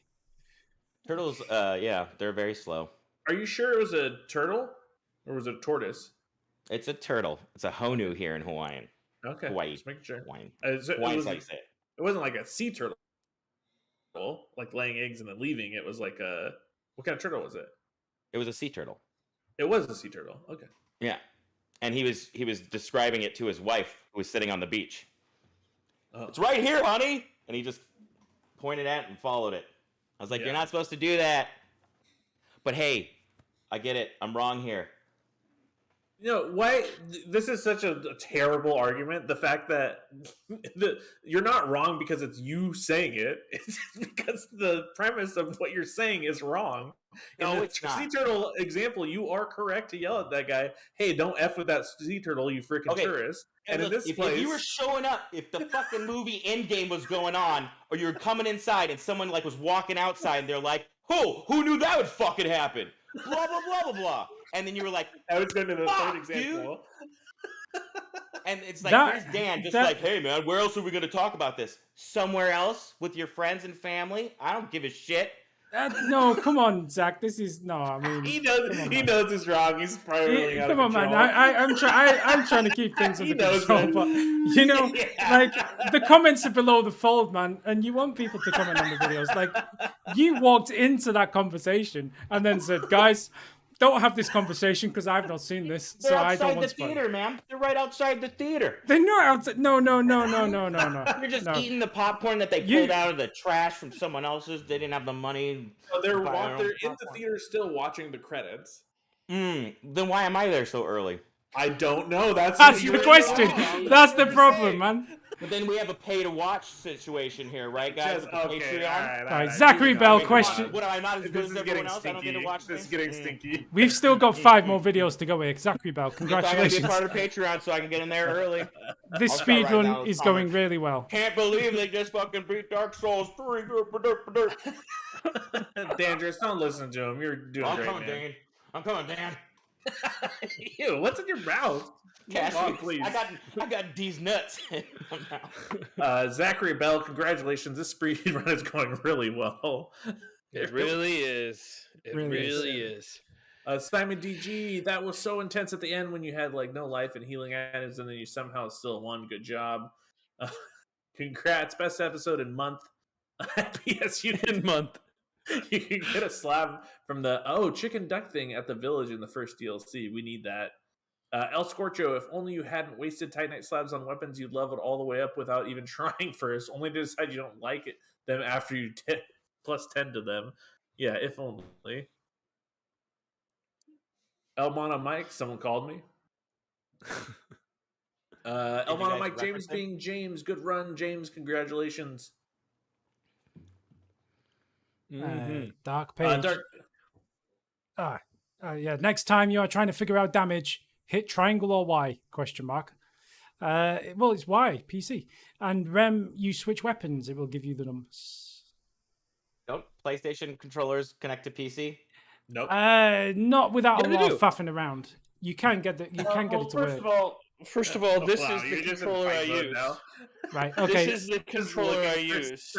Speaker 4: Turtles, they're very slow.
Speaker 2: Are you sure it was a turtle or was it a tortoise?
Speaker 4: It's a turtle. It's a honu here in Hawaiian.
Speaker 2: Okay.
Speaker 4: Hawaii.
Speaker 2: Just making sure.
Speaker 4: Hawaiian.
Speaker 2: Hawaii's
Speaker 4: how you say it.
Speaker 2: It wasn't like a sea turtle, like laying eggs and then leaving. It was like what kind of turtle was it?
Speaker 4: It was a sea turtle.
Speaker 2: It was a sea turtle. Okay.
Speaker 4: Yeah. And he was describing it to his wife, who was sitting on the beach. Oh. It's right here, honey. And he just pointed at it and followed it. I was like, You're not supposed to do that. But hey, I get it. I'm wrong here.
Speaker 2: You know, why this is such a terrible argument. The fact that you're not wrong because it's you saying it. It's because the premise of what you're saying is wrong.
Speaker 4: No, it's not.
Speaker 2: Sea turtle example, you are correct to yell at that guy. Hey, don't F with that sea turtle, you freaking tourist. And in this place,
Speaker 4: if you were showing up, if the fucking movie Endgame was going on, or you were coming inside and someone like was walking outside and they're like, who knew that would fucking happen? Blah, blah, blah, blah, blah. And then you were like,
Speaker 2: I was going to the third example.
Speaker 4: And it's like, here's Dan, like, hey, man, where else are we going to talk about this? Somewhere else with your friends and family? I don't give a shit.
Speaker 1: No, come on, Zach. This is I mean,
Speaker 2: he knows it's wrong. He's probably really out of control.
Speaker 1: Come on, man. I'm trying to keep things under control, but like the comments are below the fold, man, and you want people to comment on the videos. Like you walked into that conversation and then said, guys, don't have this conversation because I've not seen this, so I don't want to.
Speaker 4: They're outside the theater, man. They're right outside the theater.
Speaker 1: They're not outside. No.
Speaker 4: You're just eating the popcorn that they pulled out of the trash from someone else's. They didn't have the money.
Speaker 2: So they're in the theater still watching the credits.
Speaker 4: Then why am I there so early?
Speaker 2: I don't know. That's
Speaker 1: the question. That's the problem, man.
Speaker 4: But then we have a pay-to-watch situation here, right, guys?
Speaker 2: Okay,
Speaker 1: all right. Zachary Bell question.
Speaker 4: What, am I not as good as everyone else? I don't get to watch
Speaker 2: this. This is getting stinky.
Speaker 1: We've still got 5 more videos to go here. Zachary Bell, congratulations.
Speaker 4: I'm going to be part of Patreon so I can get in there early.
Speaker 1: This speed run is going really well.
Speaker 4: Can't believe they just fucking beat Dark Souls 3.
Speaker 2: Dangerous, don't listen to him. You're doing great, man.
Speaker 4: I'm coming, Dan.
Speaker 2: Ew, what's in your mouth?
Speaker 4: Cashew, please. I got these nuts in my
Speaker 2: mouth. Zachary Bell, congratulations. This speed run is going really well.
Speaker 3: It really is. It really is.
Speaker 2: Simon DG, that was so intense at the end when you had like no life and healing items, and then you somehow still won. Good job. Congrats, best episode in month. PSU
Speaker 3: in month.
Speaker 2: You can get a slab from the chicken duck thing at the village in the first DLC. We need that. El Scorcho, if only you hadn't wasted Titanite slabs on weapons, you'd level all the way up without even trying first, only to decide you don't like them after you plus 10 to them. Yeah, if only. Elmana Mike, someone called me. Elmana Mike, James being James, good run, James, congratulations.
Speaker 1: Dark page. Yeah. Next time you are trying to figure out damage, hit triangle or Y? ? Well, it's Y, PC. And Rem, you switch weapons, it will give you the numbers.
Speaker 4: Don't PlayStation controllers connect to PC?
Speaker 2: Nope.
Speaker 1: Not without a lot of faffing around. You can get it to work.
Speaker 3: First of all, this is the controller I use.
Speaker 1: Right. Okay.
Speaker 3: This is the controller I use.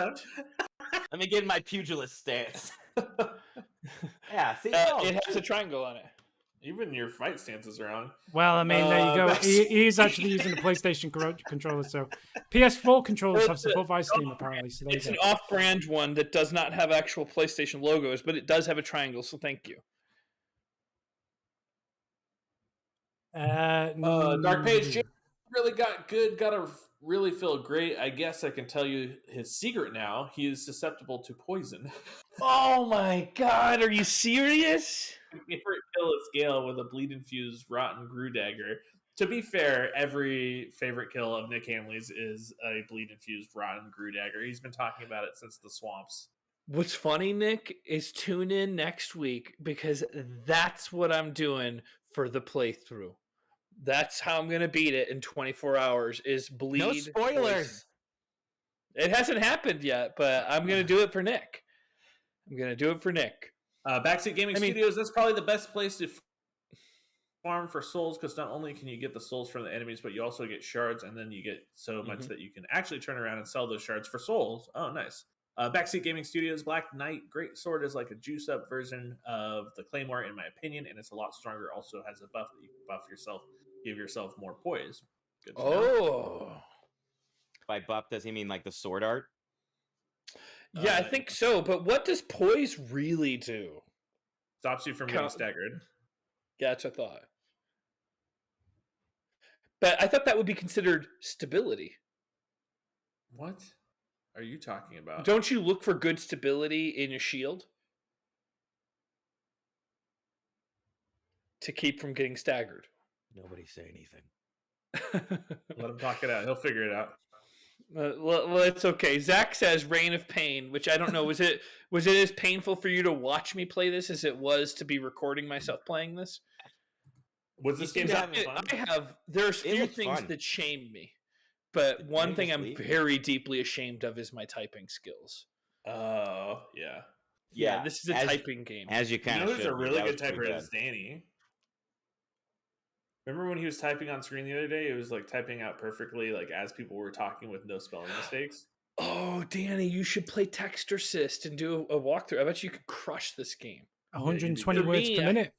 Speaker 4: Let me get my pugilist stance. Yeah, see,
Speaker 3: it has a triangle on it.
Speaker 2: Even your fight stance is wrong.
Speaker 1: Well, I mean, there you go. He is actually using the PlayStation controller, so PS4 controllers have support via Steam, apparently. So
Speaker 3: it's an off-brand one that does not have actual PlayStation logos, but it does have a triangle, so thank you.
Speaker 2: Dark Page really got good, really feel great. I guess I can tell you his secret now. He is susceptible to poison.
Speaker 3: Oh my god, are you serious?
Speaker 2: Favorite kill is Gale with a bleed-infused rotten Grew Dagger. To be fair, every favorite kill of Nick Hamley's is a bleed-infused rotten Grew Dagger. He's been talking about it since the swamps.
Speaker 3: What's funny, Nick, is tune in next week because that's what I'm doing for the playthrough. That's how I'm going to beat it in 24 hours is bleed.
Speaker 4: No spoilers.
Speaker 3: Poison. It hasn't happened yet, but I'm going to do it for Nick.
Speaker 2: Backseat Gaming Studios, that's probably the best place to farm for souls because not only can you get the souls from the enemies, but you also get shards, and then you get so much that you can actually turn around and sell those shards for souls. Oh, nice. Backseat Gaming Studios, Black Knight, Great Sword is like a juice-up version of the Claymore, in my opinion, and it's a lot stronger. Also has a buff that you can buff yourself, give yourself more poise. Good to know.
Speaker 4: By buff, does he mean like the sword art?
Speaker 3: Yeah, I think so. But what does poise really do?
Speaker 2: Stops you from getting staggered.
Speaker 3: Yeah, that's what I thought. But I thought that would be considered stability.
Speaker 2: What are you talking about?
Speaker 3: Don't you look for good stability in your shield? To keep from getting staggered.
Speaker 4: Nobody say anything.
Speaker 2: Let him talk it out. He'll figure it out.
Speaker 3: Well, it's okay. Zach says Reign of Pain, which I don't know. Was it as painful for you to watch me play this as it was to be recording myself playing this?
Speaker 2: Was this game fun?
Speaker 3: There's few things that shame me, but one thing I'm very deeply ashamed of is my typing skills.
Speaker 2: Oh, yeah.
Speaker 3: Yeah, this is a typing game.
Speaker 4: As you kind of
Speaker 2: who's a really good typer is Danny. Remember when he was typing on screen the other day? It was like typing out perfectly, like as people were talking with no spelling mistakes.
Speaker 3: Oh, Danny, you should play Text Assist and do a walkthrough. I bet you could crush this game.
Speaker 1: 120 words per minute.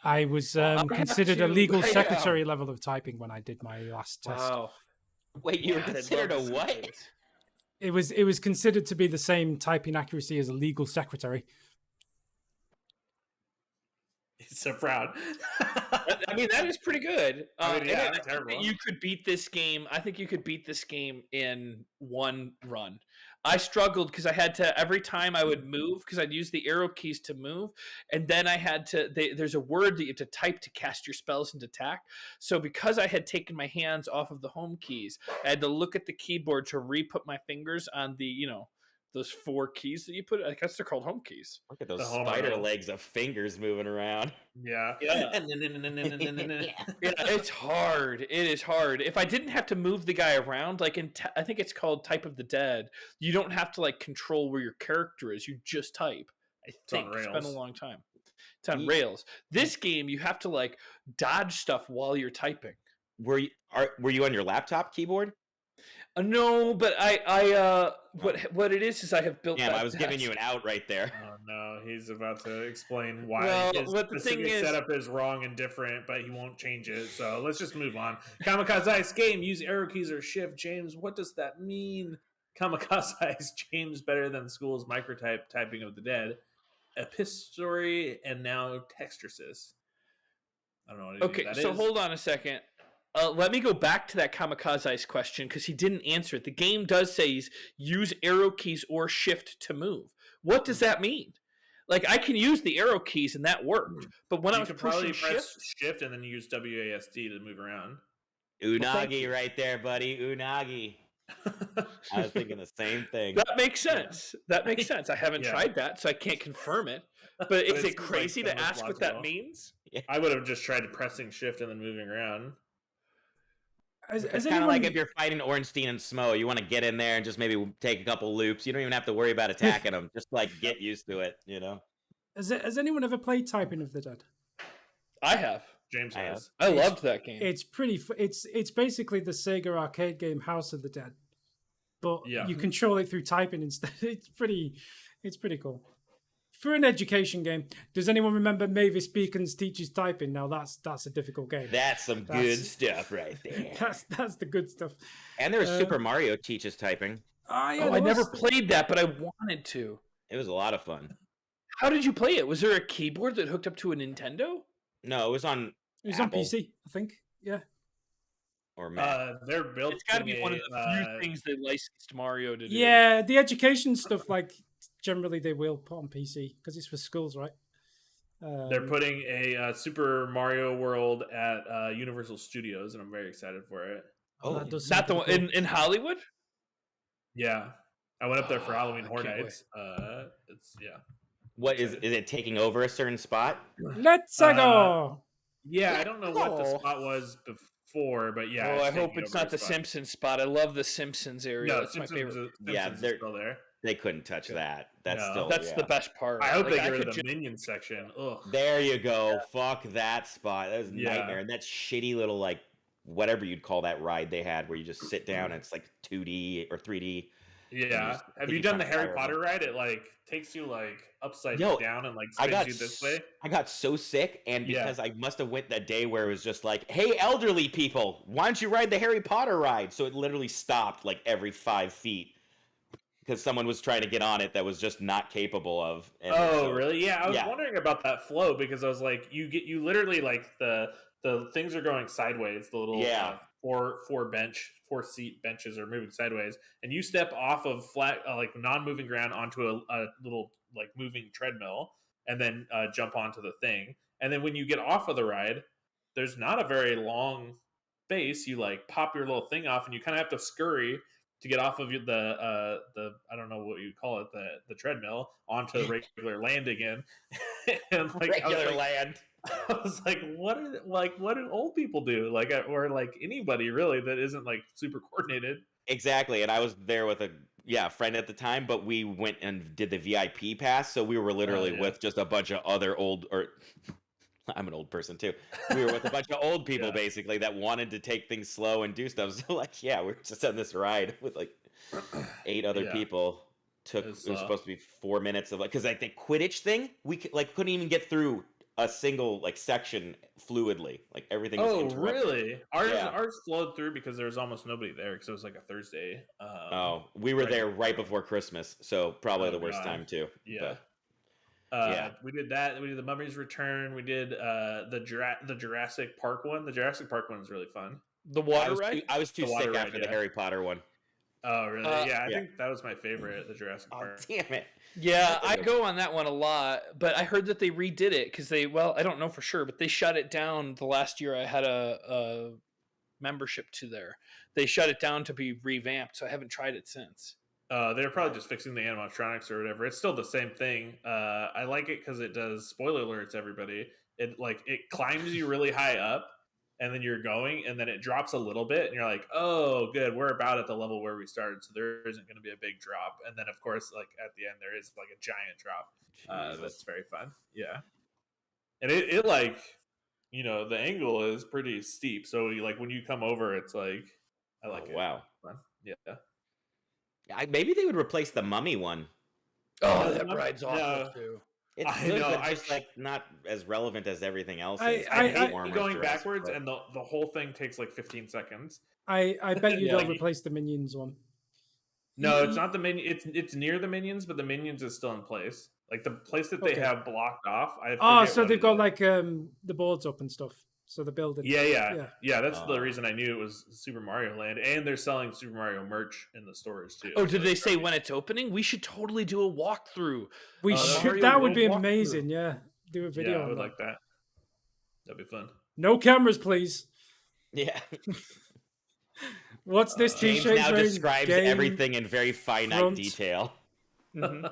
Speaker 1: I was considered a legal secretary level of typing when I did my last test.
Speaker 3: Wow.
Speaker 4: Wait, you were considered a what?
Speaker 1: It was considered to be the same typing accuracy as a legal secretary.
Speaker 2: He's so proud.
Speaker 3: I mean, that is pretty good.
Speaker 2: I think
Speaker 3: you could beat this game. I think you could beat this game in one run. I struggled because I had to, every time I would move, because I'd use the arrow keys to move, and then I had to, there's a word that you have to type to cast your spells and attack. So because I had taken my hands off of the home keys, I had to look at the keyboard to re-put my fingers on the, those 4 keys that you put. I guess they're called home keys.
Speaker 4: Look at those spider legs of fingers moving around.
Speaker 2: Yeah.
Speaker 3: Yeah, it's hard. It is hard. If I didn't have to move the guy around, like I think it's called Type of the Dead, you don't have to like control where your character is. You just type. I think it's been a long time. It's on rails. This game, you have to like dodge stuff while you're typing.
Speaker 4: Were you on your laptop keyboard?
Speaker 3: No, but what it is I have built.
Speaker 4: Damn, I was giving you an out right there.
Speaker 2: Oh no, he's about to explain why his specific setup is wrong and different, but he won't change it. So let's just move on. Kamikaze game, use arrow keys or shift. James, what does that mean? Kamikaze James better than school's microtype typing of the dead. Epistory and now Textrasis. I don't know what that is.
Speaker 3: So hold on a second. Let me go back to that Kamikaze's question because he didn't answer it. The game does say use arrow keys or shift to move. What does that mean? Like, I can use the arrow keys and that worked, but when I was pushing
Speaker 2: shift and then use WASD to move around.
Speaker 4: Unagi right there, buddy. Unagi. I was thinking the same thing.
Speaker 3: That makes sense. That makes sense. I haven't tried that, so I can't confirm it. But is it crazy to ask what that means?
Speaker 2: Yeah. I would have just tried pressing shift and then moving around.
Speaker 4: It's kind of like if you're fighting Ornstein and Smo, you want to get in there and just maybe take a couple loops. You don't even have to worry about attacking them. Just like get used to it, you know?
Speaker 1: Has anyone ever played Typing of the Dead?
Speaker 3: I have.
Speaker 2: James has.
Speaker 3: I loved that game.
Speaker 1: It's pretty. It's basically the Sega arcade game House of the Dead, but you control it through typing instead. It's pretty cool. For an education game, does anyone remember Mavis Beacon's Teaches Typing? Now that's a difficult game.
Speaker 4: That's some good stuff right there.
Speaker 1: That's the good stuff.
Speaker 4: And there was Super Mario Teaches Typing.
Speaker 3: I never played that, but I wanted to.
Speaker 4: It was a lot of fun.
Speaker 3: How did you play it? Was there a keyboard that hooked up to a Nintendo?
Speaker 4: No, it was on.
Speaker 1: It was Apple. On PC, I think. Yeah.
Speaker 4: Or Mac.
Speaker 2: They're built.
Speaker 3: It's got to be one of the few things they licensed Mario to do.
Speaker 1: Yeah, the education stuff, like generally they will put on PC because it's for schools, right?
Speaker 2: They're putting a Super Mario World at Universal Studios, and I'm very excited for it.
Speaker 3: Is that the one in Hollywood?
Speaker 2: Yeah, I went up there for Halloween Horror Nights.
Speaker 4: What is it taking over a certain spot?
Speaker 1: Let's go.
Speaker 2: Yeah, I don't know what the spot was before, but yeah.
Speaker 3: Oh, I hope it's not the Simpsons spot. I love the Simpsons area.
Speaker 2: No,
Speaker 3: that's my favorite.
Speaker 2: They're still there.
Speaker 4: They couldn't touch that. That's
Speaker 3: the best part.
Speaker 2: I hope they get rid of the Minion section. Ugh.
Speaker 4: There you go. Yeah. Fuck that spot. That was a nightmare. And that shitty little like whatever you'd call that ride they had where you just sit down and it's like 2D or 3D.
Speaker 2: Yeah. Have you done the Harry Potter ride? It like takes you like upside down and like spins you this way.
Speaker 4: I got so sick, and because I must have went that day where it was just like, hey, elderly people, why don't you ride the Harry Potter ride? So it literally stopped like every 5 feet because someone was trying to get on it that was just not capable of.
Speaker 2: And really? Yeah, I was wondering about that flow because I was like, you literally like the things are going sideways. The little four seat benches are moving sideways, and you step off of flat like non-moving ground onto a little like moving treadmill, and then jump onto the thing. And then when you get off of the ride, there's not a very long space. You like pop your little thing off, and you kind of have to scurry to get off of the I don't know what you call it, the treadmill onto regular land again. And like
Speaker 4: regular land.
Speaker 2: I was like, what do old people do? Like, or like anybody really that isn't like super coordinated.
Speaker 4: Exactly. And I was there with a friend at the time, but we went and did the VIP pass. So we were literally with just a bunch of other I'm an old person too. We were with a bunch of old people basically that wanted to take things slow and do stuff. So like, we were just on this ride with like 8 other people. It was supposed to be 4 minutes of like, cause like the Quidditch thing, we couldn't even get through a single like section fluidly. Like everything was interrupted.
Speaker 2: Really? Ours flowed through because there was almost nobody there because it was like a Thursday.
Speaker 4: We were there right before Christmas, so probably the worst time too.
Speaker 2: Yeah. We did that. We did the Mummy's Return. We did the Jurassic Park one. The Jurassic Park one is really fun.
Speaker 3: The water ride?
Speaker 4: I was too sick after the Harry Potter one.
Speaker 2: Oh, really? I think that was my favorite, the Jurassic Park.
Speaker 4: Damn it.
Speaker 3: Yeah, I go on that one a lot, but I heard that they redid it because I don't know for sure, but they shut it down the last year I had a membership to there. They shut it down to be revamped, so I haven't tried it since.
Speaker 2: They're probably just fixing the animatronics or whatever. It's still the same thing. I like it because it does spoiler alerts, everybody. It climbs you really high up, and then you're going, and then it drops a little bit, and you're like, oh, good, we're about at the level where we started, so there isn't going to be a big drop. And then, of course, like at the end, there is like a giant drop. That's very fun. Yeah. And it like, you know, the angle is pretty steep. So like when you come over, it's like, I like it.
Speaker 4: Wow.
Speaker 2: Yeah.
Speaker 4: Maybe they would replace the Mummy one.
Speaker 3: Oh, that ride's awful too.
Speaker 4: It's good, but just like not as relevant as everything else is.
Speaker 2: I hate going backwards, and the whole thing takes like 15 seconds.
Speaker 1: I bet you don't replace the Minions one.
Speaker 2: No, it's not the Minion. It's near the Minions, but the Minions is still in place. Like the place that they have blocked off.
Speaker 1: So they've got like the boards up and stuff. So the building.
Speaker 2: Yeah. That's the reason I knew it was Super Mario Land, and they're selling Super Mario merch in the stores too.
Speaker 3: Oh, did they say when it's opening? We should totally do a walkthrough.
Speaker 1: We should. That would be amazing. Yeah, do a video.
Speaker 2: Yeah, I would like that. That'd be fun.
Speaker 1: No cameras, please.
Speaker 4: Yeah.
Speaker 1: What's this T-shirt?
Speaker 4: James now describes everything in very finite detail.
Speaker 3: Mm-hmm.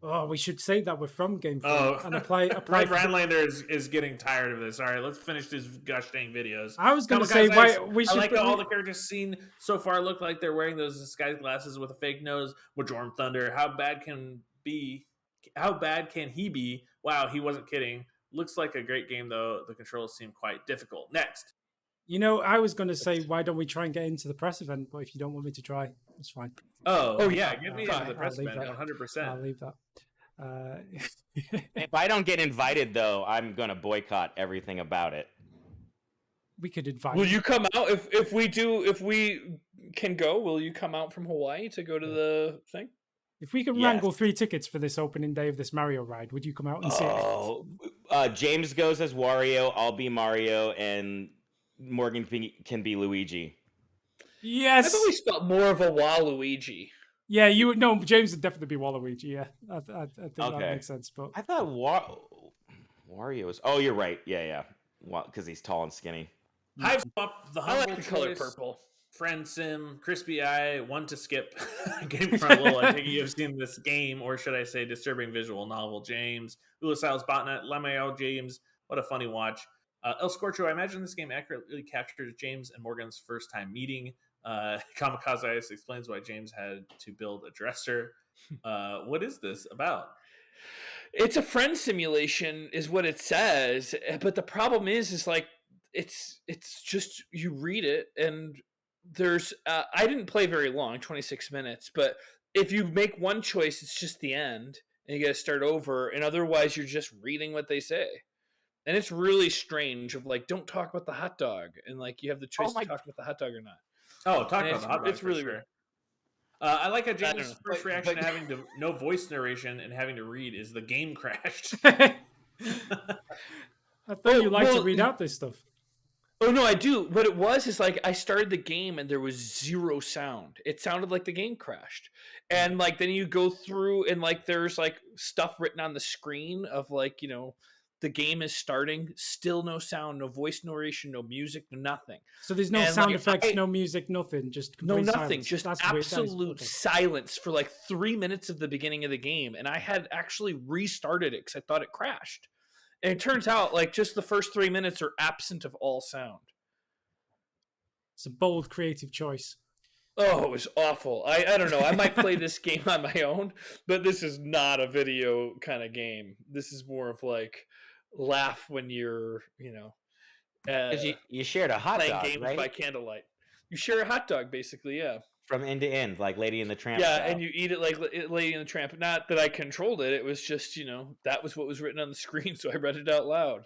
Speaker 1: Oh, we should say that we're from GameFront and apply.
Speaker 2: Red Rhinelander is getting tired of this. All right, let's finish these gosh dang videos.
Speaker 1: I was going to say why we should.
Speaker 2: I like how all the characters seen so far look like they're wearing those disguise glasses with a fake nose. Majorm Thunder. How bad can he be? Wow, he wasn't kidding. Looks like a great game though. The controls seem quite difficult. Next.
Speaker 1: You know, I was going to say, why don't we try and get into the press event? But if you don't want me to try, it's fine.
Speaker 2: Oh yeah, get me into the press event, 100%.
Speaker 1: I'll leave that.
Speaker 4: If I don't get invited, though, I'm going to boycott everything about it.
Speaker 1: We could invite.
Speaker 3: Will you come out if we can go? Will you come out from Hawaii to go to the thing?
Speaker 1: If we can wrangle 3 tickets for this opening day of this Mario ride, would you come out and see
Speaker 4: it? James goes as Wario, I'll be Mario, and Morgan can be Luigi.
Speaker 1: Yes.
Speaker 3: I've always felt more of a Waluigi.
Speaker 1: Yeah, James would definitely be Waluigi. Yeah, I think that makes sense. But
Speaker 4: I thought Wario was. Oh, you're right. Yeah. Because he's tall and skinny.
Speaker 2: Hive Swap, the humble
Speaker 3: the color purple.
Speaker 2: Friend Sim, Crispy Eye, One to Skip, GameFront Lil. I think you have seen this game, or should I say, disturbing visual novel. James, Ulasal's Botnet, Lameo James. What a funny watch. El Scorcho, I imagine this game accurately captures James and Morgan's first time meeting. Kamikaze Ice explains why James had to build a dresser. What is this about?
Speaker 3: It's a friend simulation is what it says, but the problem is like it's just you read it and there's I didn't play very long, 26 minutes, but if you make one choice, it's just the end and you got to start over, and otherwise you're just reading what they say. And it's really strange of like, don't talk about the hot dog, and like you have the choice to talk about the hot dog or not.
Speaker 2: Oh, talk about the hot dog. It's really weird. I like how James' first reaction to having no voice narration and having to read is the game crashed.
Speaker 1: I thought you liked to read out this stuff.
Speaker 3: Oh no, I do. What it was is like I started the game and there was zero sound. It sounded like the game crashed, and like then you go through and like there's like stuff written on the screen of like the game is starting, still no sound, no voice narration, no music, no nothing.
Speaker 1: So there's no sound effects, no music, nothing, just
Speaker 3: no nothing,
Speaker 1: silence.
Speaker 3: Just absolute silence for like 3 minutes of the beginning of the game, and I had actually restarted it because I thought it crashed. And it turns out like just the first 3 minutes are absent of all sound.
Speaker 1: It's a bold, creative choice.
Speaker 3: Oh, it was awful. I don't know. I might play this game on my own, but this is not a video kind of game. This is more of like laugh when you're,
Speaker 4: you shared a hot dog,
Speaker 3: games
Speaker 4: right?
Speaker 3: By candlelight. You share a hot dog, basically, yeah.
Speaker 4: From end to end, like Lady and the Tramp.
Speaker 3: Yeah,
Speaker 4: style.
Speaker 3: and you eat it like Lady and the Tramp. Not that I controlled it. It was just, that was what was written on the screen, so I read it out loud.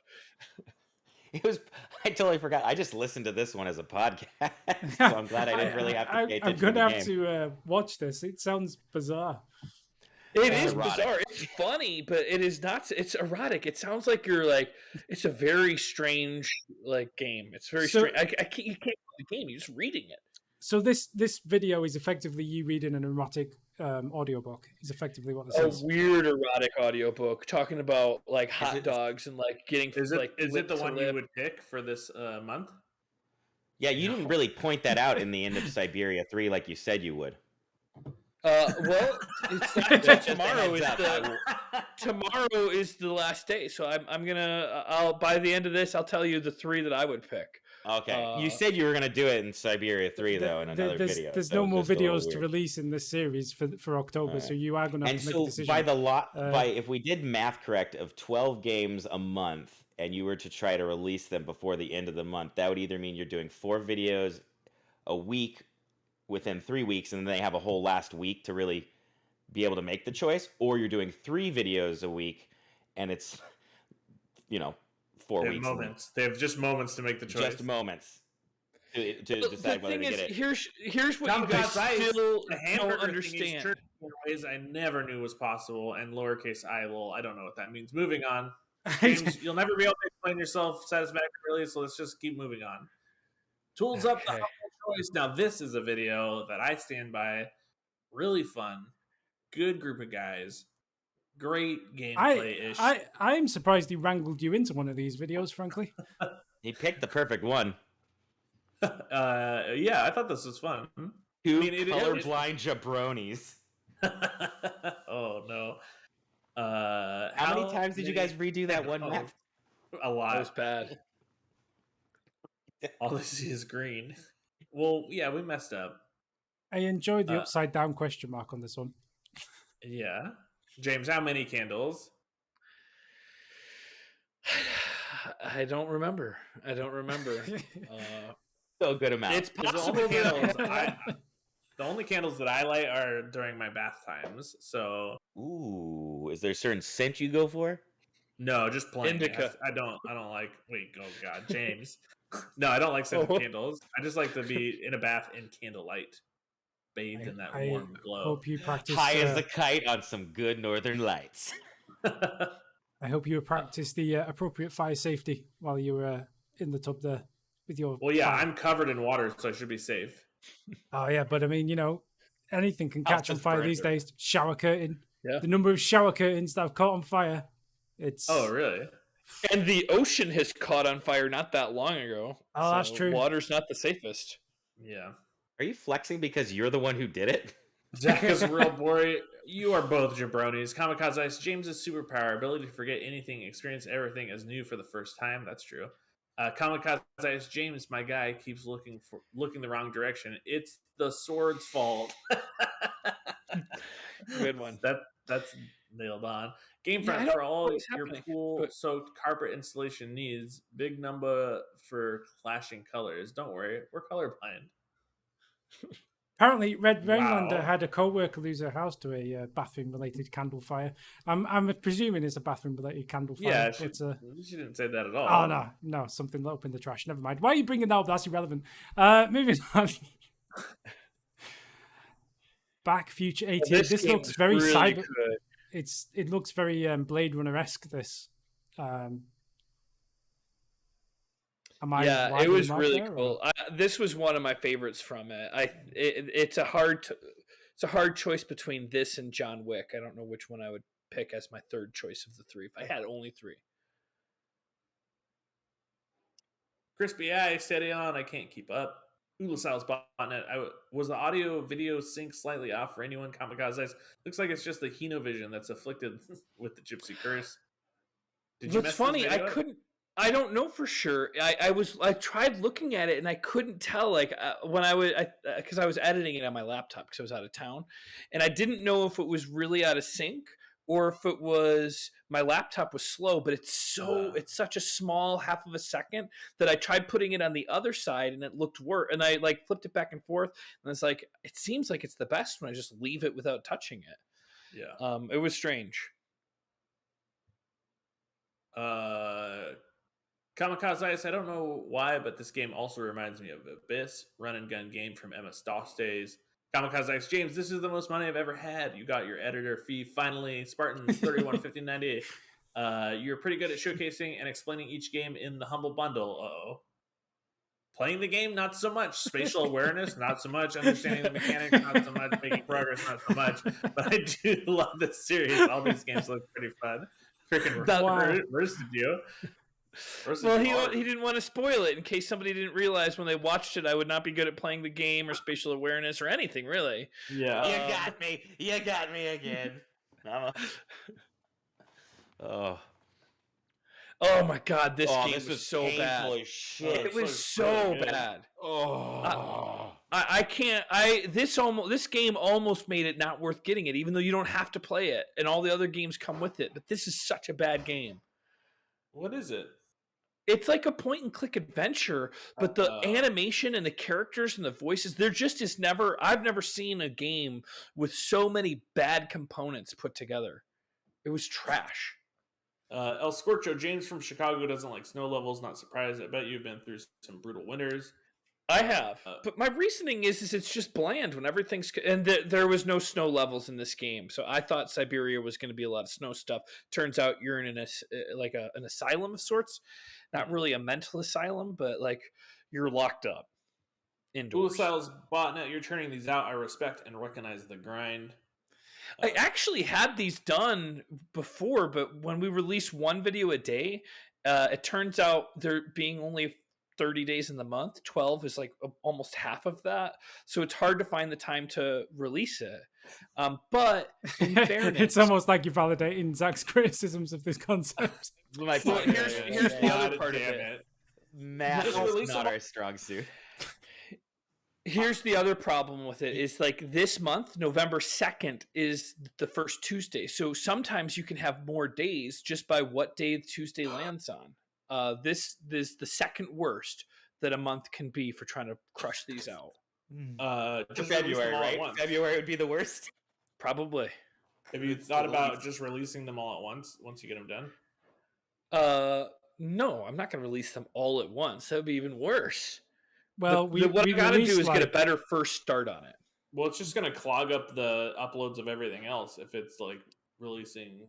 Speaker 4: I totally forgot. I just listened to this one as a podcast, so I'm glad I didn't really have to pay attention.
Speaker 1: I'm going to have to watch this. It sounds bizarre.
Speaker 3: It is bizarre. It's funny, but it is not. It's erotic. It sounds like you're like. It's a very strange game. It's very strange. You can't play the game. You're just reading it.
Speaker 1: So this video is effectively you reading an erotic audiobook. Is effectively what this is.
Speaker 3: A weird erotic audiobook talking about like hot dogs and like getting.
Speaker 2: Is it the one you would pick for this month?
Speaker 4: Yeah, you didn't really point that out in the end of Siberia 3 like you said you would.
Speaker 3: Well, it's tomorrow is the last day, so I'll by the end of this I'll tell you the 3 that I would pick.
Speaker 4: Okay. You said you were going to do it in Siberia 3, though, in another video.
Speaker 1: There's no more videos to release in this series for October, right. So you are going to have to make a decision.
Speaker 4: By if we did math correct of 12 games a month, and you were to try to release them before the end of the month, that would either mean you're doing 4 videos a week within 3 weeks, and then they have a whole last week to really be able to make the choice, or you're doing 3 videos a week, and it's 4 weeks.
Speaker 2: Moments. They have just moments to make the choice.
Speaker 4: Just moments to decide whether to get it.
Speaker 3: Here's what you guys still don't understand.
Speaker 2: In ways I never knew was possible, and lowercase I will. I don't know what that means. Moving on. James, you'll never be able to explain yourself satisfactorily, so let's just keep moving on. Tools up the humble choice. Now, this is a video that I stand by. Really fun. Good group of guys. Great gameplay-ish.
Speaker 1: I'm surprised he wrangled you into one of these videos, frankly.
Speaker 4: He picked the perfect one.
Speaker 2: Yeah, I thought this was fun.
Speaker 4: Two colorblind jabronis.
Speaker 2: Oh, no.
Speaker 4: How many times did you guys redo that one map?
Speaker 2: A lot.
Speaker 3: That was bad.
Speaker 2: All they see is green. Well, yeah, we messed up.
Speaker 1: I enjoyed the upside down question mark on this one.
Speaker 2: Yeah. James, how many candles?
Speaker 3: I don't remember.
Speaker 4: So good amount.
Speaker 3: It's possible.
Speaker 2: The only candles that I light are during my bath times. So,
Speaker 4: ooh, is there a certain scent you go for?
Speaker 2: No, just plain.
Speaker 3: Indica.
Speaker 2: I don't like. Wait, oh God, James. No, I don't like scented candles. I just like to be in a bath in candlelight, bathed in that warm glow.
Speaker 1: Hope you practice
Speaker 4: high as a kite on some good northern lights.
Speaker 1: I hope you practice the appropriate fire safety while you were in the tub there with your.
Speaker 2: Well, yeah, I'm covered in water, so I should be safe.
Speaker 1: Oh yeah, but I mean, anything can catch on fire these days. Shower curtain.
Speaker 3: Yeah.
Speaker 1: The number of shower curtains that have caught on fire. It's.
Speaker 2: Oh really?
Speaker 3: And the ocean has caught on fire not that long ago.
Speaker 1: Oh, that's true.
Speaker 3: Water's not the safest.
Speaker 2: Yeah.
Speaker 4: Are you flexing because you're the one who did it?
Speaker 2: Zach is a real boy. You are both jabronis. Kamikaze Ice, James's superpower, ability to forget anything, experience everything as new for the first time. That's true. Kamikaze Ice, James, my guy, keeps looking the wrong direction. It's the sword's fault.
Speaker 3: Good one.
Speaker 2: That's nailed on. GameFront for all your pool-soaked carpet installation needs. Big number for clashing colors. Don't worry, we're colorblind.
Speaker 1: Apparently, Red Rainlander had a co-worker lose her house to a bathroom-related candle fire. I'm presuming it's a bathroom-related candle fire.
Speaker 2: Yeah, she didn't say that at all.
Speaker 1: Oh, no, something up in the trash. Never mind. Why are you bringing that up? That's irrelevant. Moving on. Back Future 88. This looks very
Speaker 3: really
Speaker 1: cyber.
Speaker 3: Good.
Speaker 1: It looks very Blade Runner-esque. This.
Speaker 3: It was really cool. This was one of my favorites from it. It's a hard choice between this and John Wick. I don't know which one I would pick as my third choice of the three if I had only three.
Speaker 2: Crispy eye, steady on. I can't keep up. Ulasal's botnet. Was the audio video sync slightly off for anyone? Kamikaze. Looks like it's just the Hinovision that's afflicted with the Gypsy curse.
Speaker 3: Did you? What's funny? I don't know for sure. I tried looking at it and I couldn't tell. Like when I was editing it on my laptop because I was out of town, and I didn't know if it was really out of sync or if it was my laptop was slow. But it's such a small half of a second that I tried putting it on the other side and it looked worse. And I flipped it back and forth, and it's like it seems like it's the best when I just leave it without touching it.
Speaker 2: Yeah.
Speaker 3: It was strange.
Speaker 2: Kamikaze Ice, I don't know why, but this game also reminds me of Abyss, run and gun game from MS-DOS days. Kamikaze Ice, James, this is the most money I've ever had. You got your editor fee finally. Spartan 31.50.98. You're pretty good at showcasing and explaining each game in the humble bundle. Uh-oh. Playing the game, not so much. Spatial awareness, not so much. Understanding the mechanics, not so much. Making progress, not so much. But I do love this series. All these games look pretty fun. Freaking roasted you.
Speaker 3: Well, he didn't want to spoil it in case somebody didn't realize when they watched it I would not be good at playing the game or spatial awareness or anything, really.
Speaker 4: Yeah. You got me again. Oh.
Speaker 3: Oh my god, this game
Speaker 4: this
Speaker 3: was so bad.
Speaker 4: Shit.
Speaker 3: It was so bad.
Speaker 4: Oh,
Speaker 3: I can't. This game almost made it not worth getting it, even though you don't have to play it, and all the other games come with it. But this is such a bad game.
Speaker 2: What is it?
Speaker 3: It's like a point and click adventure, but the animation and the characters and the voices, there just is never. I've never seen a game with so many bad components put together. It was trash.
Speaker 2: El Scorcho, James from Chicago doesn't like snow levels. Not surprised. I bet you've been through some brutal winters.
Speaker 3: I have, but my reasoning is it's just bland when everything's and there was no snow levels in this game, so I thought Siberia was going to be a lot of snow stuff. Turns out you're in an asylum of sorts, not really a mental asylum, but like you're locked up indoors.
Speaker 2: Styles botnet, you're turning these out. I respect and recognize the grind.
Speaker 3: I actually had these done before, but when we release one video a day, it turns out there being only 30 days in the month, 12 is like almost half of that, so it's hard to find the time to release it. But in fairness,
Speaker 1: it's almost like you're validating Zach's criticisms of this concept.
Speaker 3: Here's the other part of it.
Speaker 4: Matt is not our strong suit.
Speaker 3: Here's the other problem with it is like this month, November 2nd is the first Tuesday, so sometimes you can have more days just by what day Tuesday lands on. This is the second worst that a month can be for trying to crush these out.
Speaker 4: February, right? February would be the worst.
Speaker 3: Probably.
Speaker 2: Have you thought about just releasing them all at once you get them done?
Speaker 3: No, I'm not going to release them all at once. That would be even worse.
Speaker 1: Well,
Speaker 3: what I got to do is get a better first start on it.
Speaker 2: Well, it's just going to clog up the uploads of everything else if it's like releasing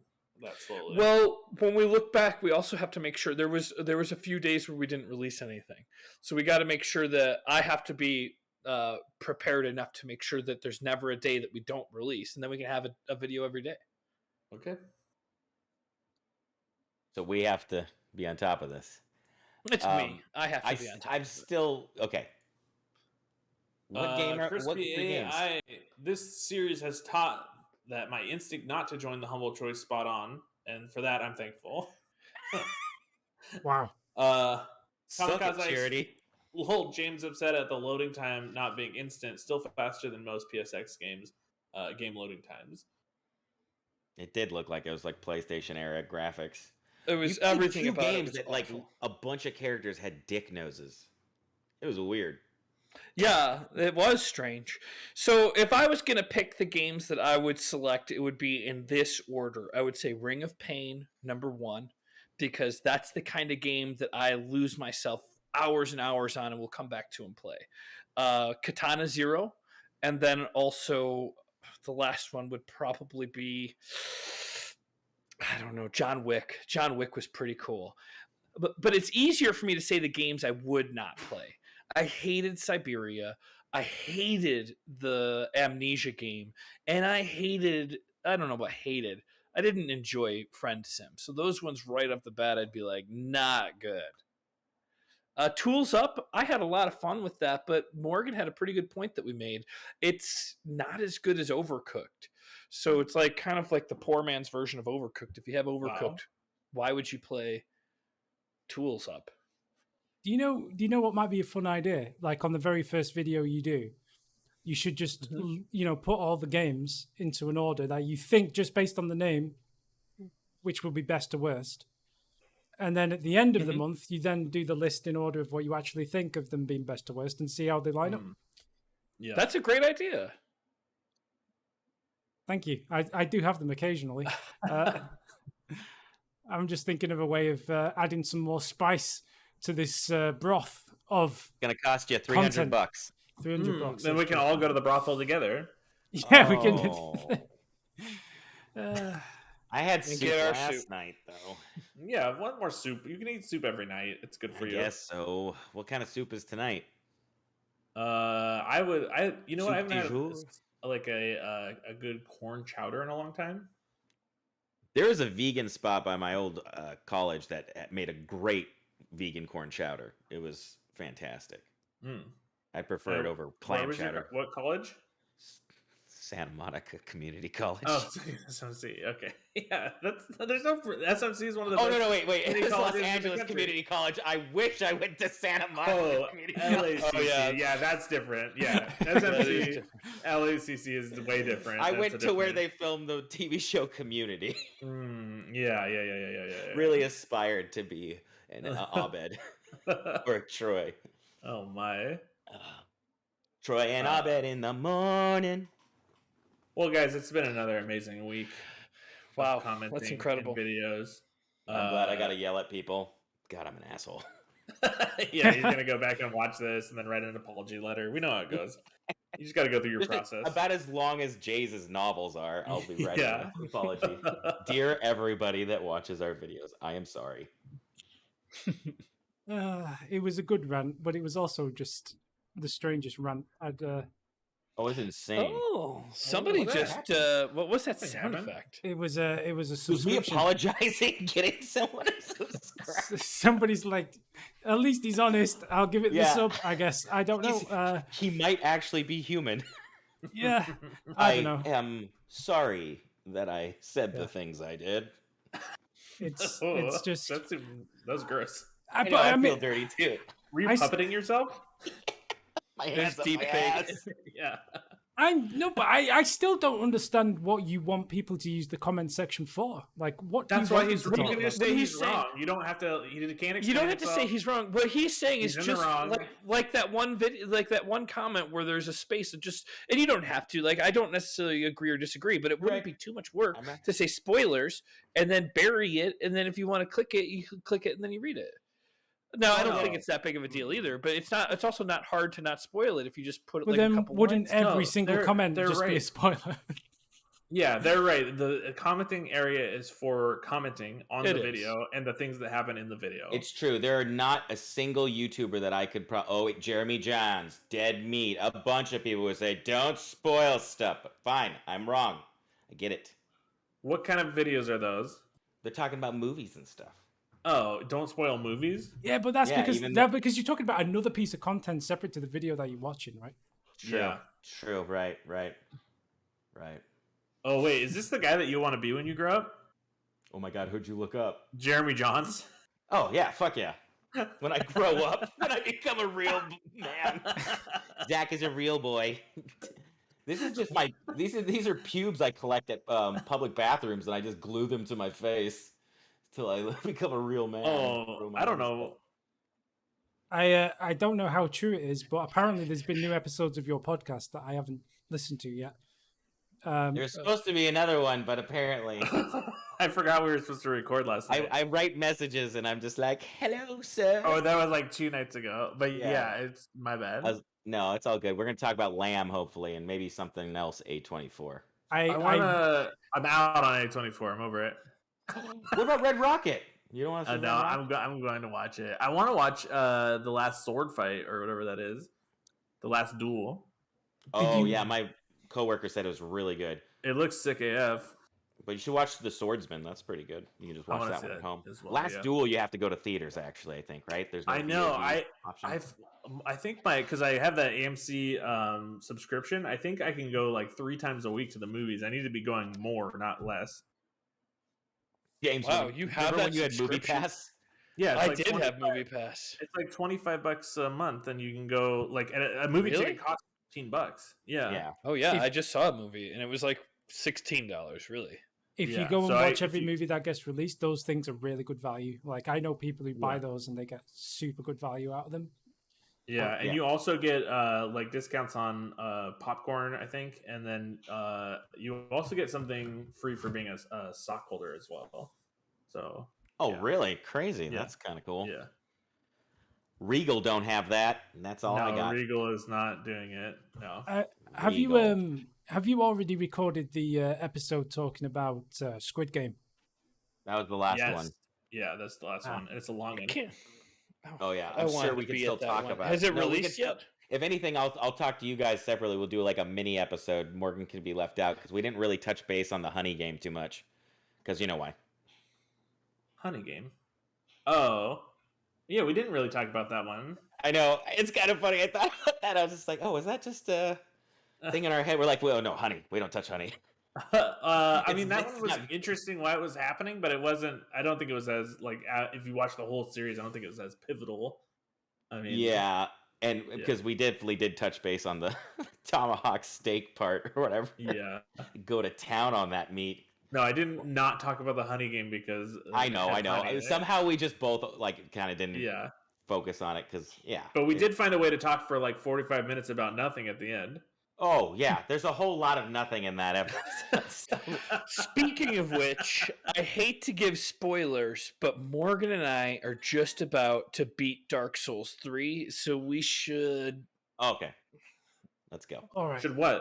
Speaker 2: that slowly.
Speaker 3: Well, when we look back, we also have to make sure there was a few days where we didn't release anything, so we got to make sure that I have to be prepared enough to make sure that there's never a day that we don't release, and then we can have a video every day.
Speaker 2: Okay.
Speaker 4: So we have to be on top of this.
Speaker 3: It's me. I have to be on top.
Speaker 4: I'm still okay. What game? What games?
Speaker 2: This series has taught that my instinct not to join the humble choice spot on, and for that I'm thankful.
Speaker 1: Wow.
Speaker 4: Charity.
Speaker 2: Lol, James upset at the loading time not being instant, still faster than most PSX games. Game loading times.
Speaker 4: It did look like it was like PlayStation era graphics.
Speaker 3: It was everything about
Speaker 4: games
Speaker 3: it
Speaker 4: that like a bunch of characters had dick noses. It was weird.
Speaker 3: Yeah, it was strange. So if I was going to pick the games that I would select, it would be in this order. I would say Ring of Pain, number 1, because that's the kind of game that I lose myself hours and hours on and will come back to and play. Katana Zero, and then also the last one would probably be, I don't know, John Wick. John Wick was pretty cool. But it's easier for me to say the games I would not play. I hated Siberia. I hated the Amnesia game. And I don't know about hated. I didn't enjoy Friend Sim. So those ones right off the bat, I'd be like, not good. Tools Up, I had a lot of fun with that, but Morgan had a pretty good point that we made. It's not as good as Overcooked. So it's like kind of like the poor man's version of Overcooked. If you have Overcooked, why would you play Tools Up?
Speaker 1: Do you know what might be a fun idea? Like on the very first video you do, you should just put all the games into an order that you think just based on the name, which will be best to worst. And then at the end of the month, you then do the list in order of what you actually think of them being best to worst and see how they line up.
Speaker 3: Yeah, that's a great idea.
Speaker 1: Thank you. I do have them occasionally. I'm just thinking of a way of adding some more spice to this broth of
Speaker 4: going to cost you $300.
Speaker 1: $300.
Speaker 2: Then we can all go to the brothel together.
Speaker 1: Yeah, we can.
Speaker 4: I had soup last night, though.
Speaker 2: Yeah, one more soup. You can eat soup every night. It's good for you.
Speaker 4: Yes. So, what kind of soup is tonight?
Speaker 2: I haven't had like a good corn chowder in a long time.
Speaker 4: There was a vegan spot by my old college that made a great vegan corn chowder. It was fantastic. I prefer it over clam chowder.
Speaker 2: What college?
Speaker 4: Santa Monica Community College.
Speaker 2: Oh, SMC. Okay, yeah. There's no SMC is one of the.
Speaker 4: Oh no, wait. It's Los Angeles Community College. I wish I went to Santa Monica Community College.
Speaker 2: LACC. Oh yeah, that's different. Yeah, SMC, LACC is way different.
Speaker 4: I went to where they filmed the TV show Community.
Speaker 2: Yeah.
Speaker 4: Really aspired to be an Abed or Troy.
Speaker 2: Oh my.
Speaker 4: Troy and Abed in the morning.
Speaker 2: Well, guys, it's been another amazing week.
Speaker 3: Wow, that's incredible.
Speaker 2: Videos.
Speaker 4: I'm glad I got to yell at people. God, I'm an asshole.
Speaker 2: Yeah, he's gonna go back and watch this and then write an apology letter. We know how it goes. You just got to go through your process.
Speaker 4: About as long as Jay's novels are, I'll be writing an apology. Dear everybody that watches our videos, I am sorry.
Speaker 1: It was a good rant, but it was also just the strangest rant.
Speaker 4: Oh, it's insane.
Speaker 3: Oh, somebody what was that sound effect?
Speaker 1: It was a subscription.
Speaker 4: Was me apologizing, getting someone to subscribe?
Speaker 1: Somebody's like, at least he's honest. I'll give it the sub, I guess. I don't know.
Speaker 4: He might actually be human.
Speaker 1: Yeah, I don't know.
Speaker 4: I am sorry that I said the things I did.
Speaker 1: It's just
Speaker 2: that's gross.
Speaker 4: I feel dirty too.
Speaker 2: Were you puppeting yourself?
Speaker 4: My hands
Speaker 3: deep fake.
Speaker 2: Yeah.
Speaker 1: I still don't understand what you want people to use the comment section for. Like, what?
Speaker 2: That's why he's wrong. You can just say
Speaker 3: he's
Speaker 2: wrong. You don't have to. He can't.
Speaker 3: You don't have to say he's wrong. What he's saying is just like that one video, like that one comment where there's a space of just, and you don't have to. Like, I don't necessarily agree or disagree, but it wouldn't be too much work to say spoilers and then bury it, and then if you want to click it, you click it and then you read it. No, I don't think it's that big of a deal either. But it's not. It's also not hard to not spoil it if you just put it. Like a couple
Speaker 1: wouldn't
Speaker 3: lines.
Speaker 1: every single comment just be a spoiler?
Speaker 2: Yeah, they're right. The commenting area is for commenting on the video and the things that happen in the video.
Speaker 4: It's true. There are not a single YouTuber that I could. Jeremy Johns, Dead Meat. A bunch of people would say, "Don't spoil stuff." But fine, I'm wrong. I get it.
Speaker 2: What kind of videos are those?
Speaker 4: They're talking about movies and stuff.
Speaker 2: Oh, don't spoil movies?
Speaker 1: Yeah, but that's because you're talking about another piece of content separate to the video that you're watching, right?
Speaker 4: True.
Speaker 2: Yeah.
Speaker 4: True. Right.
Speaker 2: Oh, wait. Is this the guy that you want to be when you grow up?
Speaker 4: Oh, my God. Who'd you look up?
Speaker 2: Jeremy Johns?
Speaker 4: Oh, yeah. Fuck yeah. When I grow up, when I become a real man. Zach is a real boy. This is just these are pubes I collect at public bathrooms, and I just glue them to my face. Till I become a real man.
Speaker 2: Oh, I don't know.
Speaker 1: I don't know how true it is, but apparently there's been new episodes of your podcast that I haven't listened to yet.
Speaker 4: There's supposed to be another one, but apparently
Speaker 2: I forgot we were supposed to record last night.
Speaker 4: I write messages and I'm just like, "Hello, sir."
Speaker 2: Oh, that was like 2 nights ago. But yeah it's my bad.
Speaker 4: No, it's all good. We're gonna talk about Lamb hopefully, and maybe something else. A24.
Speaker 2: I'm out on A24. I'm over it.
Speaker 4: What about Red Rocket? You don't want to see
Speaker 2: no, I'm going to watch it. I want to watch the last sword fight or whatever that is. The last duel.
Speaker 4: Oh, yeah. My coworker said it was really good.
Speaker 2: It looks sick AF.
Speaker 4: But you should watch The Swordsman. That's pretty good. You can just watch that one at home.
Speaker 2: Well,
Speaker 4: last duel, you have to go to theaters, actually, I think, right? There's no
Speaker 2: I know.
Speaker 4: option.
Speaker 2: I think because I have that AMC subscription, I think I can go like 3 times a week to the movies. I need to be going more, not less.
Speaker 4: James,
Speaker 3: wow, you have that when you had
Speaker 4: Movie Pass?
Speaker 2: Yeah,
Speaker 3: I did have Movie Pass.
Speaker 2: It's like $25 a month, and you can go like a movie ticket costs $15. Yeah.
Speaker 3: Oh yeah, I just saw a movie, and it was like $16. Really.
Speaker 1: If you go and watch every movie that gets released, those things are really good value. Like I know people who buy those, and they get super good value out of them.
Speaker 2: Yeah, and you also get like discounts on popcorn, I think, and then you also get something free for being a sock holder as well. So.
Speaker 4: Really? Crazy. Yeah. That's kind of cool.
Speaker 2: Yeah.
Speaker 4: Regal don't have that, and that's all I got.
Speaker 2: Regal is not doing it. No.
Speaker 1: Have you already recorded the episode talking about Squid Game?
Speaker 4: That was the last one.
Speaker 2: Yeah, that's the last one. And it's a long one.
Speaker 4: Oh yeah, I'm sure we can still talk about it.
Speaker 3: Has it released yet?
Speaker 4: If anything, I'll talk to you guys separately. We'll do like a mini episode. Morgan can be left out because we didn't really touch base on the Honey Game too much. Because you know why?
Speaker 2: Honey Game. Oh, yeah, we didn't really talk about that one.
Speaker 4: I know, it's kind of funny. I thought about that. I was just like, oh, is that just thing in our head. We're like, well, no, honey. We don't touch honey.
Speaker 2: I mean, that one was interesting why it was happening, but it wasn't. I don't think it was as like if you watch the whole series, I don't think it was as pivotal. I mean,
Speaker 4: yeah, and because we definitely did touch base on the tomahawk steak part or whatever.
Speaker 2: Yeah,
Speaker 4: go to town on that meat.
Speaker 2: No, I didn't not talk about the honey game because
Speaker 4: I know. Somehow we just both like kind of didn't focus on it because
Speaker 2: But we did find a way to talk for like 45 minutes about nothing at the end.
Speaker 4: Oh, yeah. There's a whole lot of nothing in that episode.
Speaker 3: Speaking of which, I hate to give spoilers, but Morgan and I are just about to beat Dark Souls 3, so we should...
Speaker 4: Okay. Let's go.
Speaker 1: All right.
Speaker 2: Should what?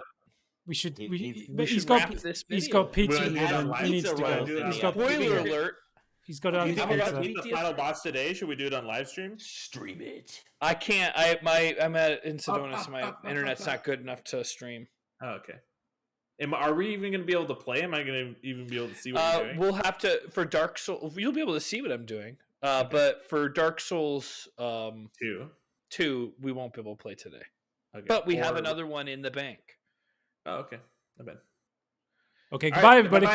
Speaker 1: We should...
Speaker 3: He's got pizza.
Speaker 1: He's got pizza. He needs to go. He's got
Speaker 3: spoiler alert.
Speaker 1: He's got on his pizza.
Speaker 2: The final boss today. Should we do it on live stream?
Speaker 4: Stream it.
Speaker 3: I can't. I'm in Sedona, so my internet's not good enough to stream.
Speaker 2: Oh, okay. Are we even going to be able to play? Am I going to even be able to see what you're doing?
Speaker 3: We'll have to for Dark Souls. You'll be able to see what I'm doing. But for Dark Souls 2, we won't be able to play today. Okay. But we have another one in the bank.
Speaker 2: Oh, okay. I bet.
Speaker 1: Okay. Goodbye, everybody.
Speaker 2: Bye-bye.